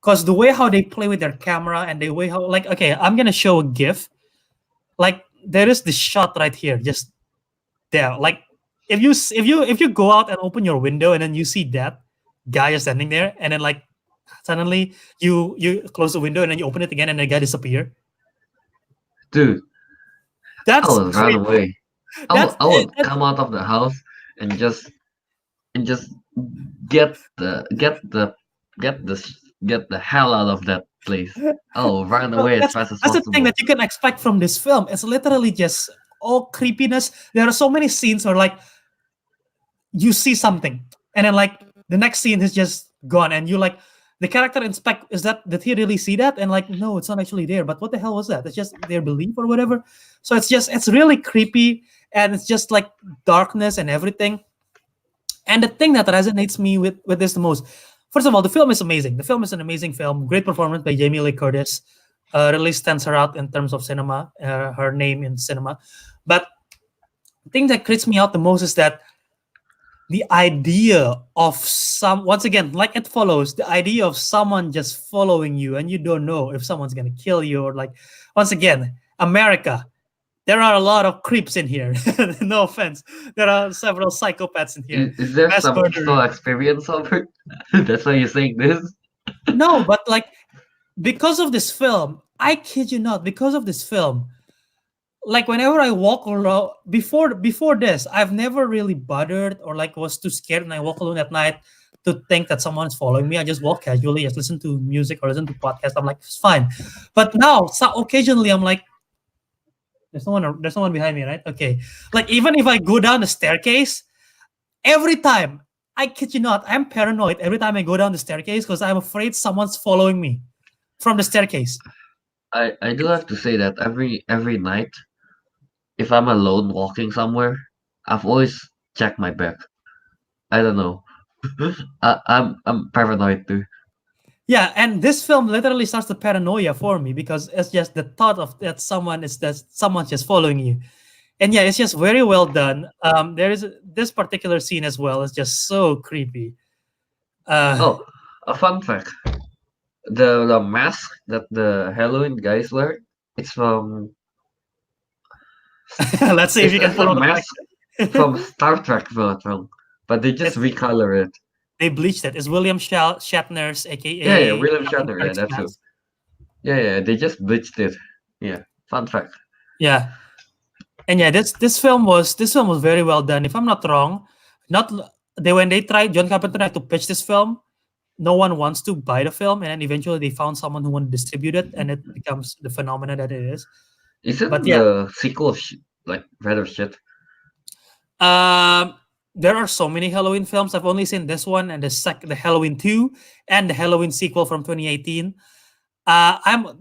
because the way how they play with their camera and the way how, like, okay, I'm gonna show a gif. Like, there is this shot right here, just there. Like, if you go out and open your window and then you see that guy is standing there, and then like suddenly you close the window and then you open it again and the guy disappear. dude, I That's would run creepy. away. That's I would come out of the house and just get the get the get the get the hell out of that place. I'll run well, away as fast as that's the thing possible. that you can expect from this film. It's literally just all creepiness. There are so many scenes where like you see something and then like the next scene is just gone, and you like the character inspect, is that, did he really see that? And like, no, it's not actually there, but what the hell was that? It's just their belief or whatever. So it's really creepy, and it's just like darkness and everything. And the thing that resonates me with this the most, first of all, the film is amazing. The film is an amazing film. Great performance by Jamie Lee Curtis. Really stands her out in terms of cinema, her name in cinema. But the thing that creeps me out the most is that the idea of once again, like it follows, the idea of someone just following you and you don't know if someone's gonna kill you, or like, once again, America, there are a lot of creeps in here. No offense, there are several psychopaths in here, Is there mass some murderers. personal experience of it? That's why you're saying this? No, but like, because of this film, I kid you not, because of this film, like whenever I walk around, before this, I've never really bothered or like was too scared when I walk alone at night to think that someone's following me. I just walk casually, just listen to music or listen to podcasts. I'm like, it's fine. But now, so occasionally, I'm like, there's no one behind me, right? Okay. Like, even if I go down the staircase, every time, I kid you not, I'm paranoid every time I go down the staircase because I'm afraid someone's following me from the staircase. I do have to say that every night, if I'm alone walking somewhere, I've always checked my back. I don't know. I'm paranoid too. Yeah, and this film literally starts the paranoia for me because it's just the thought of that someone's just following you. And yeah, it's just very well done. There is this particular scene as well. It's just so creepy. Uh, Oh, a fun fact: the mask that the Halloween guys wear, it's from let's see if it's you can it's a follow the mask fact. from Star Trek film, but they just It's recolor it. they bleached it. It's William Shatner's, Yeah, aka William Captain Shatner. Yeah, Kirk's that's who. mask. Yeah, they just bleached it. Yeah, fun fact. Yeah, and yeah, this film was very well done. If I'm not wrong, not they when they tried John Carpenter tried to pitch this film, no one wants to buy the film, and then eventually they found someone who want to distribute it, and it becomes the phenomena that it is. But Isn't yeah, the sequel like rather shit? um, there are so many Halloween films. I've only seen this one and the Halloween 2 and the Halloween sequel from 2018.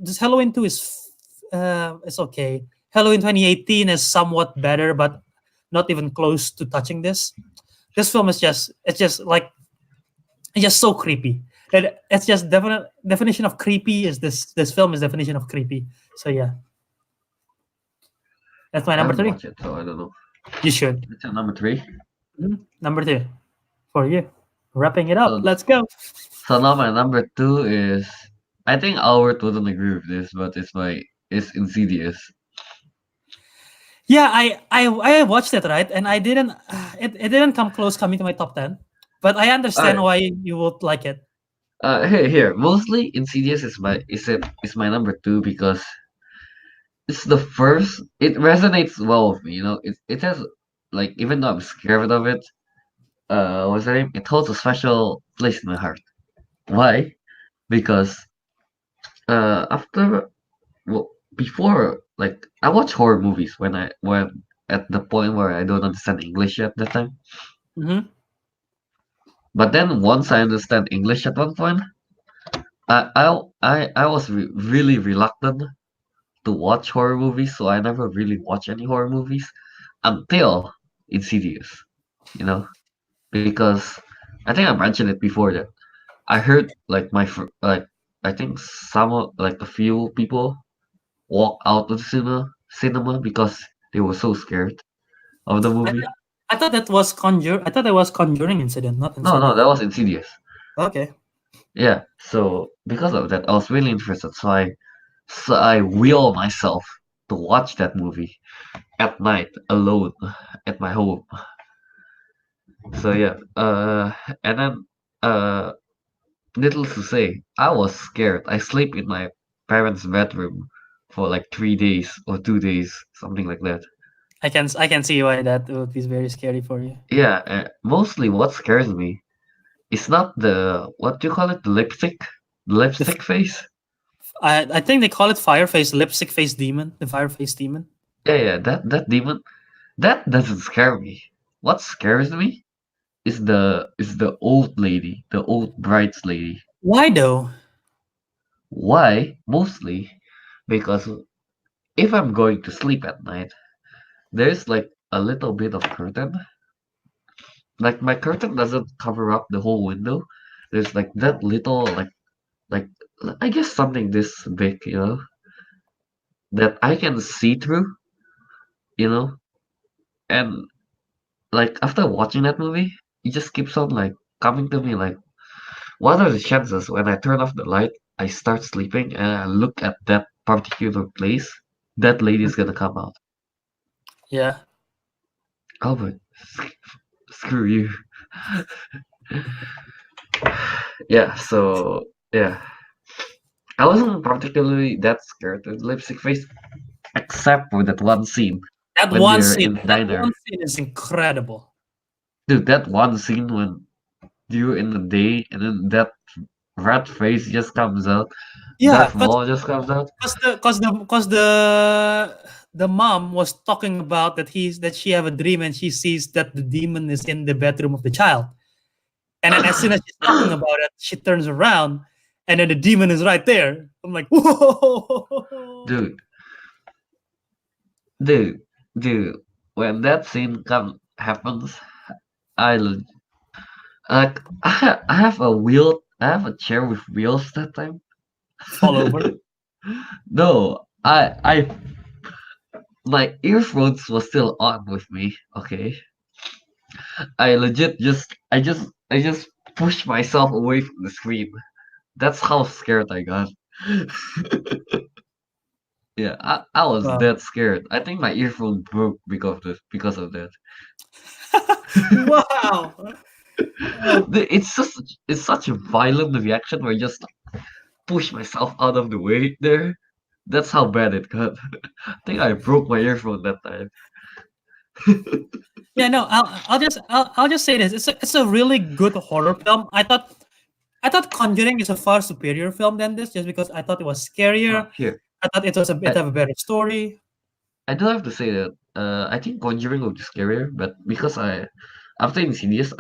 This Halloween 2 is it's okay. Halloween 2018 is somewhat better, but not even close to touching this. This film is just it's just like it's just so creepy. It's just definite definition of creepy is this film is definition of creepy. So yeah, that's my I number haven't three. watched it, so I don't know. You should. It's at number three. Number two for you. Wrapping it up. So, Let's go. so now my number two is. I think Albert wouldn't agree with this, but it's Insidious. Yeah, I watched it, right, and I didn't. It didn't come close coming to my top 10, but I understand Alright. why you would like it. Here. Mostly Insidious is my number two because it's the first. It resonates well with me. It has like even though I'm scared of it, what's the name? It holds a special place in my heart. Why? Because after well before like I watch horror movies when at the point where I don't understand English at that time. Hmm. But then once I understand English at one point, I was really reluctant to watch horror movies, so I never really watched any horror movies until Insidious, you know, because I think I mentioned it before that I heard like like I think like a few people walk out of the cinema because they were so scared of the I, movie. th- I thought that was conjure. I thought that was Conjuring incident, not No, Insidious. that was Insidious. Okay. Yeah, so because of that, I was really interested. So I will myself to watch that movie at night alone at my home. So yeah, and then uh, needless to say, I was scared. I sleep in my parents' bedroom for like 3 days or 2 days, something like that. I can see why that would be very scary for you. Yeah, mostly what scares me is not the what do you call it, the The, f- lipstick face. I think they call it Fireface, lipstick face demon, the Fireface demon. Yeah, that demon that doesn't scare me. What scares me is the old lady, the old brides lady. Why though? Why? Mostly because if I'm going to sleep at night, there's like a little bit of curtain. Like my curtain doesn't cover up the whole window. There's like that little like I guess something this big, that I can see through, you know. And like after watching that movie, it just keeps on like coming to me like, what are the chances when I turn off the light, I start sleeping and I look at that particular place, that lady is gonna come out. Yeah. Oh, but screw you. Yeah, so yeah, I wasn't particularly that scared of lipstick face, except for that one scene when they're in the That diner. one scene is incredible. Dude, that one scene when you're in the day and then that rat face just comes out, Yeah, Darth Maul just comes out. the mom was talking about that she have a dream and she sees that the demon is in the bedroom of the child. And then as soon as she's talking about it, she turns around and then the demon is right there. I'm like, whoa. Dude, dude, dude, when that scene happens, I l- like I have a chair with wheels that time. Fall over. No, my earphones was still on with me. Okay, I legit I just pushed myself away from the screen. That's how scared I got. Yeah, I was Wow. that scared. I think my earphone broke because of that. Wow. Oh, It's such a violent reaction where I just push myself out of the way there. That's how bad it got. I think I broke my earphone that time. yeah, no, I'll just say this. It's a really good horror film. I thought Conjuring is a far superior film than this, just because I thought it was scarier. Here, I thought it I have a better story. I do have to say that I think Conjuring would be scarier, but because after Insidious,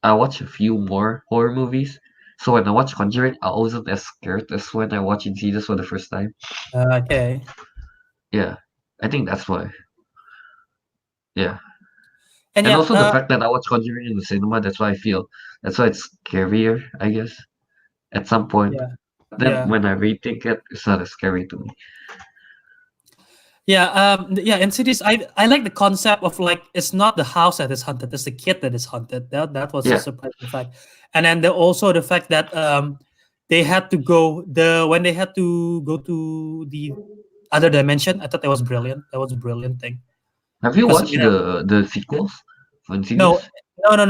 I watched a few more horror movies. So when I watched Conjuring, I wasn't as scared as when I watched Insidious for the first time. Okay. Yeah. I think that's why. Yeah. And And yeah, also the fact that I watched Conjuring in the cinema, that's why I feel that's why it's scarier, I guess, at some point. yeah, But then yeah. when I rethink it, it's not as scary to me. Yeah, yeah. In cities, I like the concept of like it's not the house that is haunted; it's the kid that is haunted. That was a Yeah. surprising fact, and then also the fact that they had to go when they had to go to the other dimension. I thought that was brilliant. That was a brilliant thing Have you because watched the sequels for no, Insidious?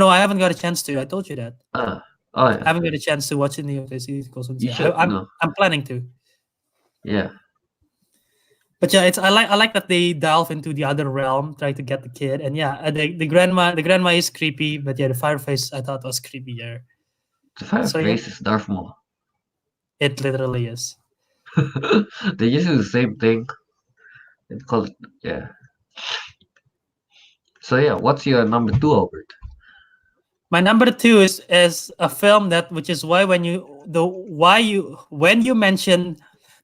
no. I haven't got a chance to. I told you that Ah, oh I yeah. haven't got a chance to watch any of the sequels. You Yeah, should no. I'm planning to. Yeah. But yeah, it's I like that they delve into the other realm, try to get the kid, and yeah, the grandma is creepy, but yeah, the fireface I thought was creepier. The So yeah, Fireface is Darth Maul. it literally is. They just do the same thing. It's called yeah. So yeah, what's your number two, Albert? My number two is a film that which is why when you mention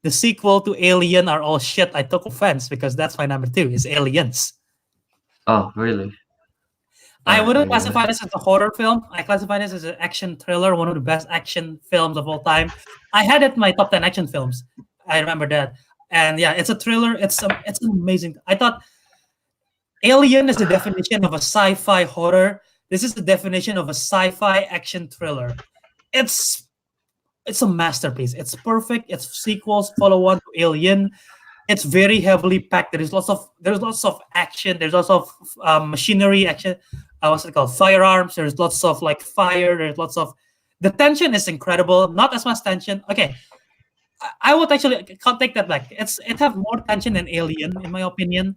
the sequel to Alien are all shit, I took offense because that's my number two is Aliens. Oh, really? I Alright, I wouldn't get it. classify this as a horror film. I classify this as an action thriller, one of the best action films of all time. I had it in my top 10 action films. I remember that. And yeah, it's a thriller. It's an amazing. I thought Alien is the definition of a sci-fi horror. This is the definition of a sci-fi action thriller. It's it's a masterpiece. It's perfect. It's sequels, follow on to Alien. It's very heavily packed. There's lots of action. There's lots of machinery action. What's it called? Firearms. There's lots of like fire. There's lots of the tension is incredible. Not as much tension. Okay, I would actually can't take that back. It have more tension than Alien in my opinion,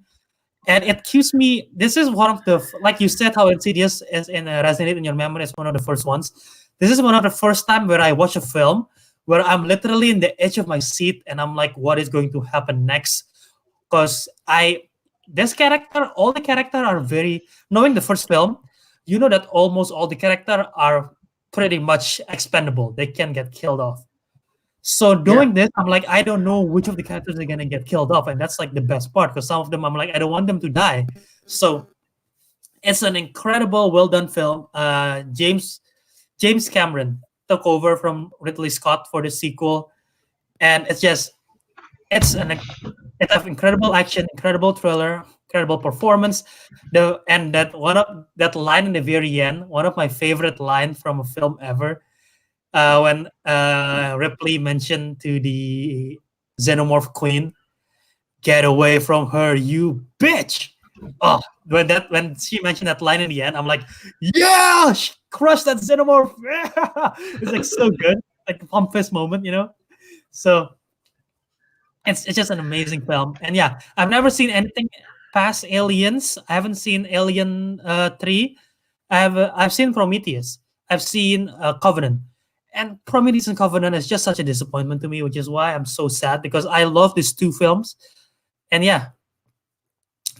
and it keeps me. This is one of the like you said how Insidious is in resonate in your memory is one of the first ones. This is one of the first time where I watch a film where I'm literally in the edge of my seat and I'm like, what is going to happen next? Because all the character are very knowing the first film, you know that almost all the character are pretty much expendable. They can get killed off. So Yeah. doing this, I'm like, I don't know which of the characters are gonna get killed off, and that's like the best part because some of them I'm like, I don't want them to die. So it's an incredible, well done film. James Cameron took over from Ridley Scott for the sequel, and it's an incredible action, incredible thriller, incredible performance. That line in the very end, one of my favorite lines from a film ever, when Ripley mentioned to the xenomorph queen, "Get away from her, you bitch!" Oh, when she mentioned that line in the end, I'm like, yeah, crush that xenomorph. Yeah! It's like so good, like a pump fist moment, you know. So it's just an amazing film, and yeah, I've never seen anything past Aliens. I haven't seen Alien 3. I've seen Prometheus. I've seen Covenant, and Prometheus and Covenant is just such a disappointment to me, which is why I'm so sad because I love these two films, and yeah,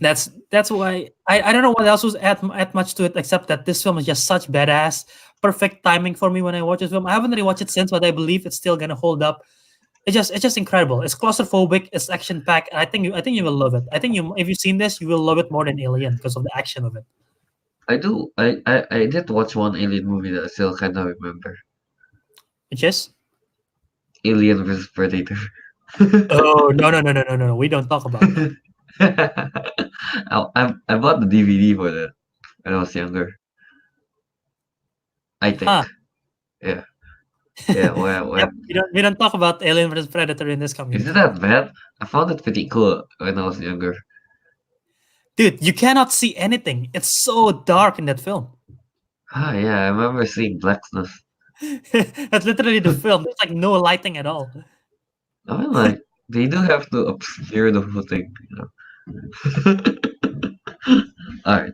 that's why I don't know what else was add much to it except that this film is just such badass, perfect timing for me when I watch this film. I haven't really watched it since, but I believe it's still gonna hold up. It's just incredible. It's claustrophobic. It's action packed. I think you will love it. I think you if you've seen this, you will love it more than Alien because of the action of it. I do. I did watch one Alien movie that I still kind of remember. Which is Alien vs Predator. oh no. We don't talk about that. I bought the DVD for that when I was younger. I Huh. think. Yeah. Yeah. Yep. We don't talk about Alien versus Predator in this Is community. it that bad? I found it pretty cool when I was younger. Dude, you cannot see anything. It's so dark in that film. Ah, yeah, I remember seeing blackness. That's literally the film. There's like no lighting at all. I mean, like, they do have to obscure the whole thing, you know. Alright.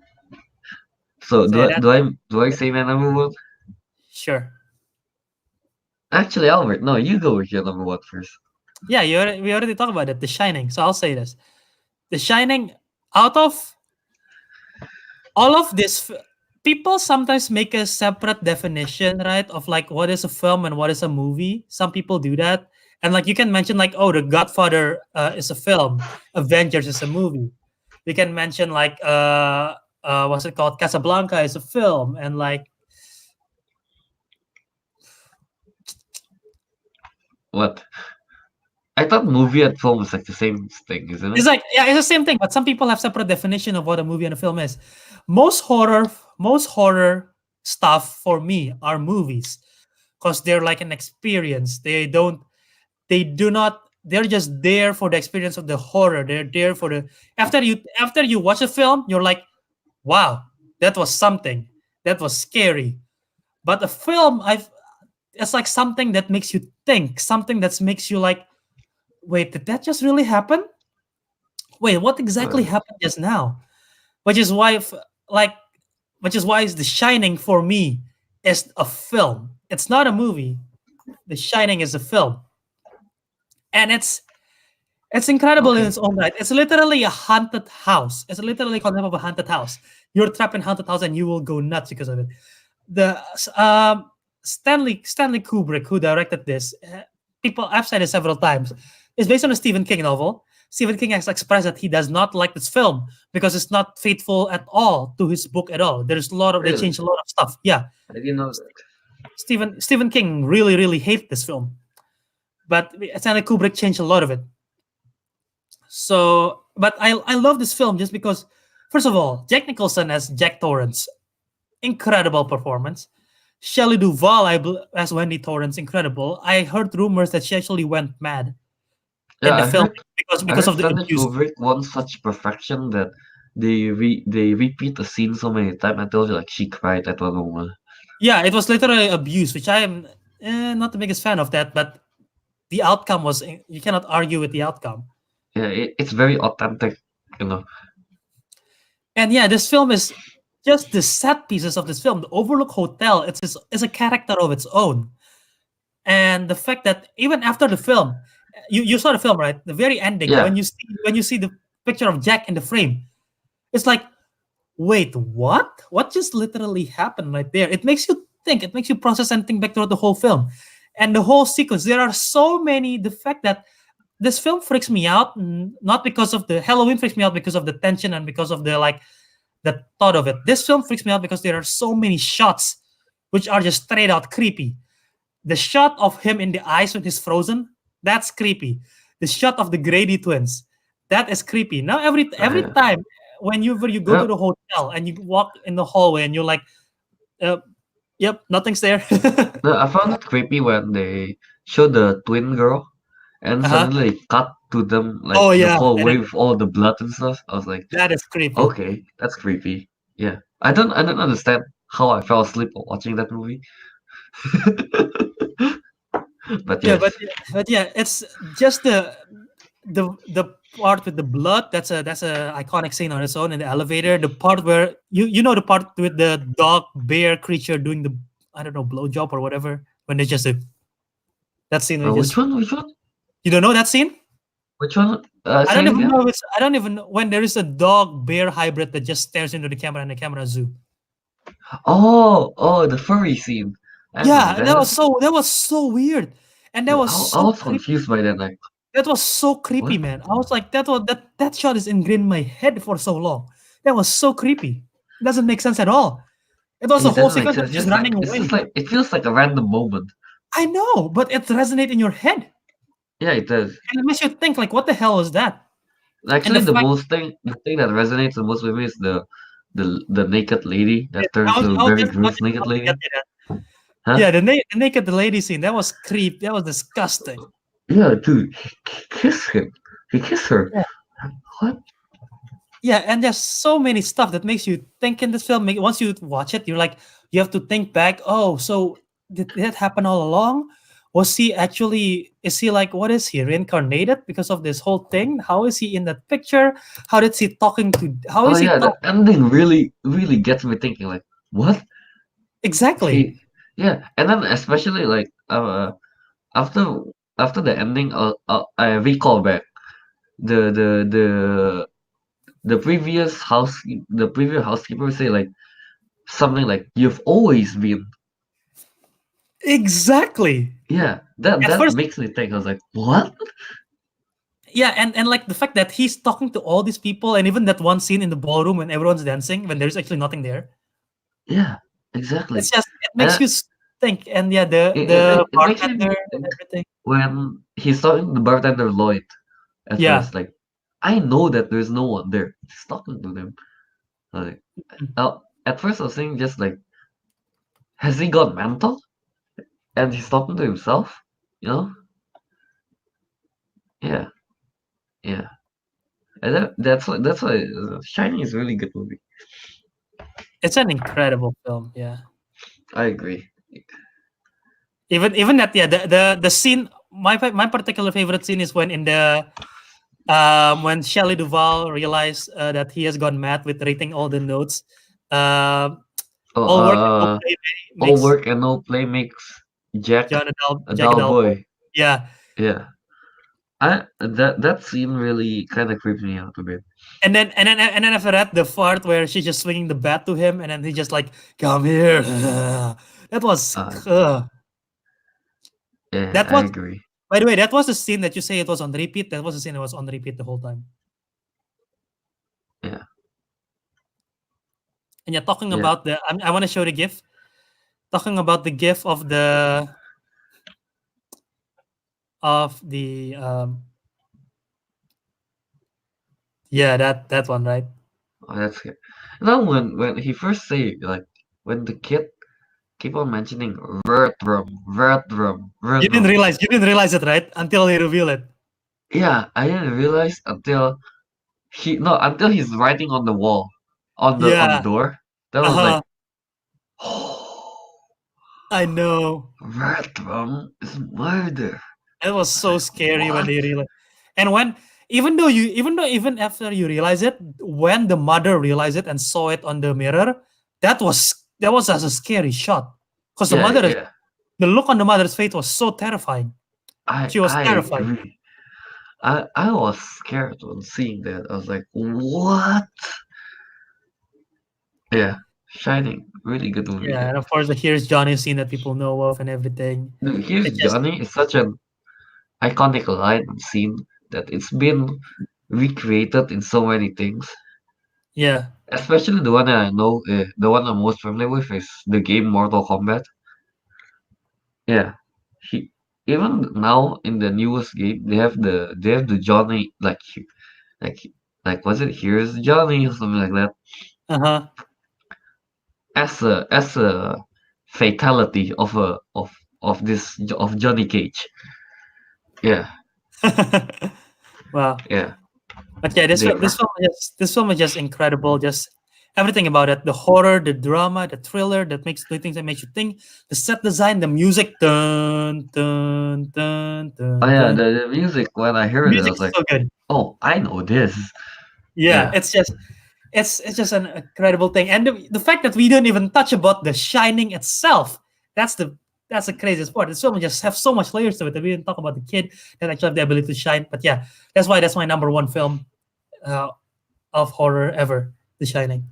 So So yeah, that do I say my number one? sure. Actually, Albert, no, you go with your number one first. Yeah, we already talked about it. The Shining. So I'll say this: The Shining. Out of all of this, people sometimes make a separate definition, right, of like what is a film and what is a movie. Some people do that, and like you can mention like, oh, The Godfather is a film, Avengers is a movie. You can mention like what's it called, Casablanca is a film, and like What? I thought movie and film was like the same thing, isn't it? it's like, yeah, it's the same thing, but some people have separate definition of what a movie and a film is. Most horror, most horror stuff for me are movies because they're like an experience. They do not. They're just there for the experience of the horror. They're there for the after you watch a film, you're like, wow, that was something. That was scary. But a film, I've it's like something that makes you think, something that makes you like, wait, did that just really happen? Wait, what exactly Uh, happened just now? Which is why, like, which is why The Shining for me is a film. It's not a movie. The Shining is a film, and it's incredible in okay. its own right. It's literally a haunted house. It's literally a concept of a haunted house. You're trapped in a haunted house, and you will go nuts because of it. The Stanley Kubrick, who directed this, people I've said it several times, is based on a Stephen King novel. Stephen King has expressed that he does not like this film because it's not faithful at all to his book at all. There's a lot of they Really? changed a lot of stuff. Yeah, I didn't know that. Stephen King really hated this film, but Stanley Kubrick changed a lot of it. So, but I love this film just because, first of all, Jack Nicholson as Jack Torrance, incredible performance. Shelley Duvall as Wendy Torrance, incredible. I heard rumors that she actually went mad Yeah, in the film because I because heard of the Stanley abuse. Kubrick wants such perfection that they repeat the scene so many times until like she cried at one moment. Yeah, it was literally abuse, which I am not the biggest fan of that. But the outcome was you cannot argue with the outcome. Yeah, it's very authentic, you know. And yeah, this film is just the set pieces of this film. The Overlook Hotel, it's a character of its own. And the fact that even after the film, you saw the film, right? The very ending, Yeah, when you see the picture of Jack in the frame, it's like, wait, what? What just literally happened right there? It makes you think, it makes you process and think back throughout the whole film. And the whole sequence, there are so many, the fact that this film freaks me out, not because of the Halloween freaks me out because of the tension and because of the like the thought of it. This film freaks me out because there are so many shots which are just straight out creepy. The shot of him in the ice when he's frozen, that's creepy. The shot of the Grady twins, that is creepy. Now every yeah. time whenever you go to Yeah, the hotel and you walk in the hallway and you're like, uh, yep, nothing's there. no, I found it creepy when they show the twin girl and Uh-huh. suddenly they cut to them like Oh the yeah, whole and way with all the blood and stuff. I was like, that is creepy. okay, that's creepy. Yeah, I don't understand how I fell asleep while watching that movie. But Yeah, yes, but yeah, it's just the part with the blood. That's a iconic scene on its own in the elevator. The part where you know the part with the dog bear creature doing the, I don't know, blowjob or whatever, when they just that scene we which just, one? Which one? you don't know that scene. Which one? I Say don't it even again. know if it's I don't even know when there is a dog bear hybrid that just stares into the camera and the camera zoom. Oh, the furry scene. I remember Yeah, that. that was so weird, and that Yeah, was I so was creepy. confused by that. Like, That was so creepy, what? man. I was like, that shot is ingrained in my head for so long. That was so creepy. It doesn't make sense at all. It was a It whole doesn't make sequence of sense. just Just like running it's just away. like it feels like a random moment. I know, but it resonates in your head. Yeah, it does. And it makes you think, like, what the hell is that? And the Actually, fact the thing that resonates the most with me is the naked lady that that turns to a very gross naked I'll get lady. to that. Huh? Yeah, the naked lady scene, that was creep. That was disgusting. Yeah, dude, he kissed him. He kissed her. Yeah. What? Yeah, and there's so many stuff that makes you think in this film. Once you watch it, you're like, you have to think back. Oh, so did that happen all along? Was he actually? Is he like? What is he reincarnated because of this whole thing? How is he in that picture? How did he talking to? How Oh is he yeah, the talk? ending really gets me thinking. Like, what? Exactly. He, yeah, and then especially like after after the ending, I recall back the the the the previous housekeeper say like something like "You've always been." Exactly. Yeah, that At that first, makes me think. I was like, "What?" yeah, and like the fact that he's talking to all these people, and even that one scene in the ballroom when everyone's dancing, when there's actually nothing there. Yeah, exactly. It's just it makes And you think, and yeah, the it makes bartender me and think everything. when he's talking to the bartender Lloyd at Yeah. first. Like, I know that there's no one there. He's talking to them. Like, at first I was thinking just like, has he got mental? And he's talking to himself. You know? Yeah, yeah. And that's why Shining is a really good movie. It's an incredible film. Yeah. I agree. Even that, yeah, the scene, my particular favorite scene is when Shelley Duvall realized that he has gone mad with rating all the notes. Um, Oh, all work and no play all makes work and no play makes Jack a Jack a dull dull boy. boy. Yeah. Yeah. That scene really kind of creeped me out a bit. And then after that, the part where she's just swinging the bat to him, and then he just like, "Come here." That was, Uh, yeah, that I was. agree. By the way, that was the scene that you say it was on repeat. That was the scene that was on repeat the whole time. Yeah, And you're talking yeah. about I want to show the GIF. Talking about the GIF of the yeah, that one, right? Oh, that's good. Now when he first say like when the kid keep on mentioning Wiradharma, Wiradharma. You didn't realize it, right? Until they reveal it. Yeah, I didn't realize until until he's writing on the wall, on the Yeah. door. That was Uh-huh. like, oh, I know. Wiradharma is murder. It was I was so like, scary when what? they realized. And when even after you realize it, when the mother realized it and saw it on the mirror, that was as a scary shot. Because Yeah, yeah. the look on the mother's face was so terrifying. She was I terrified. agree. I was scared when seeing that. I was like, what? Yeah, Shining, really good movie. Yeah, Yeah. and of course the Here's Johnny scene that people know of and everything. Dude, here's It just Johnny is such an iconic line and scene that it's been recreated in so many things. yeah. Especially the one that I know, the one I'm most familiar with is the game Mortal Kombat. Yeah, he even now in the newest game they have the Johnny like was it here's Johnny or something like that Uh-huh. as a fatality of Johnny Cage. Yeah, Wow. yeah, But yeah, they are. this film is just incredible. Just everything about it, the horror, the drama, the thriller, the things that makes you think, the set design, the music, dun dun dun Oh dun yeah, dun. the music when I The heard it, I music was is like, so good. oh, I know this. Yeah, Yeah. it's just an incredible thing, and the fact that we don't even touch about The Shining itself. That's the that's the craziest part. This film just have so much layers to it that we didn't talk about the kid that actually have the ability to shine. But yeah, that's my number one film uh, of horror ever, The Shining.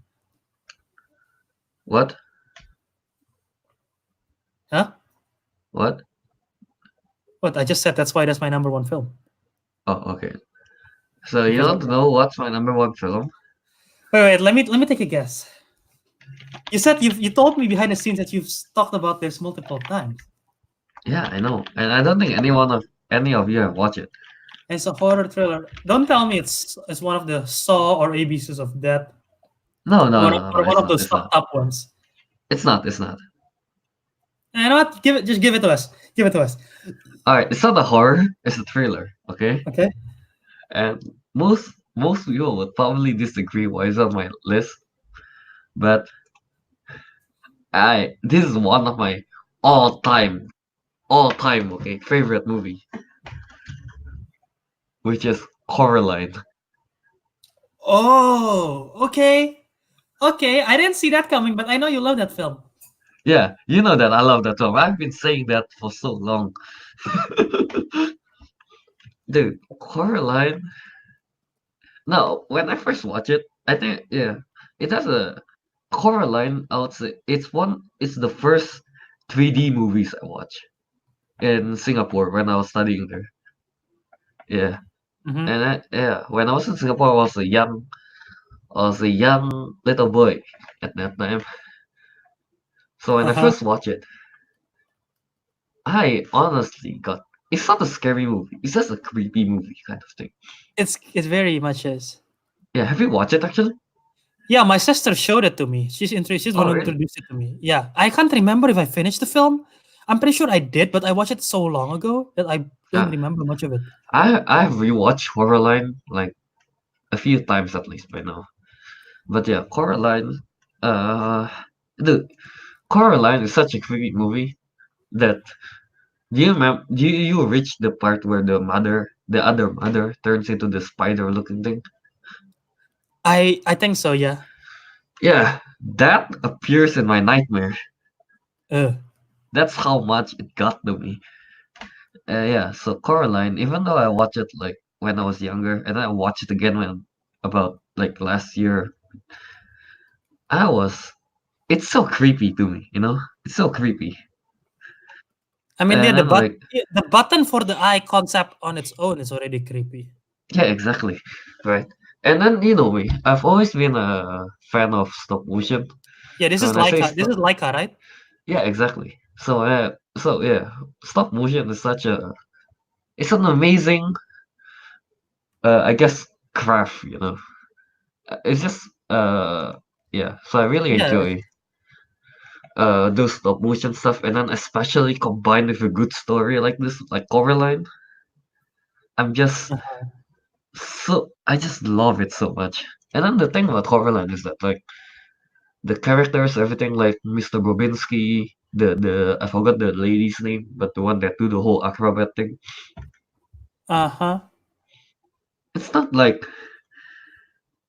What? Huh? What? What I just said. That's my number one film. Oh, okay. So you Because want to know what's my number one film? wait, let me take a guess. You said you told me behind the scenes that you've talked about this multiple times. Yeah, I know, and I don't think any of you have watched it. And it's a horror thriller. Don't tell me it's one of the Saw or ABCs of that, No, no, or no, no, no. or one It's of not. those It's not. fucked up ones. It's not. It's not. And you know what? Give it to us. Give it to us. All right. It's not a horror. It's a thriller. Okay. Okay. And most people would probably disagree why it's on my list, but I this is one of my all time okay favorite movie, which is Coraline. Oh, okay. Okay. I didn't see that coming, but I know you love that film. Yeah, you know that I love that film. I've been saying that for so long. Dude, Coraline. No, when I first watched it, I think yeah, it has a Coraline, I would say it's the first 3D movies I watched in Singapore when I was studying there. Yeah. Mm-hmm. Yeah, when I was in Singapore, I was a young little boy at that time. So when I Uh-huh. first watched it, I honestly got. It's not a scary movie. It's just a creepy movie kind of thing. It's very much is. Yeah, have you watched it actually? Yeah, my sister showed it to me. She's the one Oh, who really? introduced it to me. Yeah, I can't remember if I finished the film. I'm pretty sure I did, but I watched it so long ago that I don't Uh, remember much of it. I've rewatched Coraline like a few times at least by now. But yeah, Coraline. Uh, the Coraline is such a creepy movie that do you remember? Do you reach the part where the other mother, turns into the spider-looking thing? I think so. Yeah. Yeah, that appears in my nightmare. Uh, That's how much it got to me. Yeah, so Coraline, even though I watched it like when I was younger, and I watched it again when about like last year, I was. It's so creepy to me, you know. It's so creepy, I mean, yeah, and then like the button for the eye concept on its own is already creepy. yeah, exactly, right. And then you know me, I've always been a fan of stop motion. Yeah, So when I say This stop, is Leica, right? yeah, exactly. So yeah, stop motion is such a it's an amazing, I guess, craft. You know, it's just yeah. So I really Yeah. enjoy those stop motion stuff, and then especially combined with a good story like this, like Coraline. I'm just I just love it so much. And then the thing about Coraline is that like the characters, everything like Mr. Bobinsky, the I forgot the lady's name, but the one that do the whole acrobat thing. Uh huh. It's not like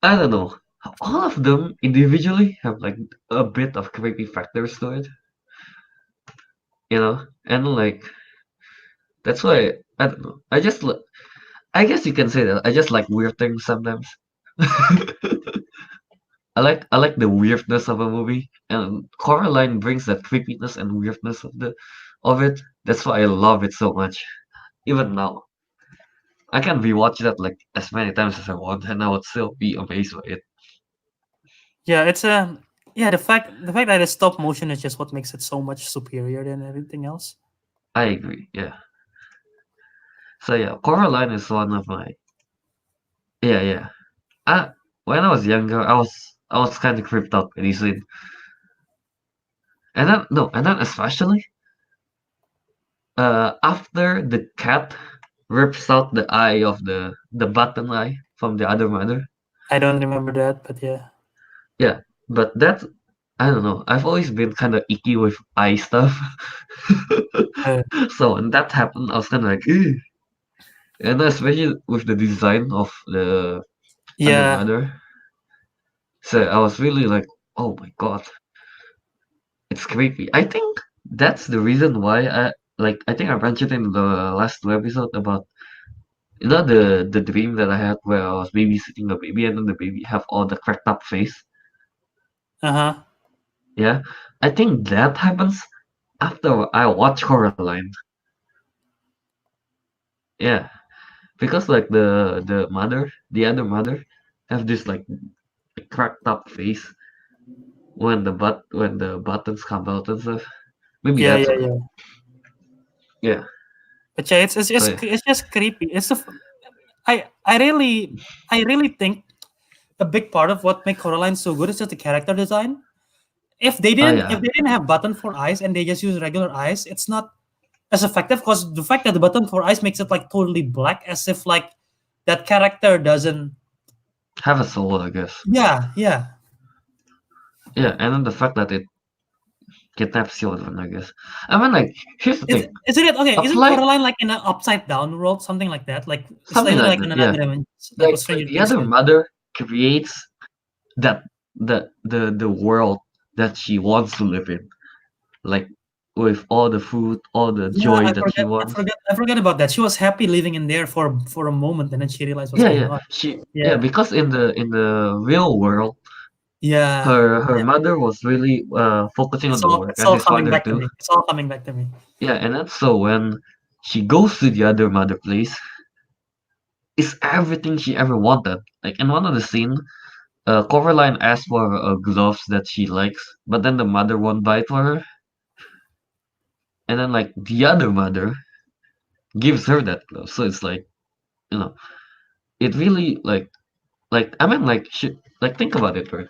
I don't know. All of them individually have like a bit of creepy factors to it, you know, and like that's why I don't know. I guess you can say that I just like weird things sometimes. I like the weirdness of a movie, and Coraline brings that creepiness and weirdness of it. That's why I love it so much. Even now, I can rewatch that like as many times as I want, and I would still be amazed by it. Yeah, it's a yeah. The fact that it's stop motion is just what makes it so much superior than everything else. I agree. Yeah. So yeah, Coraline is one of my yeah. I when I was younger, I was kind of creeped out by this scene, and then no, and then especially after the cat rips out the eye of the button eye from the other mother. I don't remember that, but yeah. Yeah, but that I don't know. I've always been kind of icky with eye stuff, Uh, so when that happened, I was kind of like, "Ew." And especially with the design of the other yeah. mother, so I was really like, "Oh my god, it's creepy." I think that's the reason why I think I mentioned in the last two episode about you know the dream that I had where I was babysitting a baby and then the baby have all the cracked up face. Uh huh. Yeah, I think that happens after I watch Coraline. Yeah, because like the other mother, have this like cracked up face when the buttons come out and stuff. Maybe Yeah, that's yeah, why. yeah. Yeah. But yeah, So yeah. it's just creepy. I really think a big part of what make Coraline so good is just the character design. Oh If yeah. they didn't have button for eyes and they just use regular eyes, it's not as effective because the fact that the button for eyes makes it like totally black, as if like that character doesn't. Have a soul, I guess. Yeah, yeah. Yeah, and then the fact that it kidnaps children, I guess. I mean, like, here's the thing. Isn't it okay? Isn't Apply Coraline like in an upside down world, something like that? Like it's something literally like like that. in Yeah. another dimension, like what Like Stranger the Things other did. mother creates that the world that she wants to live in. Like with all the food, all the Yeah, joy that she wants. I forgot about that. She was happy living in there for a moment, and then she realized what's Yeah, going yeah. on. She Yeah, yeah, because in the real world, Yeah, Her mother was really focusing on the work, it's and all his coming father back to too. me. It's all coming back to me. Yeah, and then so when she goes to the other mother place, it's everything she ever wanted. Like in one of the scene, Coraline asks for gloves that she likes, but then the mother won't buy it for her, and then like the other mother gives her that glove. So it's like, you know, it really like I mean like like think about it, right?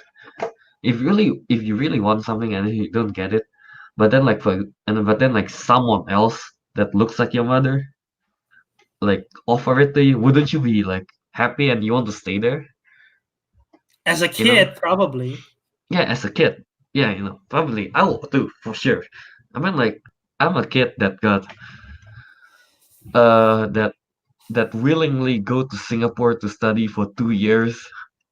If you really want something and you don't get it, but then but then like someone else that looks like your mother like offer it to you, wouldn't you be like happy and you want to stay there? As a You know? kid, probably. Yeah, as a kid. Yeah, probably I will too, for sure. I mean like I'm a kid that got that willingly go to Singapore to study for 2 years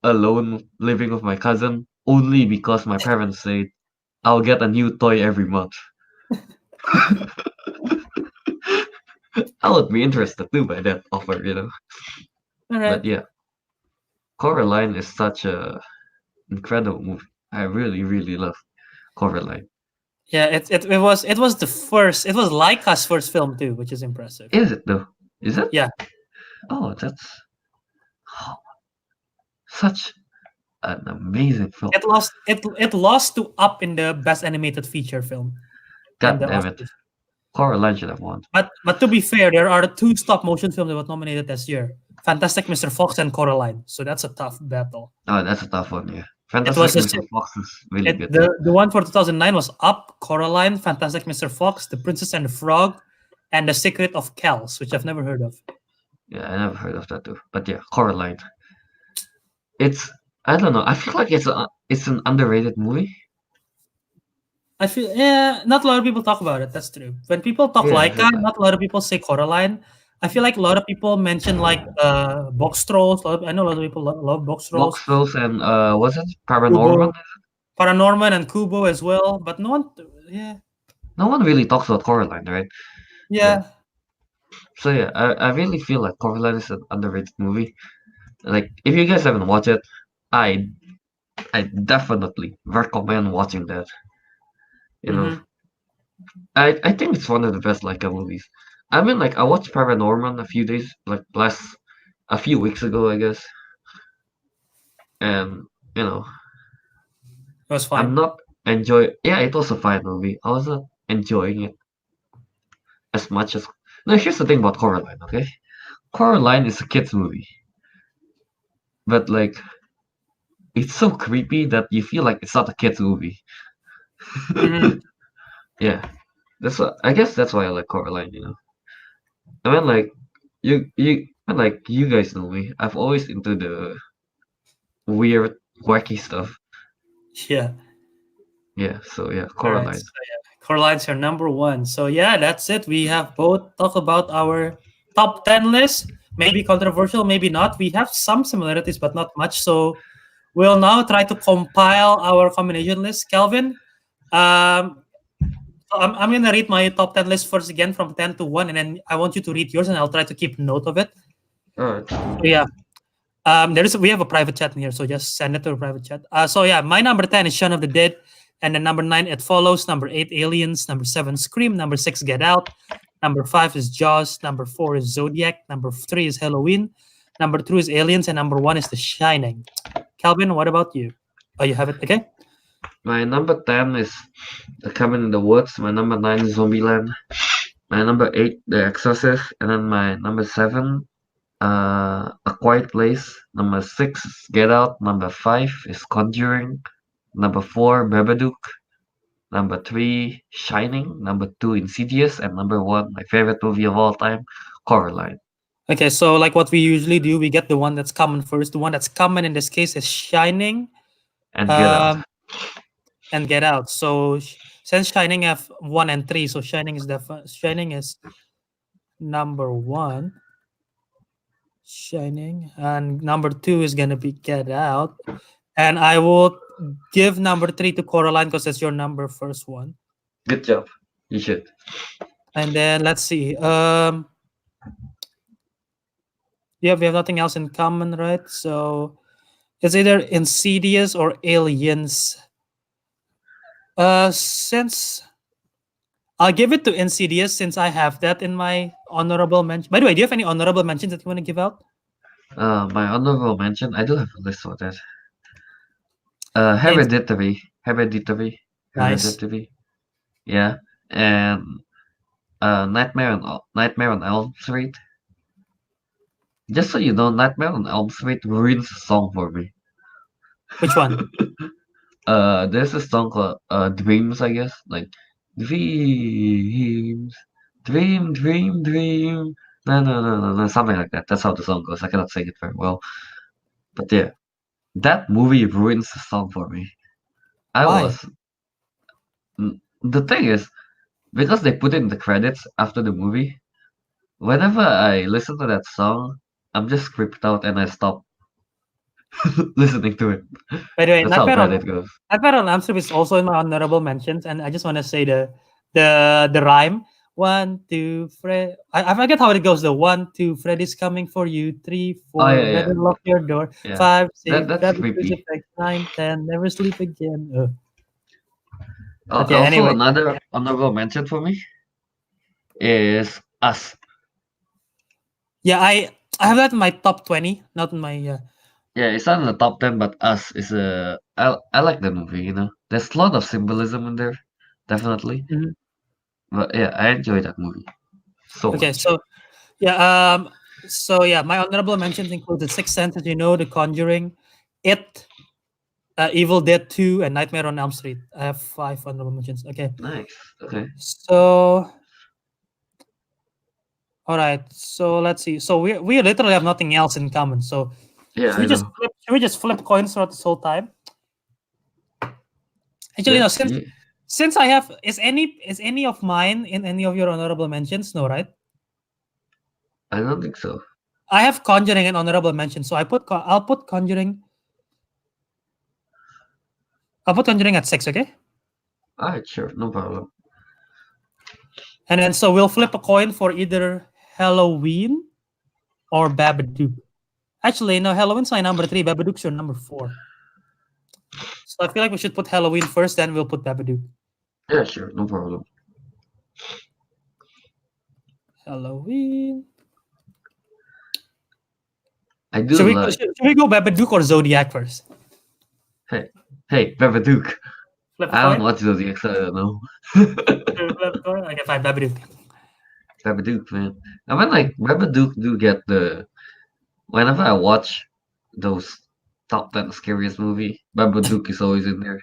alone living with my cousin only because my parents said I'll get a new toy every month. I would be interested too by that offer. All But right. yeah, Coraline is such a incredible movie. I really, really love Coraline. Yeah, it was the first. It was Laika's first film too, which is impressive. Is it though? Is it? Yeah, Oh, that's such an amazing film. it lost to Up in the best animated feature film in God the damn it. Oscars. Coraline should have won. But to be fair, there are two stop motion films that were nominated this year: Fantastic Mr. Fox and Coraline. So that's a tough battle. Oh, that's a tough one, yeah. It was Fantastic a, Mr. si- Fox is really it good too. the one for 2009 was Up, Coraline, Fantastic Mr. Fox, The Princess and the Frog, and The Secret of Kells, which I've never heard of. Yeah, I never heard of that too. But yeah, Coraline. It's I don't know. I feel like it's an underrated movie. I feel not a lot of people talk about it. That's true. When people talk Yeah, Laika, not a lot of people say Coraline. I feel like a lot of people mention like box trolls. I know a lot of people love box trolls. Box and was it Paranorman? Kubo, Paranorman, and Kubo as well. But no one, yeah, No one really talks about Coraline, right? But yeah. so yeah, I really feel like Coraline is an underrated movie. Like if you guys haven't watched it, I I definitely recommend watching that. You know, Mm-hmm. I think it's one of the best Laika movies. I mean, like I watched Paranorman a few weeks ago, I guess, and you know, It was I'm fine. not enjoy. Yeah, it was a fine movie. I was not enjoying it as much as. No, here's the thing about Coraline. Okay, Coraline is a kids movie, but like it's so creepy that you feel like it's not a kids movie. Mm-hmm. Yeah, I guess that's why I like Coraline. I mean, like you guys know me. I've always into the weird, wacky stuff. Yeah. Yeah, so yeah, All right. Coraline. So yeah, Coraline's your number one. So yeah, that's it. We have both talked about our top 10 list. Maybe controversial, maybe not. We have some similarities, but not much. So we'll now try to compile our combination list. Kelvin, so I'm gonna read my top 10 list first again from 10 to 1, and then I want you to read yours, and I'll try to keep note of it. Alright. So yeah, we have a private chat in here, so just send it to a private chat. So yeah, my number 10 is Shaun of the Dead, and then number 9 It Follows, number 8 Aliens, number 7 Scream, number 6 Get Out, number 5 is Jaws, number 4 is Zodiac, number 3 is Halloween, number 2 is Aliens, and number 1 is The Shining. Calvin, what about you? Oh, you have it. Okay. My number 10 is The Cabin in the Woods. My number 9 is Zombieland. My number 8, The Exorcist. And then my number 7, A Quiet Place. Number 6 is Get Out. Number 5 is Conjuring. Number 4, Babadook. Number 3, Shining. Number 2, Insidious. And number 1, my favorite movie of all time, Coraline. Okay, so like what we usually do, we get the one that's common first. The one that's common in this case is Shining, And Get Out. um, and Get Out. So since Shining have 1 and 3, so Shining is number 1. Shining, and number 2 is gonna be Get Out, and I will give number 3 to Coraline because it's your number first one. Good job. You should. And then let's see. Yeah, we have nothing else in common, right? So It's either Insidious or Aliens. Since I'll give it to Insidious since I have that in my honorable mention. By the way, do you have any honorable mentions that you want to give out? My honorable mention, I do have a list for that. Ins- Hereditary, Nice. Hereditary, yeah, and Nightmare on Elm Street. Just so you know, Nightmare on Elm Street ruins the song for me. Which one? There's a song called Dreams, I guess, like Dreams, Dream, no, something like that. That's how the song goes. I cannot sing it very well, but yeah, that movie ruins the song for me. I Why? was The thing is, because they put it in the credits after the movie, whenever I listen to that song, I'm just creeped out and I stop listening to it. By the way, That's how bad it goes. Nightmare on Elm Street is also in my honorable mentions, and I just want to say the rhyme. 1, 2, Fred. I forget how it goes. The 1, 2, Freddy's coming for you. 3, Oh 4, yeah, yeah, better lock your door. yeah. 5, 6, That's grab a creepy. crucifix. 9, 10, never sleep again. But yeah, Also, anyway. another honorable mention for me is Us. Yeah, I have that in my top 20, not in my Yeah, it's not in the top 10, but Us is I like the movie. You know, there's a lot of symbolism in there, definitely. mhm. But yeah, I enjoy that movie so Okay, much. so yeah, my honorable mentions include The Sixth Sense, as you know, The Conjuring, It, Evil Dead 2, and Nightmare on Elm Street. I have 5 honorable mentions. Okay, Nice. Okay. so all right, so let's see. So we literally have nothing else in common. So Yeah, I know. should we just flip coins throughout this whole time? Actually, Yeah, no. yeah. Since I have is any of mine in any of your honorable mentions? No, right? I don't think so. I have Conjuring and honorable mention, so I'll put Conjuring. I'll put Conjuring at 6. Okay. Alright, sure, no problem. And then so we'll flip a coin for either Halloween or Babadook. Actually, no, Halloween's my number 3, Babadook's your number 4. So I feel like we should put Halloween first, then we'll put Babadook. Yeah, sure, no problem. Halloween. I do Should we go Babadook or Zodiac first? Hey, Babadook. Flip a I coin? don't watch Zodiac, so I don't know. Flip a coin? Okay, fine, Babadook. Babadook, man. I mean, like, Babadook do get whenever I watch those top 10 scariest movie, Babadook is always in there.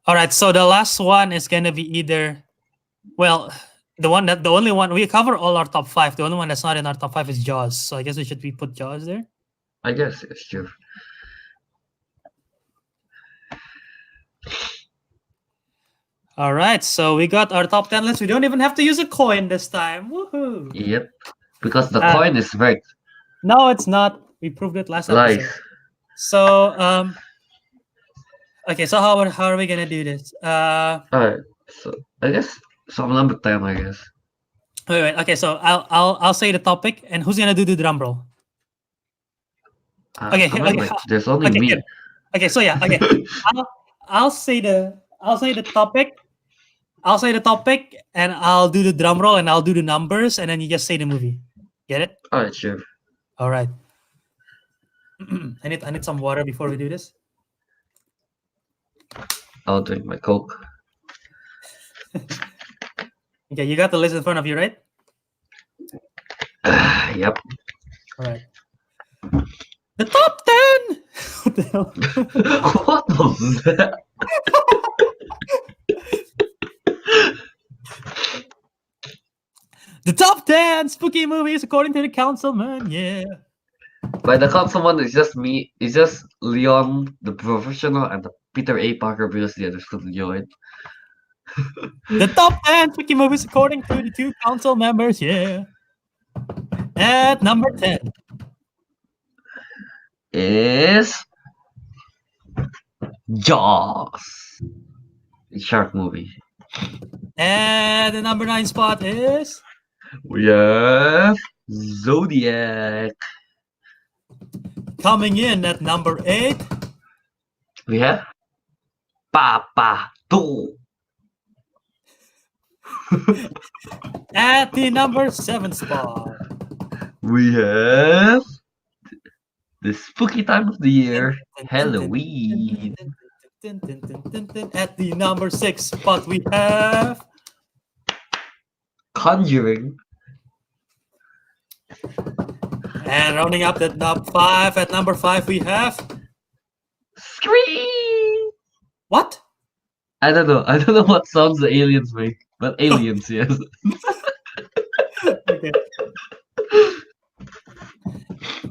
All right, so the last one is gonna be either, well, the only one we cover all our top 5. The only one that's not in our top 5 is Jaws. So I guess we put Jaws there. I guess it's true. All right, so we got our top 10 list. We don't even have to use a coin this time. Woohoo! Yep. Because the coin is right. No, it's not. We proved it last episode. Lies. So okay, so how are we gonna do this? Alright, so I guess I'm number 10, I guess. Wait. Okay, so I'll say the topic, and who's gonna do the drum roll? Okay, I mean, like, there's only okay, me. good. Okay, so yeah, okay. I'll say the topic. I'll say the topic, and I'll do the drum roll, and I'll do the numbers, and then you just say the movie. Get it? Alright, sure. All right. I need some water before we do this. I'll drink my Coke. Okay, you got the list in front of you, right? Yep. All right. The top 10. What the hell? What was that? The top 10 spooky movies according to the Councilmen. Yeah. By the Councilmen, it's just me. It's just Leon, the professional, and the Peter A. Parker because the others couldn't join. The top 10 spooky movies according to the 2 council members. Yeah. At number 10 is Jaws. Shark movie. And the number 9 spot is We have Zodiac. Coming in at number 8. We have Papa Do. At the number 7 spot. We have the spooky time of the year, Halloween. At the number 6 spot, we have Conjuring. And rounding up the top 5, at number 5, we have Scream. What? I don't know what sounds the aliens make, but aliens, yes. Okay.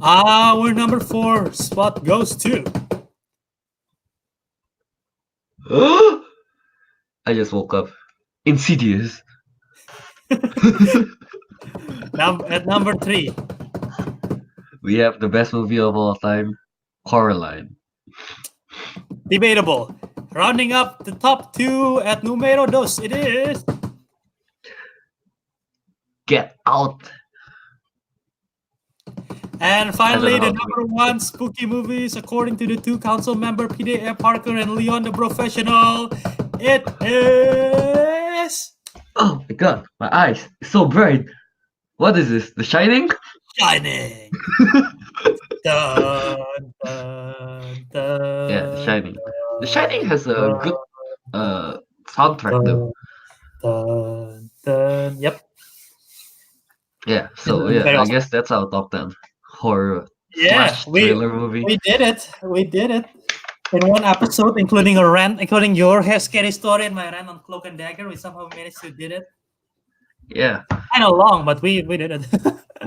Our number 4 spot goes to I just woke up. Insidious. at number 3. We have the best movie of all time, Coraline. Debatable. Rounding up the top 2 at numero 2, it is Get Out. And finally, I the don't know how to number 1 spooky movies, according to the 2 council member PDA Parker and Leon the Professional, it is Oh my god, my eyes, it's so bright. What is this? The Shining? Shining. Dun, dun, dun, Yeah, The Shining. The Shining has a good soundtrack though. dun, dun. Yep. Yeah, so Very yeah, I awesome. guess that's our top 10 horror Yeah, slash thriller movie. we did it. We did it. In one episode, including a rant, including your scary story and my rant on Cloak and Dagger, we somehow managed to did it. Yeah, Kind of long, but we did it.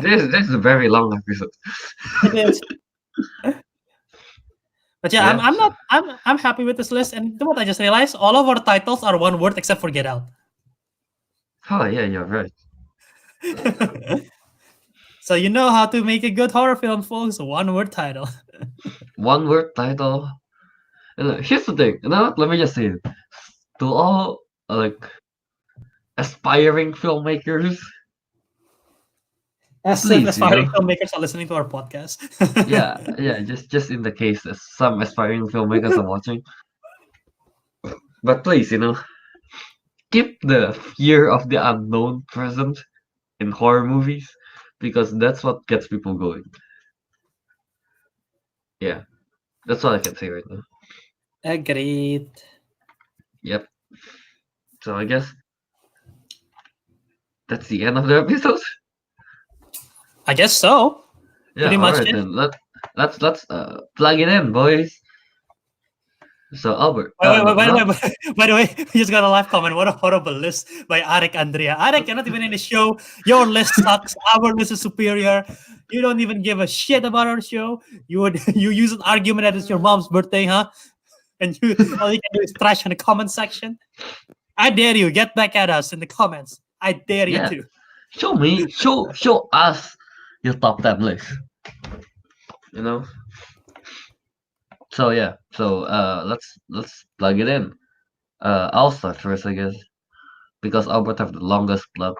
this is a very long episode. It is. But yeah, Yeah, I'm happy with this list. And you know what I just realized? All of our titles are one word except for Get Out. Oh yeah, you're right. So you know how to make a good horror film, folks. One word title. One word title. Here's the thing, you know what? Let me just say it. To all like aspiring filmmakers, As if please, aspiring filmmakers are listening to our podcast. yeah, just in the case that some aspiring filmmakers are watching. But please, keep the fear of the unknown present in horror movies because that's what gets people going. Yeah, that's all I can say right now. Agreed. Yep. So I guess that's the end of the episode. I guess so. Yeah, Pretty much alright it. then. Let's plug it in, boys. So Albert. Wait, No, by the not way, by the way, we just got a live comment. What a horrible list by Ariq Andria. Ariq, you're not even in the show. Your list sucks. Our list is superior. You don't even give a shit about our show. You use an argument that it's your mom's birthday, huh? And all you can do is trash in the comment section. I dare you. Get back at us in the comments. I dare you yeah. to. Show us your top 10 list. You know. So yeah. So let's plug it in. I'll start first, I guess, because Albert have the longest plug.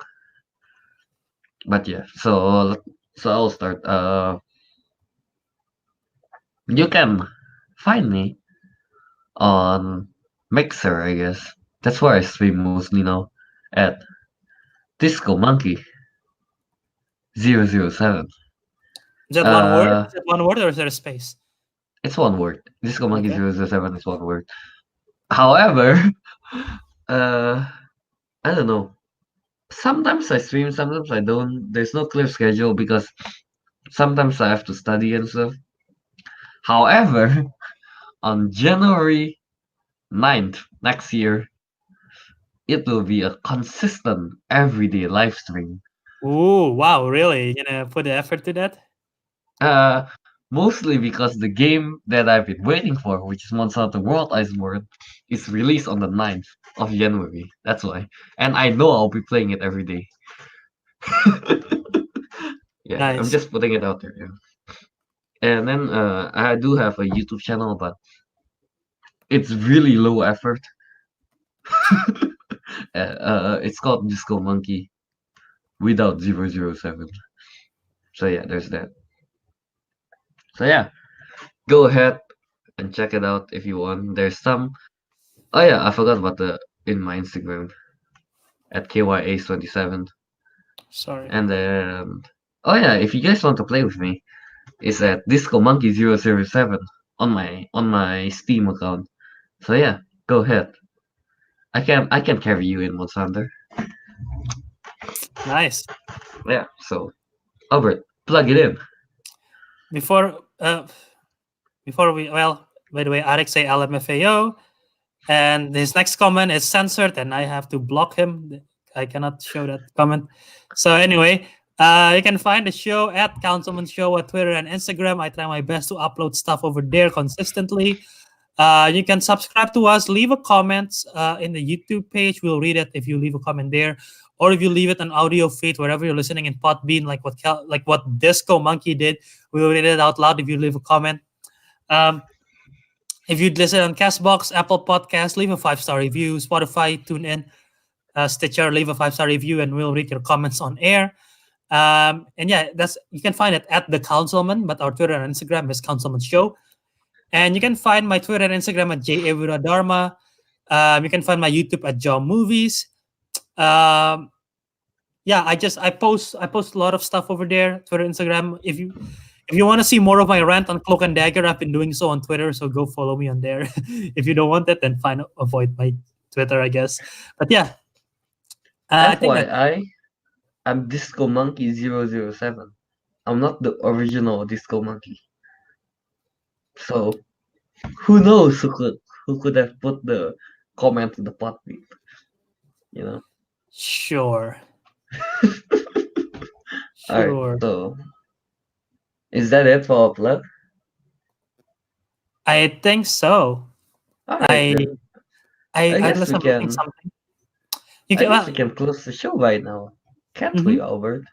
But yeah. So I'll start. You can find me on Mixer, I guess. That's where I stream mostly now. At Disco Monkey 007. Is that one word? Uh, Is it one word or is there a space? it's one word. Disco Monkey Okay. 007 is one word. However, I don't know. Sometimes I stream, sometimes I don't. There's no clear schedule because sometimes I have to study and stuff. However, on January 9th next year, it will be a consistent everyday live stream. Ooh, wow, really? You gonna put the effort to that? Uh, Mostly because the game that I've been waiting for, which is Monster Hunter World Iceborne, is released on the 9th of January. That's why. And I know I'll be playing it every day. Yeah, I'm Nice. just putting it out there. Yeah. And then I do have a YouTube channel, but it's really low effort. It's called Disco Monkey without 007. So yeah, there's that. So yeah, go ahead and check it out if you want. There's some. Oh yeah, I forgot about the in my Instagram at KYAce27. Sorry. And then, oh yeah, if you guys want to play with me, it's at Disco Monkey 007 on my Steam account. So yeah, go ahead. I can carry you in Monster Hunter. Nice. Yeah. So Albert, plug it in. Before before we by the way, Ariq say LMFAO, and his next comment is censored, and I have to block him. I cannot show that comment. So anyway, you can find the show at Councilmen Show at Twitter and Instagram. I try my best to upload stuff over there consistently. You can subscribe to us, leave a comment in the YouTube page. We'll read it if you leave a comment there, or if you leave it on audio feed wherever you're listening in Podbean, like what Disco Monkey did. We'll read it out loud if you leave a comment. If you'd listen on Castbox, Apple Podcasts, leave a 5-star review. Spotify, tune in, Stitcher, leave a 5-star review, and we'll read your comments on air. And yeah, you can find it at the Councilman, but our Twitter and Instagram is Councilman Show. And you can find my Twitter and Instagram at Wiradharma. You can find my YouTube at Jaw Movies. Yeah, I post a lot of stuff over there, Twitter, Instagram. If you want to see more of my rant on Cloak and Dagger, I've been doing so on Twitter, so go follow me on there. If you don't want it, then avoid my Twitter, I guess. But yeah, I think that FYI, I'm Disco Monkey 007. I'm not the original Disco Monkey. So who knows who could have put the comment in the pot beat? You know? sure. Alright, Sure. so is that it for our plug? I think so. Alright I then. I I guess unless we I'm missing can something. You I can guess we can close the show right now. Can't we, mhm. Albert?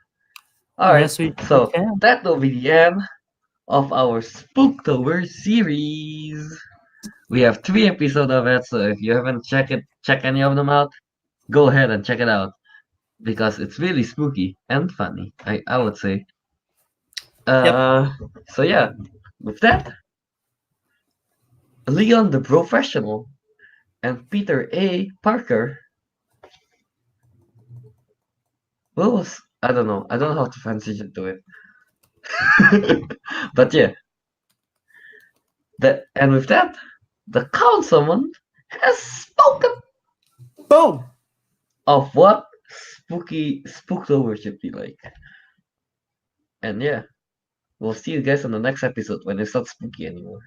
Alright, Yes, we so can. that will be the end of our Spooktober series. We have 3 episodes of it, so if you haven't checked any of them out, go ahead and check it out. Because it's really spooky and funny, I would say. Yep. So yeah, with that, Leon the Professional and Peter A. Parker. What was I don't know. I don't know how to transition to it. But yeah, and with that, the councilman has spoken Boom. of what Spooktober should be like. And yeah, we'll see you guys on the next episode when it's not spooky anymore.